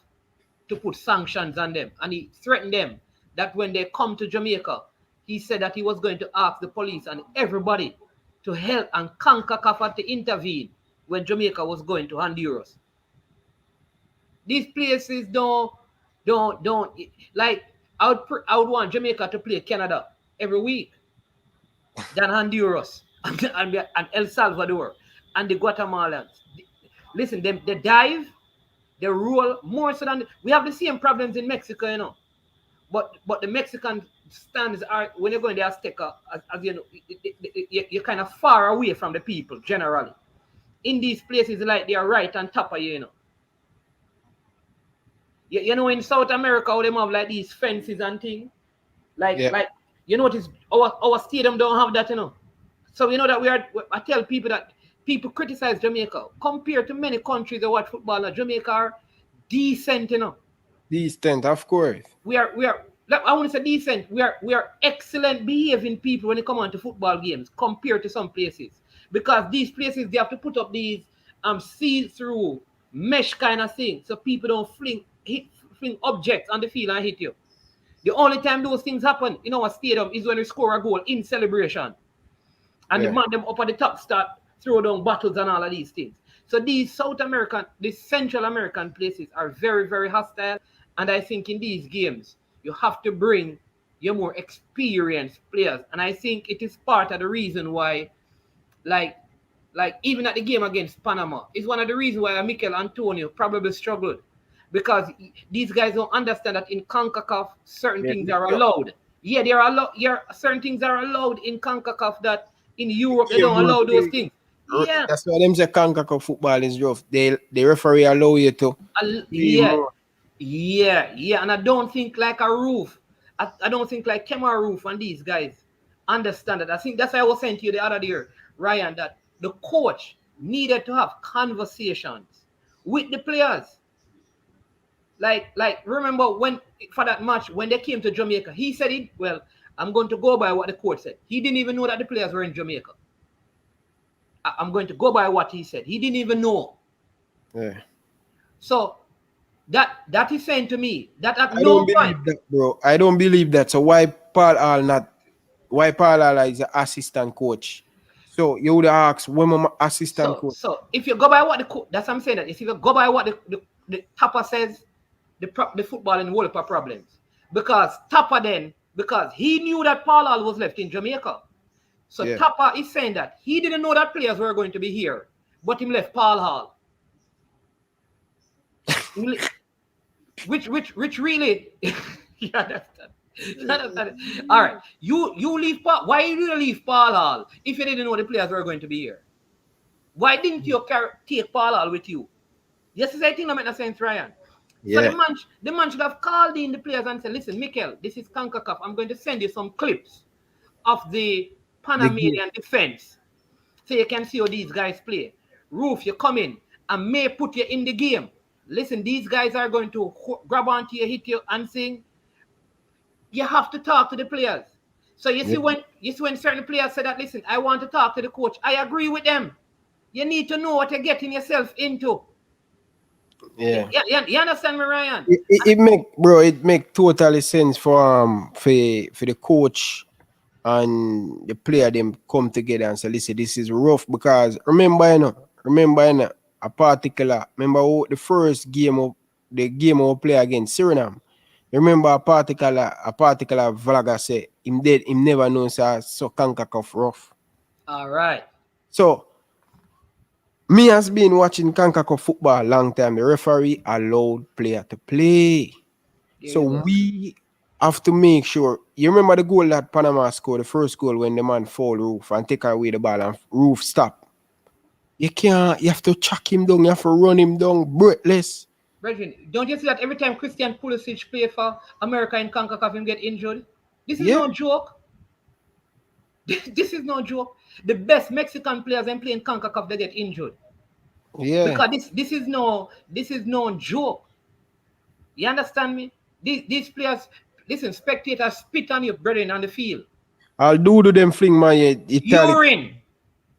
to put sanctions on them. And he threatened them that when they come to Jamaica, he said that he was going to ask the police and everybody to help, and CONCACAF had to intervene when Jamaica was going to Honduras. These places don't like, I would want Jamaica to play Canada every week than Honduras and El Salvador and the Guatemalans. Listen, they dive, they roll more so than we have the same problems in Mexico, you know. But the Mexican stands are when you're going to Azteca, as you know, you're kind of far away from the people generally. in these places like they are right on top of you, you know. You know, in South America, how they have like these fences and things. Like you notice our stadium don't have that, you know. So you know that I tell people that people criticize Jamaica compared to many countries that watch football. Now, Jamaica are decent, you know. Decent, of course. We are I want to say decent. We are excellent behaving people when it come on to football games compared to some places. Because these places they have to put up these see-through mesh kind of thing so people don't fling objects on the field and hit you. The only time those things happen in our stadium is when we score a goal in celebration. And the man them up at the top start throw down bottles and all of these things. So these Central American places are very, very hostile. And I think in these games, you have to bring your more experienced players. And I think it is part of the reason why, like even at the game against Panama, is one of the reasons why Mikel Antonio probably struggled. Because these guys don't understand that in CONCACAF, certain things are allowed. Yeah, they are allowed. Yeah, certain things are allowed in CONCACAF that in Europe they don't allow those things. Yeah, that's why them say CONCACAF football is rough. The referee allow you to. Yeah, and I don't think like a roof. I don't think like Kemar Roof and these guys understand that. I think that's why I was saying to you the other day, Ryan, that the coach needed to have conversations with the players. Like remember when for that match when they came to Jamaica, he said it. Well, I'm going to go by what the coach said. He didn't even know that the players were in Jamaica. I'm going to go by what he said. He didn't even know. Yeah. So that is saying to me that at I no don't point, believe that, bro. I don't believe that. So why Paul Hall is the assistant coach? So you would ask when my assistant coach. So if you go by what the coach, that's what I'm saying. That if you go by what the Tapper says, the football in World Cup problems. Because he knew that Paul Hall was left in Jamaica. So Tapper is saying that he didn't know that players were going to be here, but him left Paul Hall. which really you understand? All right. You leave Paul. Why did you leave Paul Hall if you didn't know the players were going to be here? Why didn't you take Paul Hall with you? Yes, I think that makes no sense, Ryan. Yeah. So the man should have called in the players and said, listen, Mikel, this is CONCACAF. I'm going to send you some clips of the Panamanian defense so you can see how these guys play. Roof, you come in and may put you in the game. Listen, these guys are going to grab onto you, hit you, and sing. You have to talk to the players. So you see when certain players say that, listen, I want to talk to the coach. I agree with them. You need to know what you're getting yourself into. Yeah. You understand me, Ryan? It make totally sense for the coach and the player them come together and say, listen, this is rough because remember a particular the first game of we play against Suriname. Remember a particular vlogger say him never knows so CONCACAF rough. All right. So me has been watching CONCACAF football a long time. The referee allowed player to play. So we have to make sure. You remember the goal that Panama scored, the first goal when the man fall Roof and take away the ball and Roof stop. You have to chuck him down, you have to run him down breathless. Brethren, don't you see that every time Christian Pulisic play for America in CONCACAF him get injured? This is no joke. This is no joke. The best Mexican players and playing CONCACAF, they get injured. Yeah. Because this is no joke. You understand me? These players, listen, spectators spit on your brethren on the field. I'll do to them fling my urine.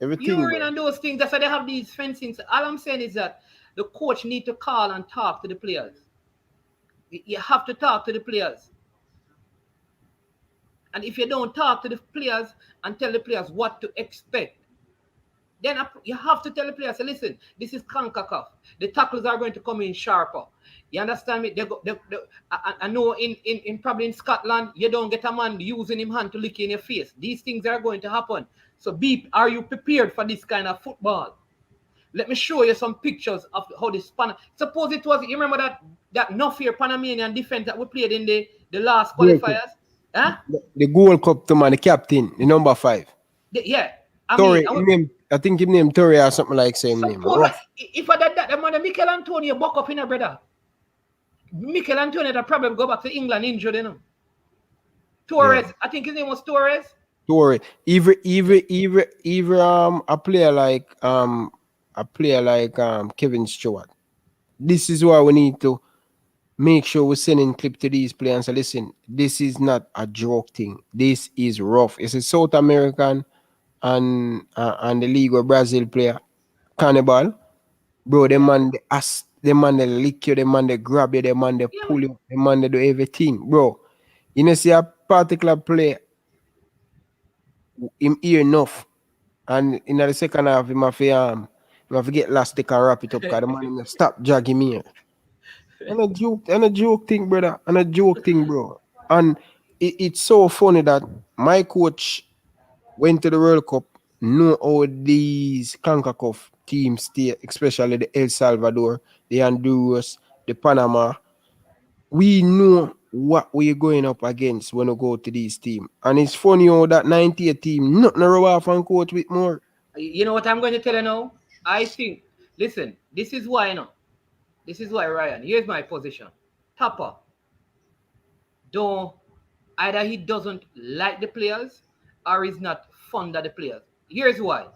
Everything. Urine and those things. That's why they have these fencings. All I'm saying is that the coach need to call and talk to the players. You have to talk to the players. And if you don't talk to the players and tell the players what to expect, then you have to tell the players, say, listen, this is CONCACAF. The tackles are going to come in sharper. You understand me? I know in probably in Scotland, you don't get a man using him hand to lick in your face. These things are going to happen. So are you prepared for this kind of football? Let me show you some pictures of how this suppose it was, you remember that no fear Panamanian defense that we played in the last qualifiers? Huh? The Gold Cup to man, the captain, the number 5. Yeah. I think his name Torre or something like same name. Suppose Rough. if I did that, the man Mikel Antonio buck up in a brother. Mikel Antonio had problem go back to England injured, you know. Torres, Yeah. I think his name was Torres. Torre. Even a player like Kevin Stewart. This is why we need to make sure we're sending clip to these players and say, listen, this is not a joke thing. This is rough. It's a South American and the League of Brazil player, Cannibal. Bro, the man they man they lick you, the man they grab you, the man they Yeah, pull you, the man they do everything. Bro, you know see a particular player, him hear enough. And in the second half, him have to get last, they can wrap it up because the man him stop dragging me here. And a joke thing, brother. And a joke thing, bro. And it's so funny that my coach went to the World Cup, know how these CONCACAF teams stay, especially the El Salvador, the Honduras, the Panama. We know what we're going up against when we go to these teams. And it's funny how that 98 team, nothing rub off and coach with more. you know what I'm going to tell you now? I think, listen, this is why, you know. This is why, Ryan. Here's my position. Topper, don't either he doesn't like the players or he's not fond of the players. Here's why.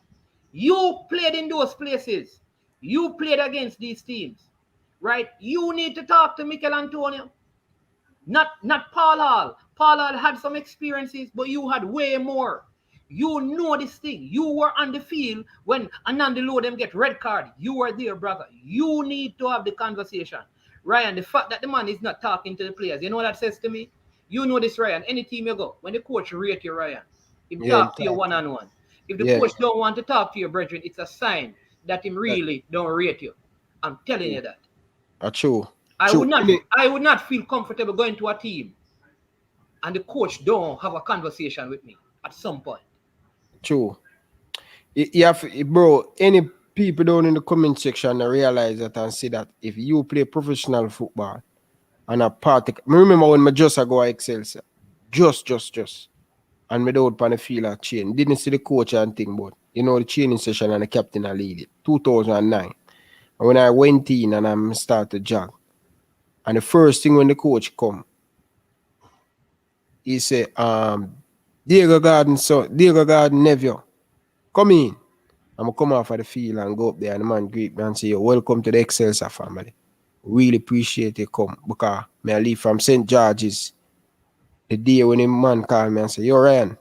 You played in those places. You played against these teams. Right? You need to talk to Mikel Antonio. Not Paul Hall. Paul Hall had some experiences, but you had way more. You know this thing. You were on the field when Anandilo them get red card. You were there, brother. You need to have the conversation. Ryan, the fact that the man is not talking to the players, you know what that says to me? You know this, Ryan. Any team you go, when the coach rate you, Ryan, he talk to you one-on-one. If the coach don't want to talk to your brethren, it's a sign that him really don't rate you. I'm telling you that. True. I would not feel comfortable going to a team and the coach don't have a conversation with me at some point. True. You have, bro, any people down in the comment section realize that and see that if you play professional football and a party, I remember when I just go to Excel, sir. Just. And me out on the field at chain. Didn't see the coach and thing, but you know the training session and the captain I lead it. 2009. And when I went in and I started to jog, and the first thing when the coach come, he said, Diego Garden nephew, come in. I'm gonna come off of the field and go up there and the man greet me and say, welcome to the Excelsior family. Really appreciate you come because I leave from St. George's the day when a man called me and say, yo Ryan,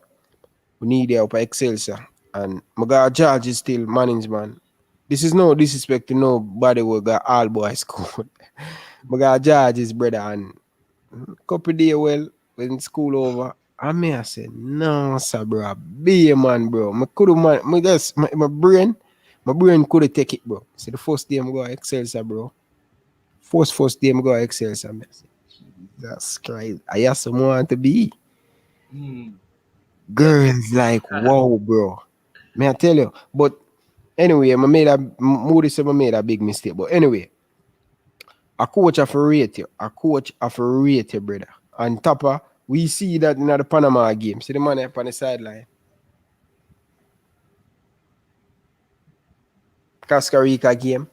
we need you up at Excelsior. And my guy George is still management. This is no disrespect to nobody who got all boys school. My guy George is brother and couple days when school over. And me I said, no sir bro, be a man bro. My brain couldn't take it bro. So the first day I'm going to Excelsior bro. First day I'm going to Excelsior. I said, Jesus Christ, I have someone to be. Girls like, wow, bro. May I tell you? But anyway, I made a big mistake. But anyway, a coach have to rate you. A coach have to rate you, brother. And Topper, we see that in the Panama game. See the man up on the sideline. Costa Rica game.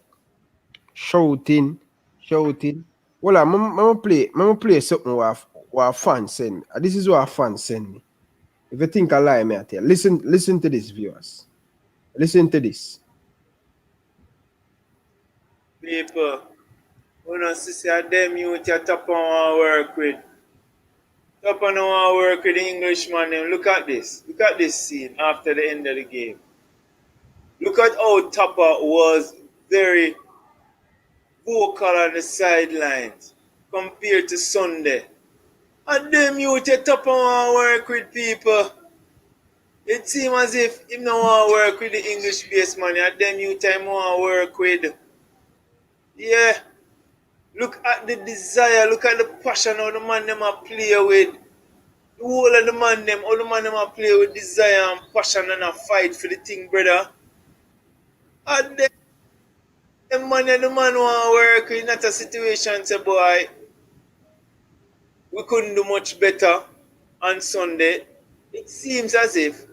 Shouting. Well, I'm gonna play something what fans send me. This is what fans send me. If you think I lie, me I tell you. Listen to this, viewers. Listen to this. People, we don't see them youth you top on work with. Top on work with the Englishman. Look at this. Look at this scene after the end of the game. Look at how Topper was very vocal on the sidelines compared to Sunday. And them youth you top on work with people. It seems as if him no want work with the English based man. And them youth time want work with. Yeah. Look at the desire, look at the passion how the man them a play with. The whole of the man them, all the man them a play with desire and passion and a fight for the thing, brother. And then the man want work in that a situation, say boy, we couldn't do much better on Sunday. It seems as if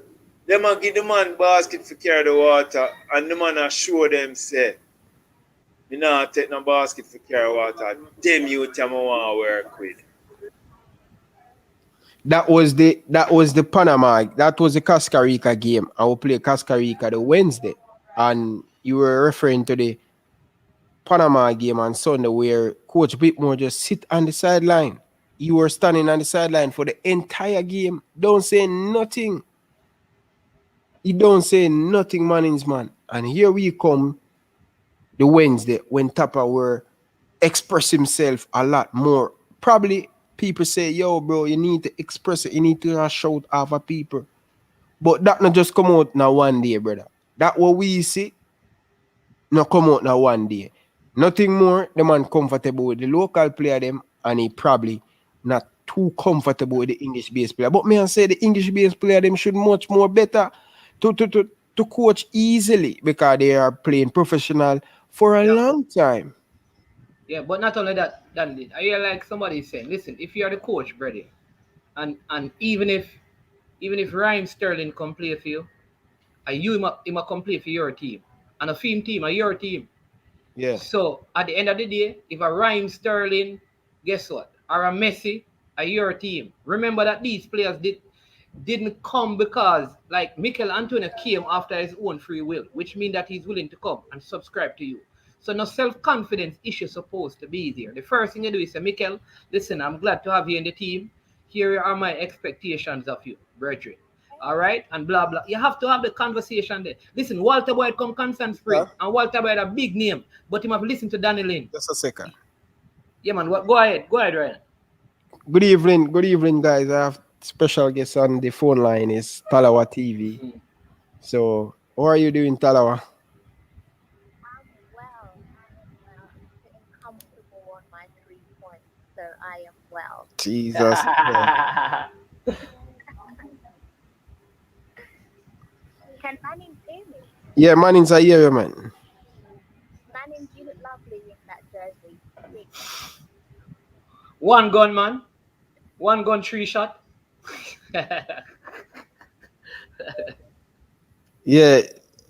Them a give the man basket for carry the water, and the man a show them say, me not take no basket for carry water. Them you tell me want work with. That was the Panama. That was the Costa Rica game. I will play Costa Rica the Wednesday, and you were referring to the Panama game on Sunday where Coach Whitmore just sit on the sideline. You were standing on the sideline for the entire game. Don't say nothing. He don't say nothing, Mannings, man. And here we come the Wednesday when Tapa were express himself a lot more. Probably people say, yo, bro, you need to express it. You need to shout over people. But that not just come out now one day, brother. That what we see not come out now one day. Nothing more, the man comfortable with the local player them, and he probably not too comfortable with the English-based player. But me I say the English-based player them should much more better to coach easily because they are playing professional for a long time. Yeah, but not only that, Dan, I hear like somebody saying, listen, if you're the coach, brother, and even if Ryan Sterling come play for you, and you him a come play for your team, and a film team are your team. Yeah. So at the end of the day, if a Ryan Sterling, guess what? Or a Messi are your team. Remember that these players didn't come because like Mikel Antonio came after his own free will, which means that he's willing to come and subscribe to you. So no self-confidence issue supposed to be there. The first thing you do is say, Mikel, listen, I'm glad to have you in the team. Here are my expectations of you, brethren. All right, and blah blah. You have to have the conversation there. Listen, Walter Boyd come Constant Spring, and Walter Boyd a big name, but him have to listen to Danny Lynn. Just a second. Yeah, man. Go ahead, Ryan. Good evening, guys. I have special guest on the phone line is Talawa TV. So, how are you doing, Talawa? Well, sitting comfortable on my 3 points, so I am well. Jesus. Can Manning hear me? Yeah, Mannings, I hear you, man. Manning, you look lovely in that jersey. One gun, man. One gun, 3 shot. Yeah,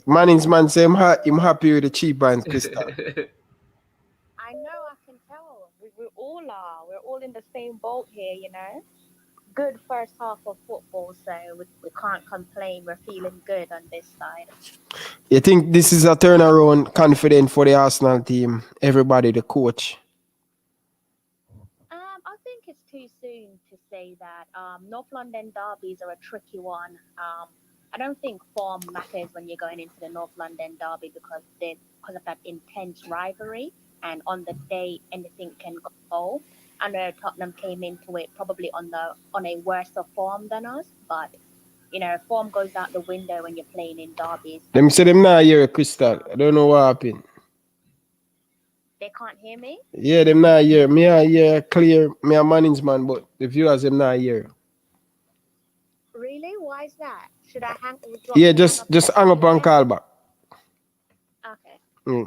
Mannings, man, say I'm happy with the cheap and Crystal. I know, I can tell. We all are. We're all in the same boat here, you know. Good first half of football, so we can't complain. We're feeling good on this side. You think this is a turnaround confident for the Arsenal team? Everybody, the coach. I think it's too soon to say that. North London derbies are a tricky one. I don't think form matters when you're going into the North London derby because of that intense rivalry, and on the day anything can go. I know Tottenham came into it probably on a worse form than us, but you know, form goes out the window when you're playing in derbies. Them say them not hear Crystal. I don't know what happened. They can't hear me? Yeah, them not hear. Me I hear clear. Me a Mannings man, but the viewers them not hear. Really? Why is that? Should I hang? Yeah, just hang up and call back. Okay.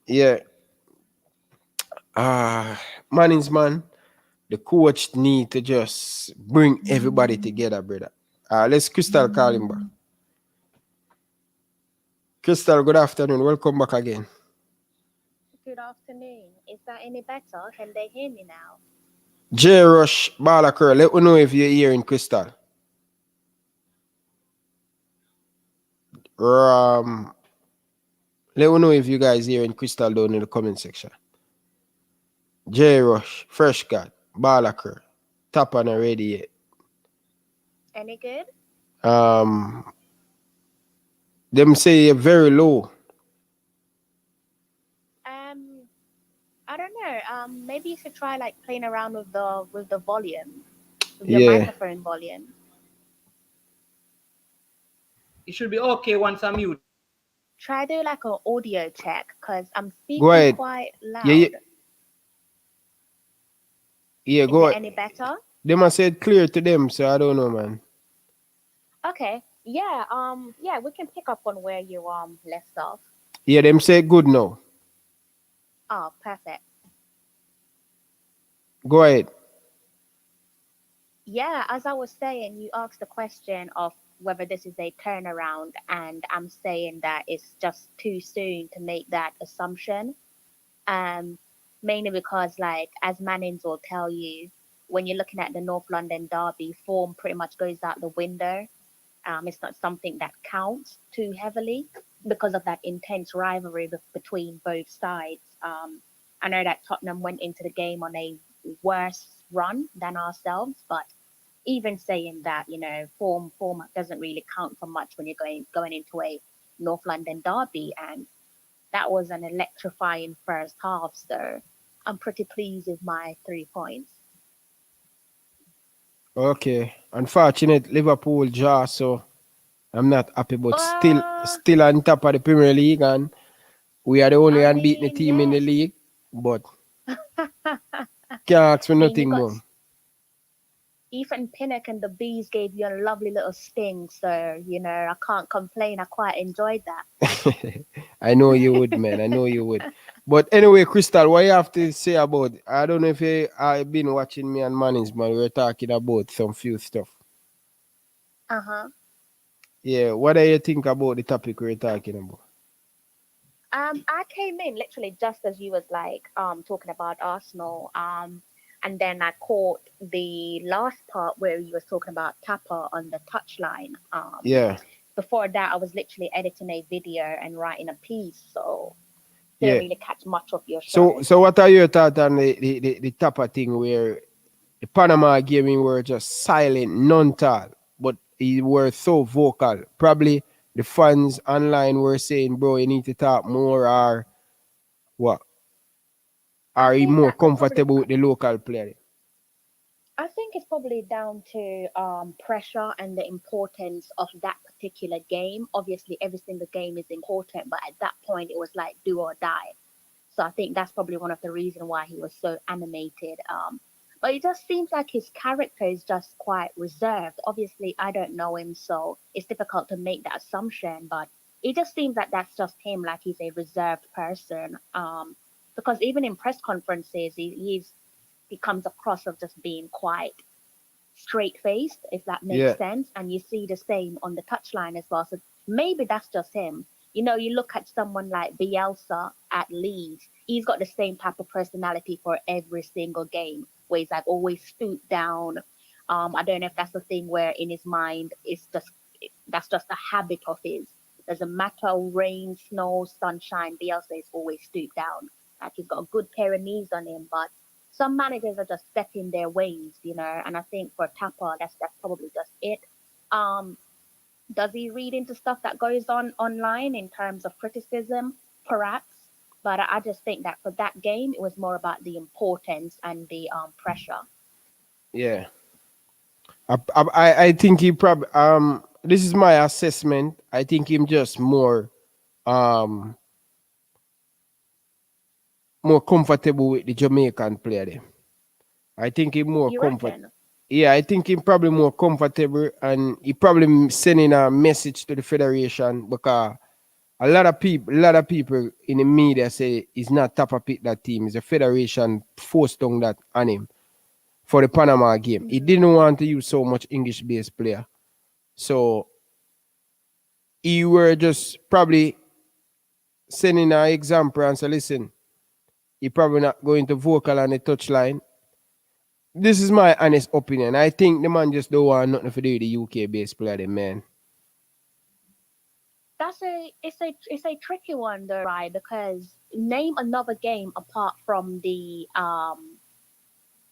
Yeah. Mannings man, the coach need to just bring everybody together, brother. Let's Crystal call him back. Crystal, good afternoon. Welcome back again. Good afternoon. Is that any better? Can they hear me now? J Rush Balakir, let me know if you're hearing Crystal. Let me know if you guys hearing Crystal down in the comment section. J Rush, Fresh Cat, Balakir, tap on already yet. Any good? Them say you're very low. I don't know. Maybe you should try like playing around with the volume, with your microphone volume. It should be okay once I'm mute. Try do like an audio check because I'm speaking quite loud. Yeah, go ahead. Any better? They must say it clear to them, so I don't know, man. Okay. Yeah. Yeah, we can pick up on where you left off. Yeah, them say good now. Oh, perfect. Go ahead. Yeah, as I was saying, you asked the question of whether this is a turnaround, and I'm saying that it's just too soon to make that assumption. Um, Mainly because, like, as Mannings will tell you, when you're looking at the North London derby, form pretty much goes out the window. It's not something that counts too heavily because of that intense rivalry between both sides. I know that Tottenham went into the game on a worse run than ourselves, but even saying that, form doesn't really count for much when you're going into a North London derby, and that was an electrifying first half. So I'm pretty pleased with my 3 points. Okay. Unfortunate Liverpool draw, so I'm not happy, but still Uh, still on top of the Premier League, and we are the only I unbeaten mean, team in the yes. league. But can't ask for I mean, you nothing got more. Ethan Pinnock and the Bees gave you a lovely little sting, so I can't complain. I quite enjoyed I know you would, man. I that. know you would. But anyway, Crystal, what you have to say about? I don't know if you have been watching me and Mannings, man. We're talking about some few stuff. Uh-huh. Yeah, what do you think about the topic we're talking about? I came in literally just as you was like talking about Arsenal. And then I caught the last part where you was talking about Tapper on the touchline. Yeah, Before that I was literally editing a video and writing a piece, so didn't yeah. really catch much of your So, show. so what are your thoughts on the Tapa thing where the Panama gaming were just silent, non-tal, but he were so vocal? Probably the fans online were saying, "Bro, you need to talk more," or what? I Are you think more that probably comfortable with the local player? I think it's probably down to pressure and the importance of that particular game. Obviously, every single game is important, but at that point, it was like do or die. So I think that's probably one of the reasons why he was so animated. But it just seems like his character is just quite reserved. Obviously, I don't know him, so it's difficult to make that assumption. But it just seems like that's just him, like he's a reserved person. Because even in press conferences, he comes across of just being quite straight faced, if that makes Yeah, sense. And you see the same on the touchline as well. So maybe that's just him. You look at someone like Bielsa at Leeds, he's got the same type of personality for every single game, where he's like always stooped down. I don't know if that's the thing where in his mind it's just that's just a habit of his. Doesn't matter rain, snow, sunshine, Bielsa is always stooped down. Like he's got a good pair of knees on him, but some managers are just set in their ways. And I think for Tapa, that's probably just it. Um, does he read into stuff that goes on online in terms of criticism? Perhaps, but I just think that for that game, it was more about the importance and the pressure. yeah. I think he probably this is my assessment. I think him just um more comfortable with the Jamaican player there. I think he more You comfort. reckon? Yeah, I think he probably more comfortable, and he probably sending a message to the federation because a lot of people in the media say he's not top of pick that team. It's the federation forced on that on him for the Panama game. He Hmm. didn't want to use so much English-based player, so he were just probably sending an example and say, listen, he probably not going to vocal on the touchline. This is my honest opinion. I think the man just don't want nothing to do with the UK based player, the man. It's a tricky one though, right? Because name another game apart from the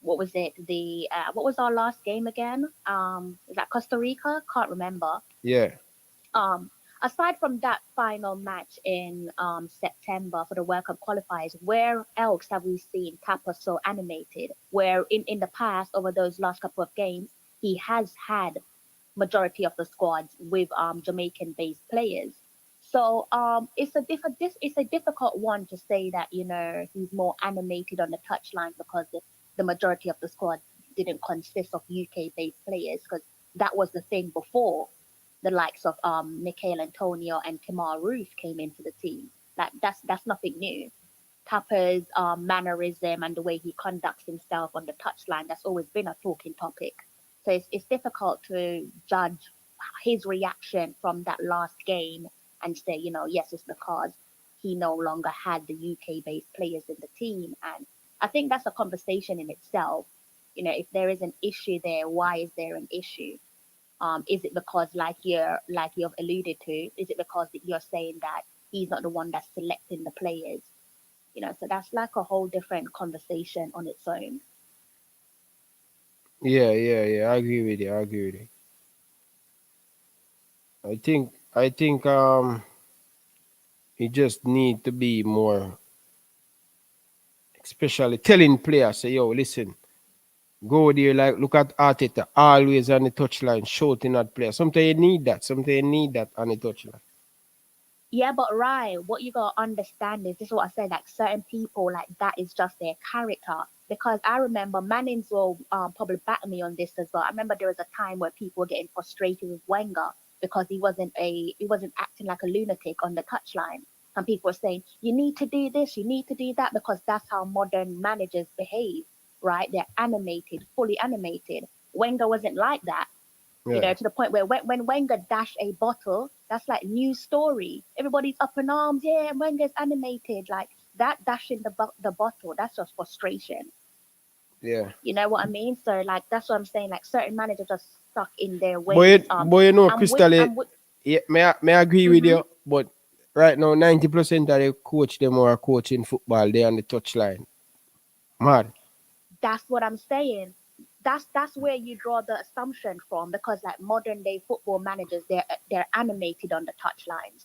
what was it? The what was our last game again? Is that Costa Rica? Can't remember. Yeah, Um, Aside from that final match in September for the World Cup qualifiers, where else have we seen Tapa so animated? Where in the past, over those last couple of games, he has had majority of the squads with Jamaican-based players. So it's a difficult one to say that he's more animated on the touchline because the majority of the squad didn't consist of UK-based players, because that was the thing before the likes of Michael Antonio and Kemar Roof came into the team. That's nothing new. Tapa's mannerism and the way he conducts himself on the touchline, that's always been a talking topic. So it's difficult to judge his reaction from that last game and say, you know, yes, it's because he no longer had the UK-based players in the team. And I think that's a conversation in itself. You know, if there is an issue there, why is there an issue? Is it because, like you've alluded to, is it because you're saying that he's not the one that's selecting the players? You know, so that's like a whole different conversation on its own. Yeah. I agree with you. I think you just need to be more, especially telling players, say, yo, listen, go there, like look at Arteta, always on the touchline, shouting at players. Sometimes you need that. On the touchline. Yeah, but Ryan, what you gotta understand is this is what I said, like certain people like that is just their character. Because I remember Mannings will probably back me on this as well. I remember there was a time where people were getting frustrated with Wenger because he wasn't acting like a lunatic on the touchline. And people were saying, you need to do this, you need to do that, because that's how modern managers behave, right? They're animated, fully animated. Wenger wasn't like that. Yeah. You know, to the point where when Wenger dashed a bottle, that's like news story. Everybody's up in arms. Yeah, Wenger's animated. Like that dashing the bottle, that's just frustration. Yeah. You know what I mean? So like that's what I'm saying. Like certain managers are stuck in their ways. Boy, you know, Crystal, yeah, may I agree with you, but right now 90% of the coach them are coaching football. They on the touchline. Mad. That's what I'm saying. That's where you draw the assumption from, because like modern day football managers, they're animated on the touchlines.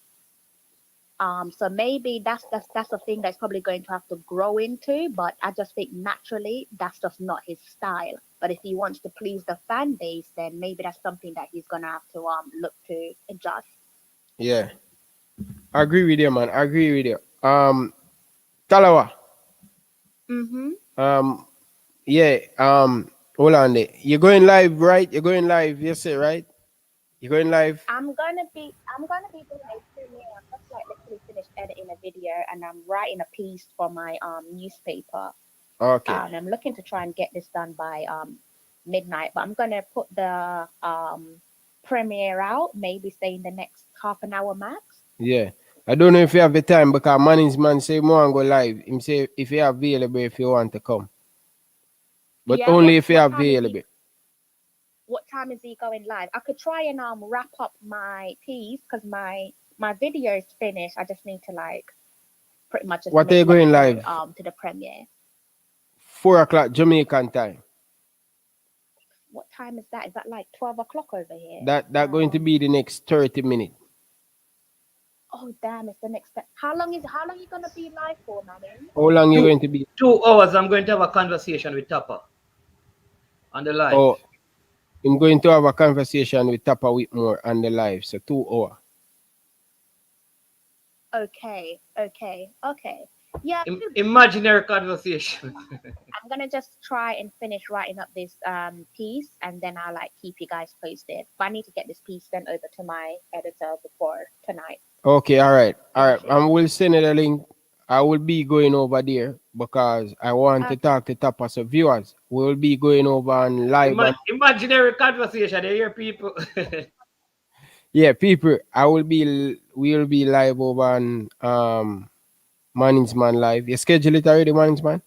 So maybe that's a thing that's probably going to have to grow into, but I just think naturally that's just not his style. But if he wants to please the fan base, then maybe that's something that he's gonna have to look to adjust. Yeah. I agree with you, man. Talawa. Yeah. Hold on there. You're going live, right? You're going live, yes, sir, right? You're going live? I'm gonna be doing a premiere. I'm just like literally finished editing a video and I'm writing a piece for my newspaper. Okay. And I'm looking to try and get this done by midnight, but I'm gonna put the premiere out maybe say in the next half an hour max. Yeah. I don't know if you have the time because Manning's man say more and go live. Him say if you are available, if you want to come. But Yeah, only if you are available. What time is he going live? I could try and wrap up my piece because my video is finished. I just need to like pretty much just what are you going live? To the premiere. 4 o'clock Jamaican time. What time is that? Is that like 12 o'clock over here? That going to be the next 30 minutes. Oh damn! It's the next. How long you gonna be live for, man? How long you going to be? 2 hours. I'm going to have a conversation with Tapa on the live. Oh, I'm going to have a conversation with Tapa Whitmore on the live. So 2 hours. Okay. Yeah. Imaginary conversation. I'm gonna just try and finish writing up this piece, and then I'll like keep you guys posted. But I need to get this piece sent over to my editor before tonight. Okay, all right. I will send you the link. I will be going over there because I want to talk to Tapa. So viewers, we will be going over on live. Imaginary conversation. They hear people. Yeah, people. We'll be live over on Manning's Man Live. You schedule it already, Manning's Man?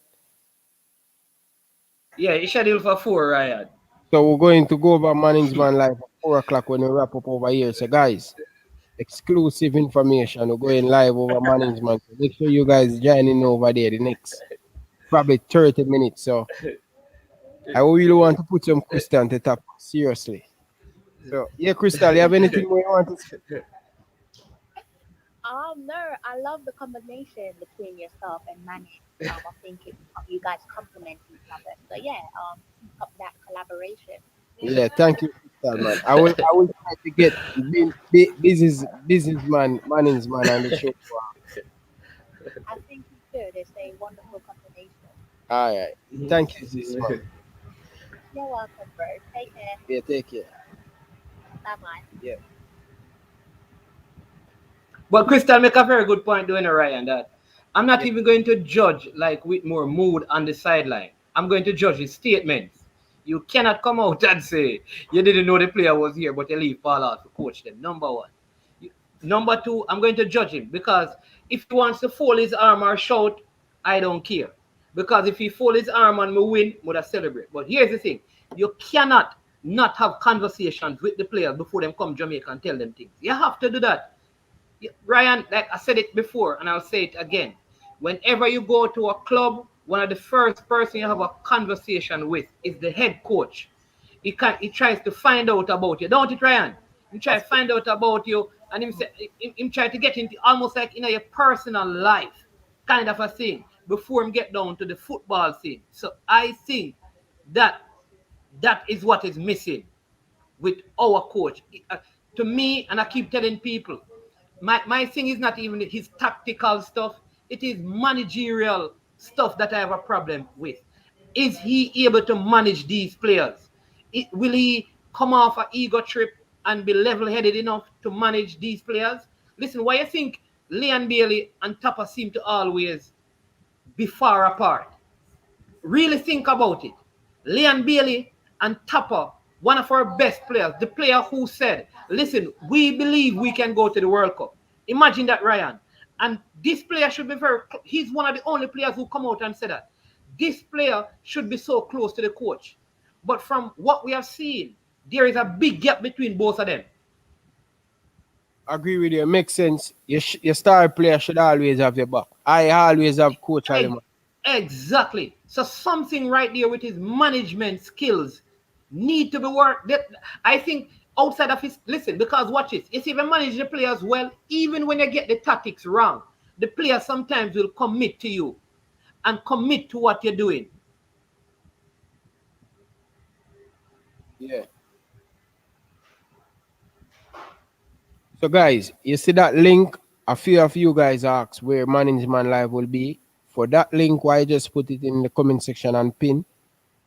Yeah, it's scheduled for 4, Ryan. So we're going to go over Manning's Man Live at 4 o'clock when we wrap up over here. So guys, exclusive information. We're going live over Manning's Man. So make sure you guys join in over there the next probably 30 minutes. So I really want to put some Crystal on the top. Seriously. So yeah, Crystal, you have anything more you want to say? No, I love the combination between yourself and Manny. I think you guys complement each other. So yeah, keep up that collaboration. Yeah, thank you, Crystal, man. I will try to get businessman Manning's Man on the show. I think you should. It's a wonderful combination. All right. Thank you, sis, man. You're welcome, bro. Take care. Yeah, take care. Bye-bye. Yeah. But Crystal make a very good point doing Ryan that I'm not even going to judge like Whitmore mood on the sideline. I'm going to judge his statements. You cannot come out and say you didn't know the player was here, but you leave Paul out to coach them. Number one. Number two, I'm going to judge him because if he wants to fold his arm or shout, I don't care. Because if he fold his arm and me win, would I celebrate? But here's the thing: you cannot not have conversations with the players before them come Jamaica and tell them things. You have to do that. Ryan, like I said it before, and I'll say it again. Whenever you go to a club, one of the first person you have a conversation with is the head coach. He tries to find out about you, don't it, Ryan? He try to find out about you, and him try to get into almost like in your personal life, kind of a thing, before him get down to the football scene. So I think that that is what is missing with our coach. To me, and I keep telling people, my thing is not even his tactical stuff, it is managerial stuff that I have a problem with. Is he able to manage these players? Will he come off an ego trip and be level-headed enough to manage these players? Listen, why you think Leon Bailey and Tapa seem to always be far apart? Really think about it. Leon Bailey and Tapa, one of our best players, the player who said, listen, we believe we can go to the World Cup. Imagine that, Ryan. And this player should be he's one of the only players who come out and said that. This player should be so close to the coach. But from what we have seen, there is a big gap between both of them. Agree with you. Makes sense. Your star player should always have your back. I always have coach. Exactly. So something right there with his management skills need to be worked. I think outside of his, listen, because watch this. If you manage the players well, even when you get the tactics wrong, the players sometimes will commit to you and commit to what you're doing. Yeah. So guys, you see that link? A few of you guys asked where Management Live will be. For that link, why just put it in the comment section and pin.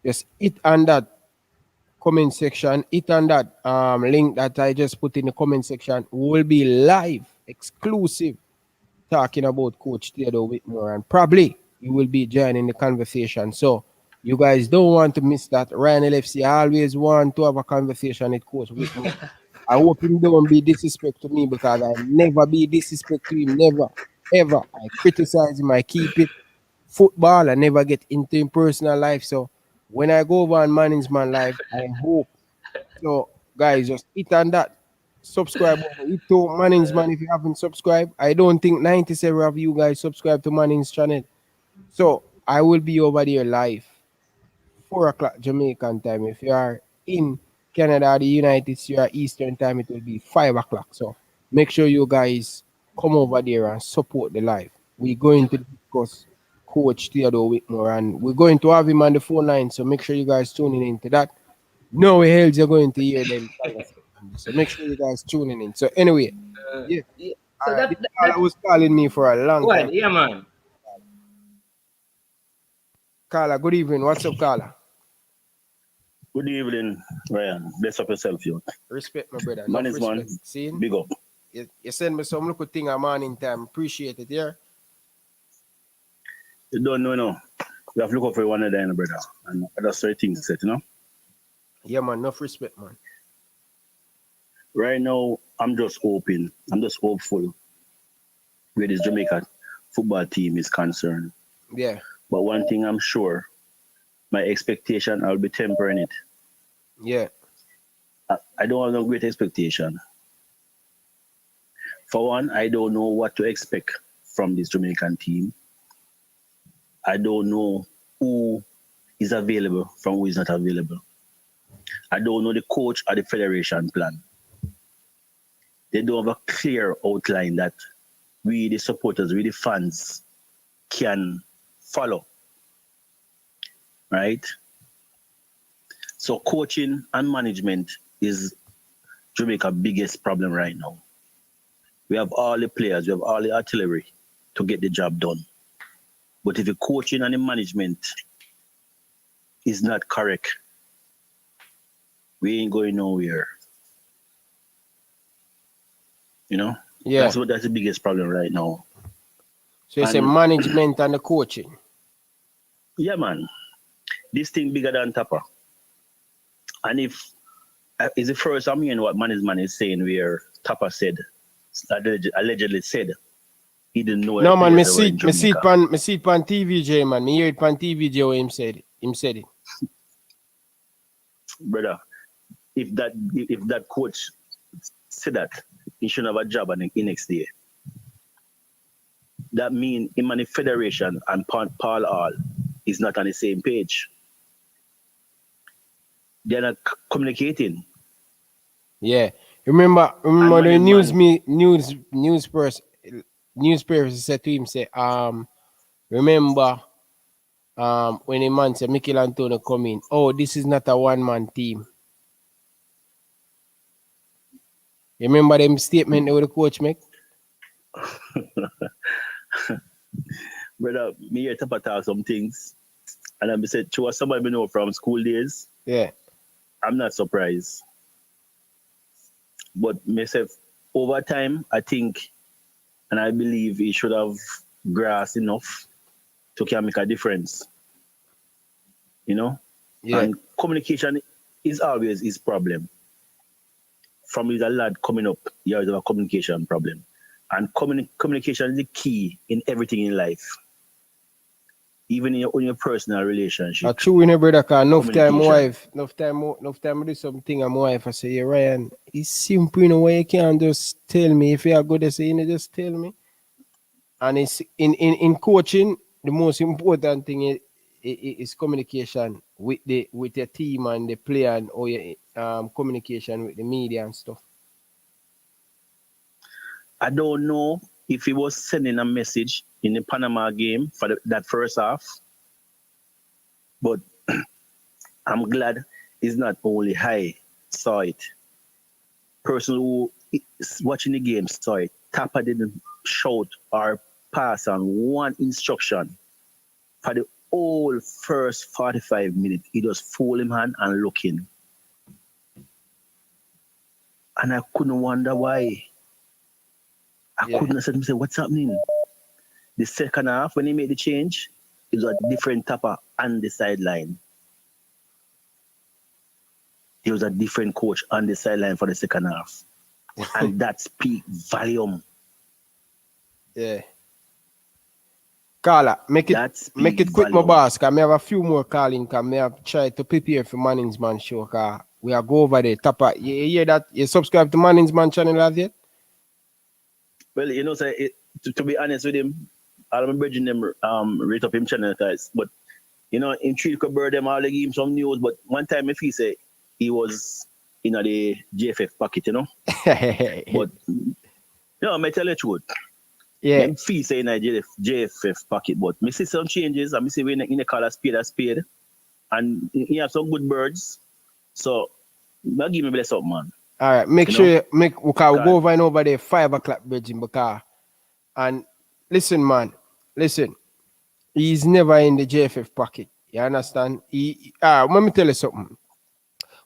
Just hit on that comment section. Hit on that link that I just put in the comment section. We will be live, exclusive, talking about Coach Theodore Whitmore, and probably you will be joining the conversation. So you guys don't want to miss that. Ryan LFC, I always want to have a conversation with Coach Whitmore. I hope him don't be disrespect to me because I never be disrespect to him. Never, ever. I criticize him. I keep it football. I never get into him personal life. So when I go over on Management Live, I hope. So guys, just hit on that. Subscribe. Hit to Management if you haven't subscribed. I don't think 97 of you guys subscribe to Manning's channel. So I will be over there live. 4 o'clock Jamaican time. If you are in Canada or the United States, you are Eastern time, it will be 5 o'clock. So make sure you guys come over there and support the live. We're going to discuss Coach Theodore Whitmore, and we're going to have him on the phone line. So make sure you guys tuning into that. No way else you're going to hear them. So make sure you guys tuning in. So anyway, yeah. So that was calling me for a long time. Yeah, man. Carla, good evening. What's up, Carla? Good evening, Ryan. Bless up yourself, yo. Respect, my brother. Man is man. Big up. You send me some little thing a morning time. Appreciate it, yeah? You don't know, no. You have to look up for one another, brother. And that's the thing set, you know? Yeah, man. Enough respect, man. Right now, I'm just hoping. I'm just hopeful where this Jamaica football team is concerned. Yeah. But one thing I'm sure, my expectation, I'll be tempering it. Yeah. I don't have no great expectation. For one, I don't know what to expect from this Jamaican team. I don't know who is available from who is not available. I don't know the coach or the federation plan. They don't have a clear outline that we, the supporters, we, the fans, can follow. Right? So coaching and management is Jamaica's biggest problem right now. We have all the players, we have all the artillery to get the job done. But if the coaching and the management is not correct, we ain't going nowhere. You know? Yeah. That's the biggest problem right now. So you say management and the coaching? Yeah, man. This thing bigger than Tapa. And if is the first I'm hearing what management is saying where Tapa said, allegedly said, he didn't know. No man, me players see were in it Jamaica. pan TVJ man. Me hear it pan TVJ what him said it. Him said it. Brother, if that coach said that, he shouldn't have a job the next day. That means him and the federation and Paul Hall is not on the same page. They're not communicating. Yeah. Remember the newspapers said to him, say, remember when a man said Mikel Antonio come in, oh, this is not a one-man team. You remember them statement with the coach make? Brother, me hear Tapa talk some things, and I said, to somebody we know from school days. Yeah. I'm not surprised. But myself, over time, I think, and I believe he should have grasped enough to can make a difference. You know? Yeah. And communication is always his problem. From his lad coming up, he always have a communication problem. And communication is the key in everything in life. Even in your personal relationship. That's true, you know, brother, because enough time I do something and my wife I say, yeah, Ryan, it's simple, you know, why you can't just tell me. If you are good at saying it, just tell me. And it's in coaching, the most important thing is communication with your team and the player, and or your communication with the media and stuff. I don't know if he was sending a message in the Panama game for that first half, but I'm glad it's not only I saw it. Person who is watching the game saw it. Tapa didn't shout or pass on one instruction for the whole first 45 minutes. He just fold him hand and looking. And I couldn't wonder why. I couldn't say to myself, what's happening? The second half, when he made the change, it was a different Tapa on the sideline. There was a different coach on the sideline for the second half. And that speaks volume. Yeah. Carla, make it quick, my boss, because I have a few more calling, because I have tried to prepare for Manning's Man show, because we are go over there. Tapa, you hear that? You subscribe to Manning's Man channel as yet? Well, you know, to be honest with him, all my bridging them rate up him channel guys. But you know, in Tree could bird them all they give him some news. But one time if he say he was in the JFF pocket, you know. But you know, I may tell you the truth. Yeah. Them fee say in the JFF pocket, but me see some changes and me see when in the call a spade. And he have some good birds. So I'll give me bless up, man. All right, make you sure know? you make we'll go over and over there 5 o'clock bridging because and listen, man, listen. He's never in the JFF pocket. You understand? Let me tell you something.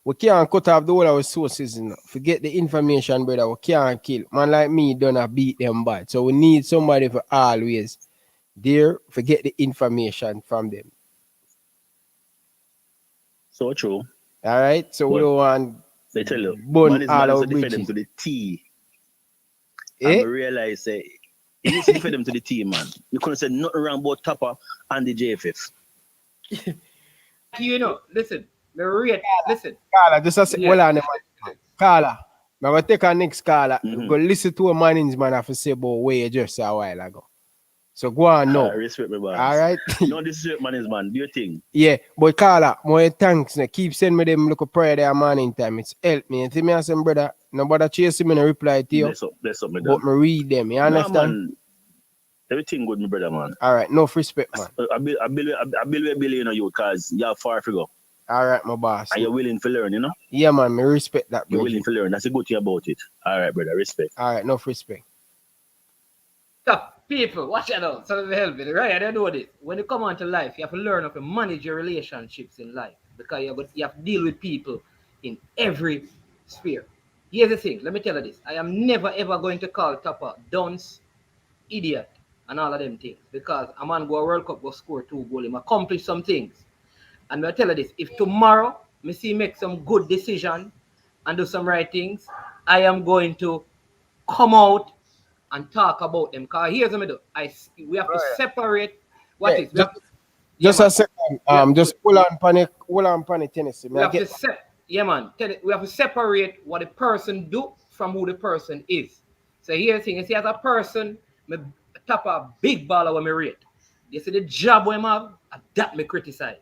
We can't cut off the whole of our sources. You know? Forget the information, brother. We can't kill. Man like me don't beat them bad. So we need somebody for always there. Forget the information from them. So true. All right. So we don't want. They tell you, man is to defend them to the T. Eh? And I realize he used to defend them to the T, man. You couldn't say nothing wrong about Tapa and the JFF. You know, listen. The rate, listen. Carla, just say, well on the man. Carla, I'm going to take our next caller. Go listen to a Manning's man have to say about where you just a while ago. So go on now. Respect me, boss. All right. No, this is Manning's man. Do your thing. Yeah, but Carla, more thanks. Now. Keep sending me them look prayer there morning time. It's help me. And see me as some brother, nobody chase me no reply to you. Bless up, me but me read them. You understand? No, man. Everything good, my brother, man. All right, no respect, man. I build you know you because you're far to go. All right, my boss. And you're willing to learn, you know? Yeah, man, me respect that, You're willing to learn. That's a good thing about it. All right, brother, respect. All right, no respect. Stop, people, watch it out. So help me, right? I know this. When you come onto life, you have to learn how to manage your relationships in life because you have to deal with people in every sphere. Here's the thing. Let me tell you this. I am never ever going to call Tapa dunce, idiot, and all of them things because a man go a World Cup, go score 2 goals, him accomplish some things. And I'll tell you this, if tomorrow me see make some good decision and do some right things, I am going to come out and talk about them. Because here's what I do. We have to separate what Yeah, is. We have, yeah, just a man. second. Just pull on panic Tennessee. We have to yeah, man. We have to separate what a person do from who the person is. So here's the thing. You see, as a person, me top a big baller when me rate. You see the job we have, that me criticize.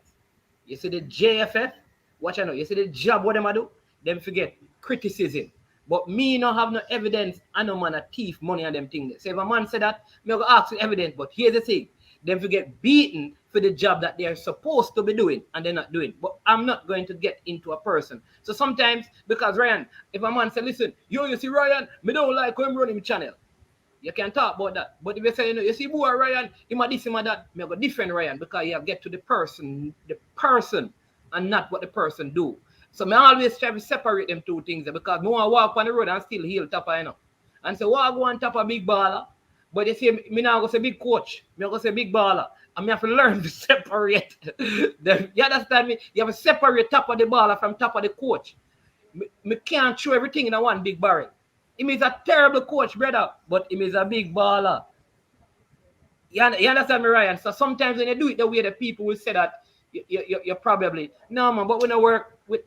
You see the JFF, watch I know. You see the job what them a do, them forget criticism. But me no have no evidence. I know man a thief money and them things. So if a man say that, me go ask for evidence. But here's the thing. Them forget beaten for the job that they're supposed to be doing and they're not doing. But I'm not going to get into a person. So sometimes, because Ryan, if a man say, listen, you see Ryan, me don't like him running channel. You can talk about that. But if you say, you see boy Ryan, him a this, him a that, me go different Ryan, because you have get to the person, and not what the person do. So me always try to separate them two things, because me want to walk on the road and still heel top, you know. And so I go on top of big baller, but you see, me now go say big coach, me go say big baller. And me have to learn to separate them. You understand me? You have to separate top of the baller from top of the coach. Me can't throw everything in a one big barrel. Him is a terrible coach, brother, but him is a big baller. You understand me, Ryan? So sometimes when you do it the way the people will say that, you're probably, no, man, but we don't work for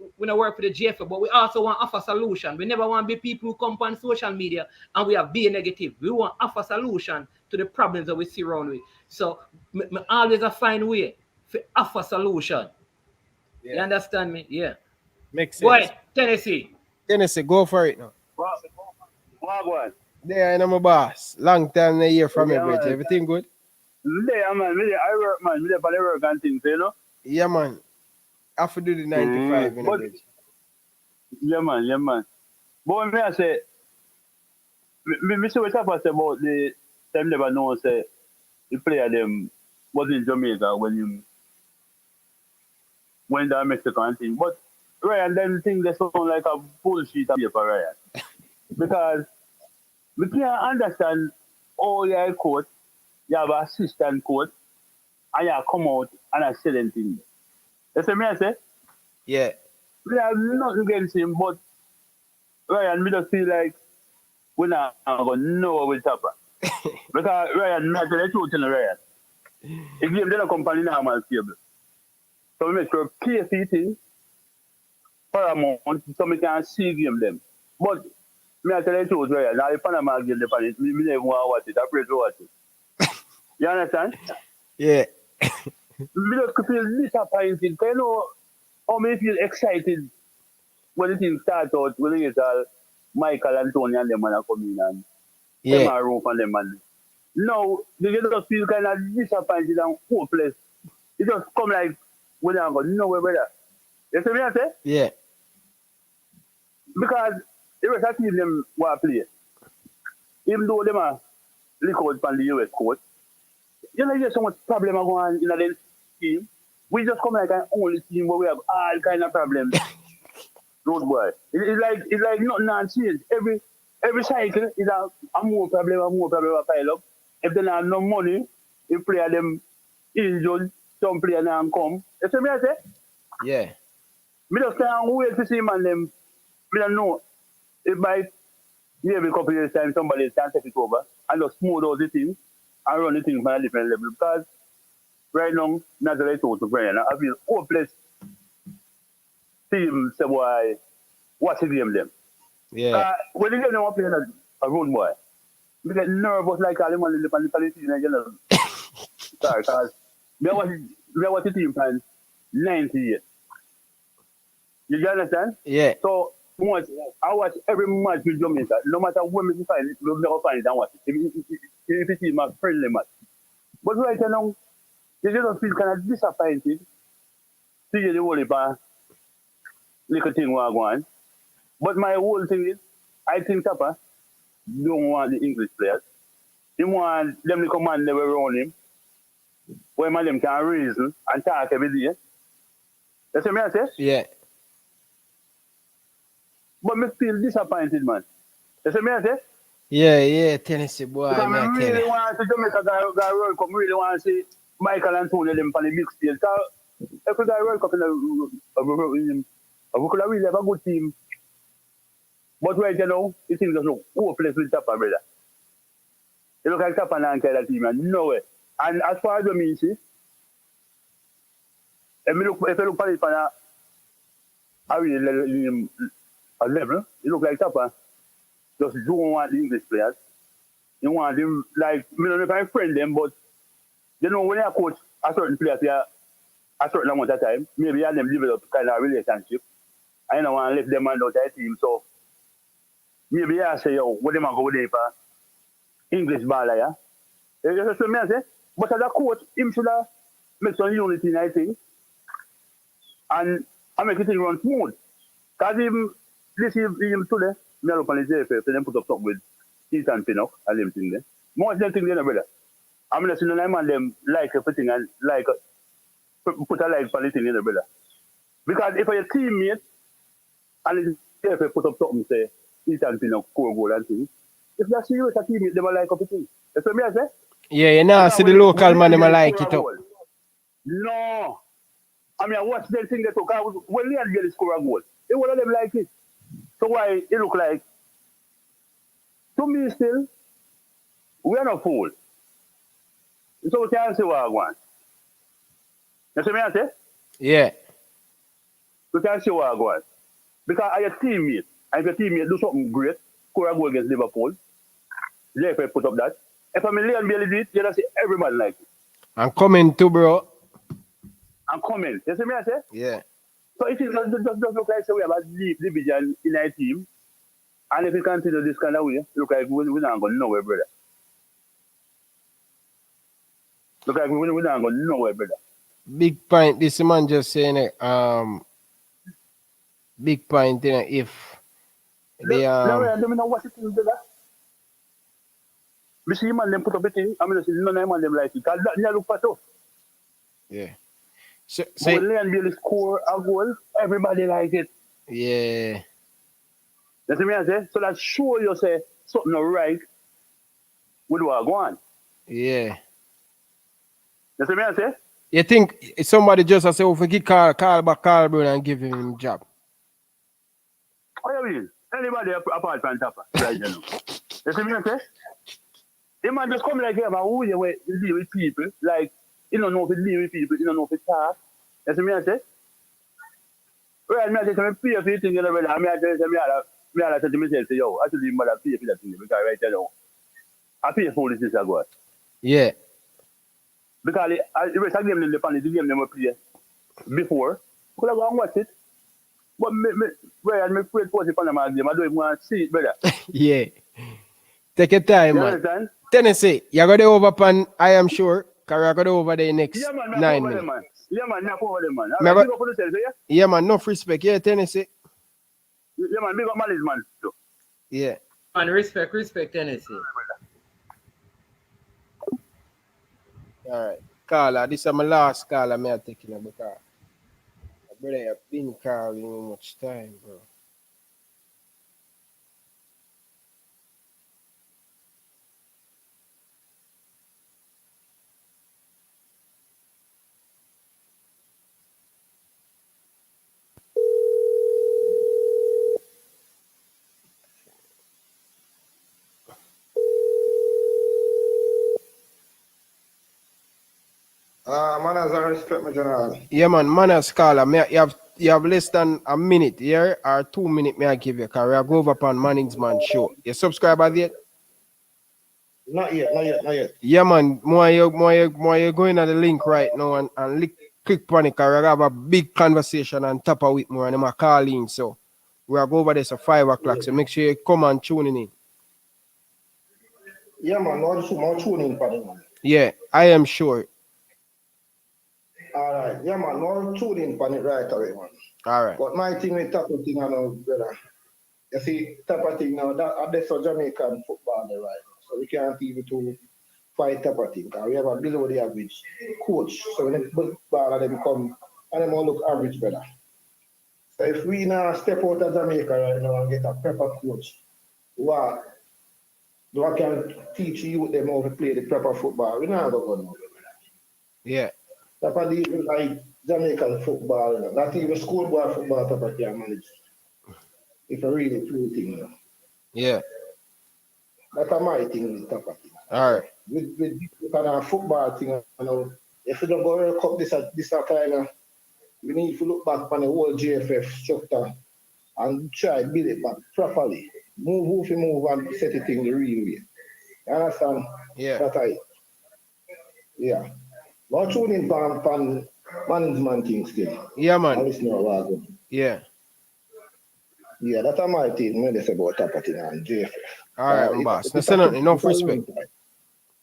the JFL, but we also want to offer solution. We never want to be people who come on social media and we have be negative. We want to offer solution to the problems that we see around with. So me always a find way to offer solution. Yeah. You understand me? Yeah. Makes sense. Boy, Tennessee, go for it now. What? There, I'm a boss. Long time no hear from you, Bridge. Everything good? Yeah, man. I work, man. I work and things, you know? Yeah, man. I have to do the 95 in a Bridge. Yeah, man. But me I say, me see what happened about the them never know say the player them was in Jamaica when the Mexican thing. But Ryan then think they sound like a bullshit for Ryan. Because we can't understand how you are a coach, you have an assistant coach, and you come out and are selling things. You see me I say? Yeah. We have nothing against him, but Ryan, me just feel like we're not going to know with Tapa. Because Ryan, not the truth in Ryan. He gave them a company normal cable. So we make sure KCT paramount so we can see game them. But me I tell you the truth, Ryan, now if Panama game the pan, me never want to watch it. I pray to watch it. You understand? Yeah. Me just feel disappointed. You know how me feel excited when the thing starts out, when it's all Michael and Tony and them are coming and them are rope and them and now they just feel kind of disappointed and hopeless. It just come like when I go nowhere brother. You see me I say? Yeah. Because the rest of the team them want to play. Even though them are lick out from the US coach, you know there's so much problem going on in the team. We just come like an only team where we have all kind of problems. Road boy. It's like nothing not change. Every cycle is a more problem pile up. If they don't have no money, if player them injured, some player now come. You see me I say? Yeah. Me just can't wait to see man them. Me don't know. If by every couple years time somebody can take it over and just smooth out the thing and run the thing from a different level. Because right now, not the right to Brian. I feel hopeless. Team say boy, what's the game them? Yeah. When the game them playing a road boy, we get nervous like all the man in the Palestine again. Sorry, because we watch the team from 90 years. You understand? Yeah. So I watch every match with Jamaica. No matter when we find it, we'll never find it and watch it. If it is a friendly match. But right now, you just feel kind of disappointed. See the whole little thing going on. But my whole thing is, I think Tapa don't want the English players. He want them to come and never around him. Where man them can reason and talk every day. That's what I say? Yeah. But me feel disappointed, man. That's what I say? Yeah, Tennessee boy. Because I really want to see Jamaica guy World Cup. Really want to see Michael and Tony them on the big stage. Because if we got World Cup in And we could have really have a good team. But right now, the team just look hopeless with Tapa, brother. It look like Tapa and kind of team, and no way. And as far as the means, if you look at it from a level, it look like Tapa just don't want the English players. You want them, like, I don't know if I friend them, but you know, when you coach a certain player a certain amount of time, maybe you have them develop kind of relationship. I don't want to let them out of the team, so maybe I say, yo, what them are going to do for English baller, yeah? That's what I say. But as a coach, him should have make some unity in that thing and make it run smooth. Because this him today, me look on the JFF, so them put up something with Ethan Pinnock and them thing there. Most of them thing there, brother. I'm not seeing them and them like everything and like put a like for the thing there, brother. Because if your teammate and the JFF put up something, say, Ethan Pinnock score goal and things, if they're serious a teammate, they will like up a thing. That's what I say. Yeah, you know, see the local man, them like it up. No. I mean, I watch them thing they took out when they really score a goal. They one of them like it. So why it look like, to me still, we are not fool. So we can't say what I want. You see me I say? Yeah. We can't say what I want. Because I a teammate, and if your teammate do something great, score a goal against Liverpool, if I put up that, if I'm a Leon Bailey did it, you know, see everybody like it. I'm coming too, bro. I'm coming. You see me I say? Yeah. So it is just look like so we have a deep division in our team. And if we continue this kind of way, look like we're not going nowhere, brother. Look like we're not going nowhere, brother. Big point. This man just saying it. Big point. You know, if they I don't know what it is, brother. We see man them put up a thing. I mean, none of them man them like it. Because that look for tough. Yeah. So when Leon Bailey score a goal, everybody like it. Yeah. That's what I say. So that show you say something not right with what go on. Yeah. That's what I say. You think somebody just say, "Oh, forget call back Carl Brown and give him a job"? What do you mean? Anybody apart from Tapa right now? That's what I say. The man just come like here, but who you deal with people like you don't know if you deal with people, you don't know if you talk. That's what I say. Right, I say some pay for the thing, you know, brother. I say to myself, say, yo, I should leave mother pay for that thing because right now, I pay for this I go. Yeah. Because the rest of the game in the panel, the game they play before, could I go and watch it? But where I pray for the Panama game, I don't even want to see it, brother. Yeah. Take your time, you man. Understand? Tennessee, you're going to over upon, I am sure, because you're going to over there next 9 minutes. Man. Yeah, man, not over them, man. Right, big up for yourself, yeah? Yeah, man, enough respect. Yeah, Tennessee. Yeah, man, big up Malis, man. Too. Yeah. And respect, Tennessee. All right. Caller, this is my last caller I'm taking because my brother have been calling much time, bro. Manners and respect, my general. Yeah, man, manners caller. You have less than a minute here or 2 minutes. May I give you? Because we go over upon Management show. You subscribe as yet? Not yet. Yeah, man. More you going on the link right now and click on it. Because we have a big conversation on top of Whitmore and I'm calling. So we'll go over there at 5 o'clock. So make sure you come and tune in. Yeah, man. More tuning for them, man. Yeah, I am sure. All right. Yeah, man. More tuning for it right away, man. All right. But my thing with Tapa thing, I know, brother. You see, Tapa thing now, that's for Jamaican football there right now. So we can't even to fight Tapa thing. Because we have a below the average coach. So when the footballer they become, and them all look average, brother. So if we now step out of Jamaica right now and get a proper coach, what can teach you them how to play the proper football, we're not going to go nowhere, brother. Yeah. Tapa even like Jamaican football, not even schoolboy football Tapa can manage. If I really play thing, you know. Yeah. That's my thing with Tapa thing. All right. With this kind of football thing, you know, if you don't go World Cup this kind of, we need to look back on the whole JFF structure and try build it back properly. Move and set it in the real way. You understand? Yeah. That's right. Yeah. But tune in pan management things still. Yeah, man. I listen to what I Yeah. Yeah, that's my thing when they say about Tapati and JFF. All right, my boss. No, say nothing. Enough respect.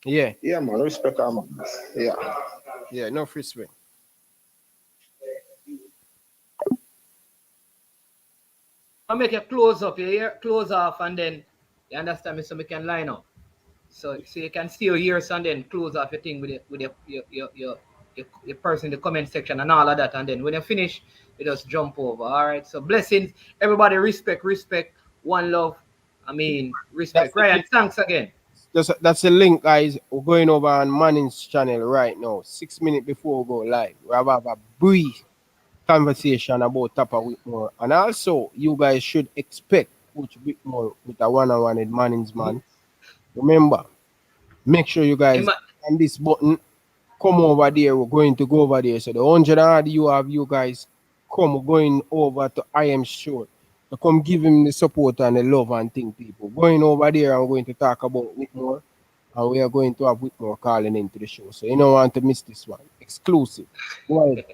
Yeah. Yeah, man. Respect our man. Yeah. Yeah, enough respect. I'll make a close up, you hear? Close off, and then you understand me, so we can line up. So you can see your ears and then close off your thing with your person in the comment section and all of that. And then when you finish, you just jump over. All right. So blessings, everybody. Respect, one love. I mean, respect. Ryan, thanks again. That's the link, guys. We're going over on Manning's channel right now. 6 minutes before we go live. We have a brief conversation about Tapa Whitmore. And also, you guys should expect Coach Whitmore with a one-on-one with Manning's man. Remember, make sure you guys on this button, come over there. We're going to go over there. So the 100 you guys come, we're going over to I Am Sure. To come give him the support and the love and thing, people. Going over there, I'm going to talk about Whitmore. And we are going to have Whitmore calling into the show. So you don't want to miss this one. Exclusive. Go ahead.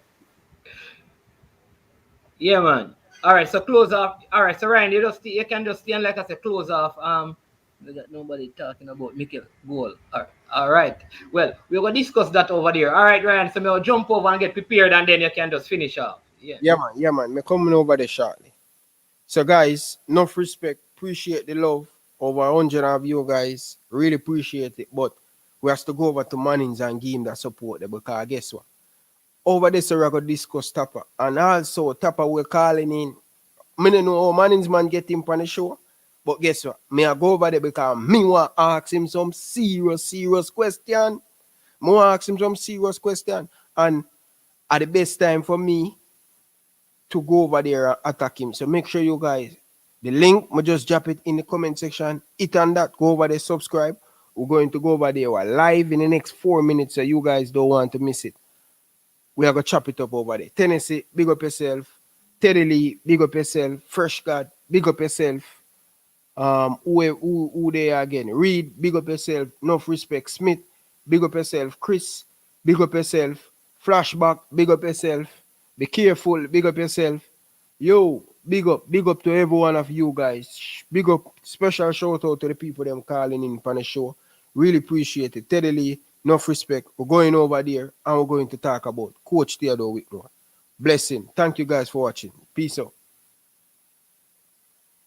Yeah, man. All right, so close off. All right, so Ryan, you can just stand like I said, close off. We got nobody talking about Mikel goal. All right. Well, we're gonna discuss that over there. All right, Ryan. So I'll jump over and get prepared, and then you can just finish off. Yeah. Yeah, man. We're coming over there shortly. So, guys, enough respect. Appreciate the love. Over 100 of you guys. Really appreciate it. But we have to go over to Manning's and give him that support there, because guess what? Over there, so we're going to discuss Tapa. And also, Tapa we're calling in. I don't know how Manning's man get him on the show. But guess what? Me I go over there because me want to ask him some serious question. Me want to ask him some serious question. And at the best time for me to go over there and attack him. So make sure you guys, the link, I just drop it in the comment section. Hit on that, go over there, subscribe. We're going to go over there. We're live in the next 4 minutes, so you guys don't want to miss it. We are going to chop it up over there. Tennessee, big up yourself. Teddy Lee, big up yourself. Fresh God, big up yourself. Who they are again? Reed, big up yourself. Enough respect. Smith, big up yourself. Chris, big up yourself. Flashback, big up yourself. Be careful, big up yourself. Yo, big up to every one of you guys. Big up, special shout out to the people them calling in on the show. Really appreciate it. Teddy Lee, enough respect. We're going over there and we're going to talk about Coach Theodore Whitmore. Blessing. Thank you guys for watching. Peace out.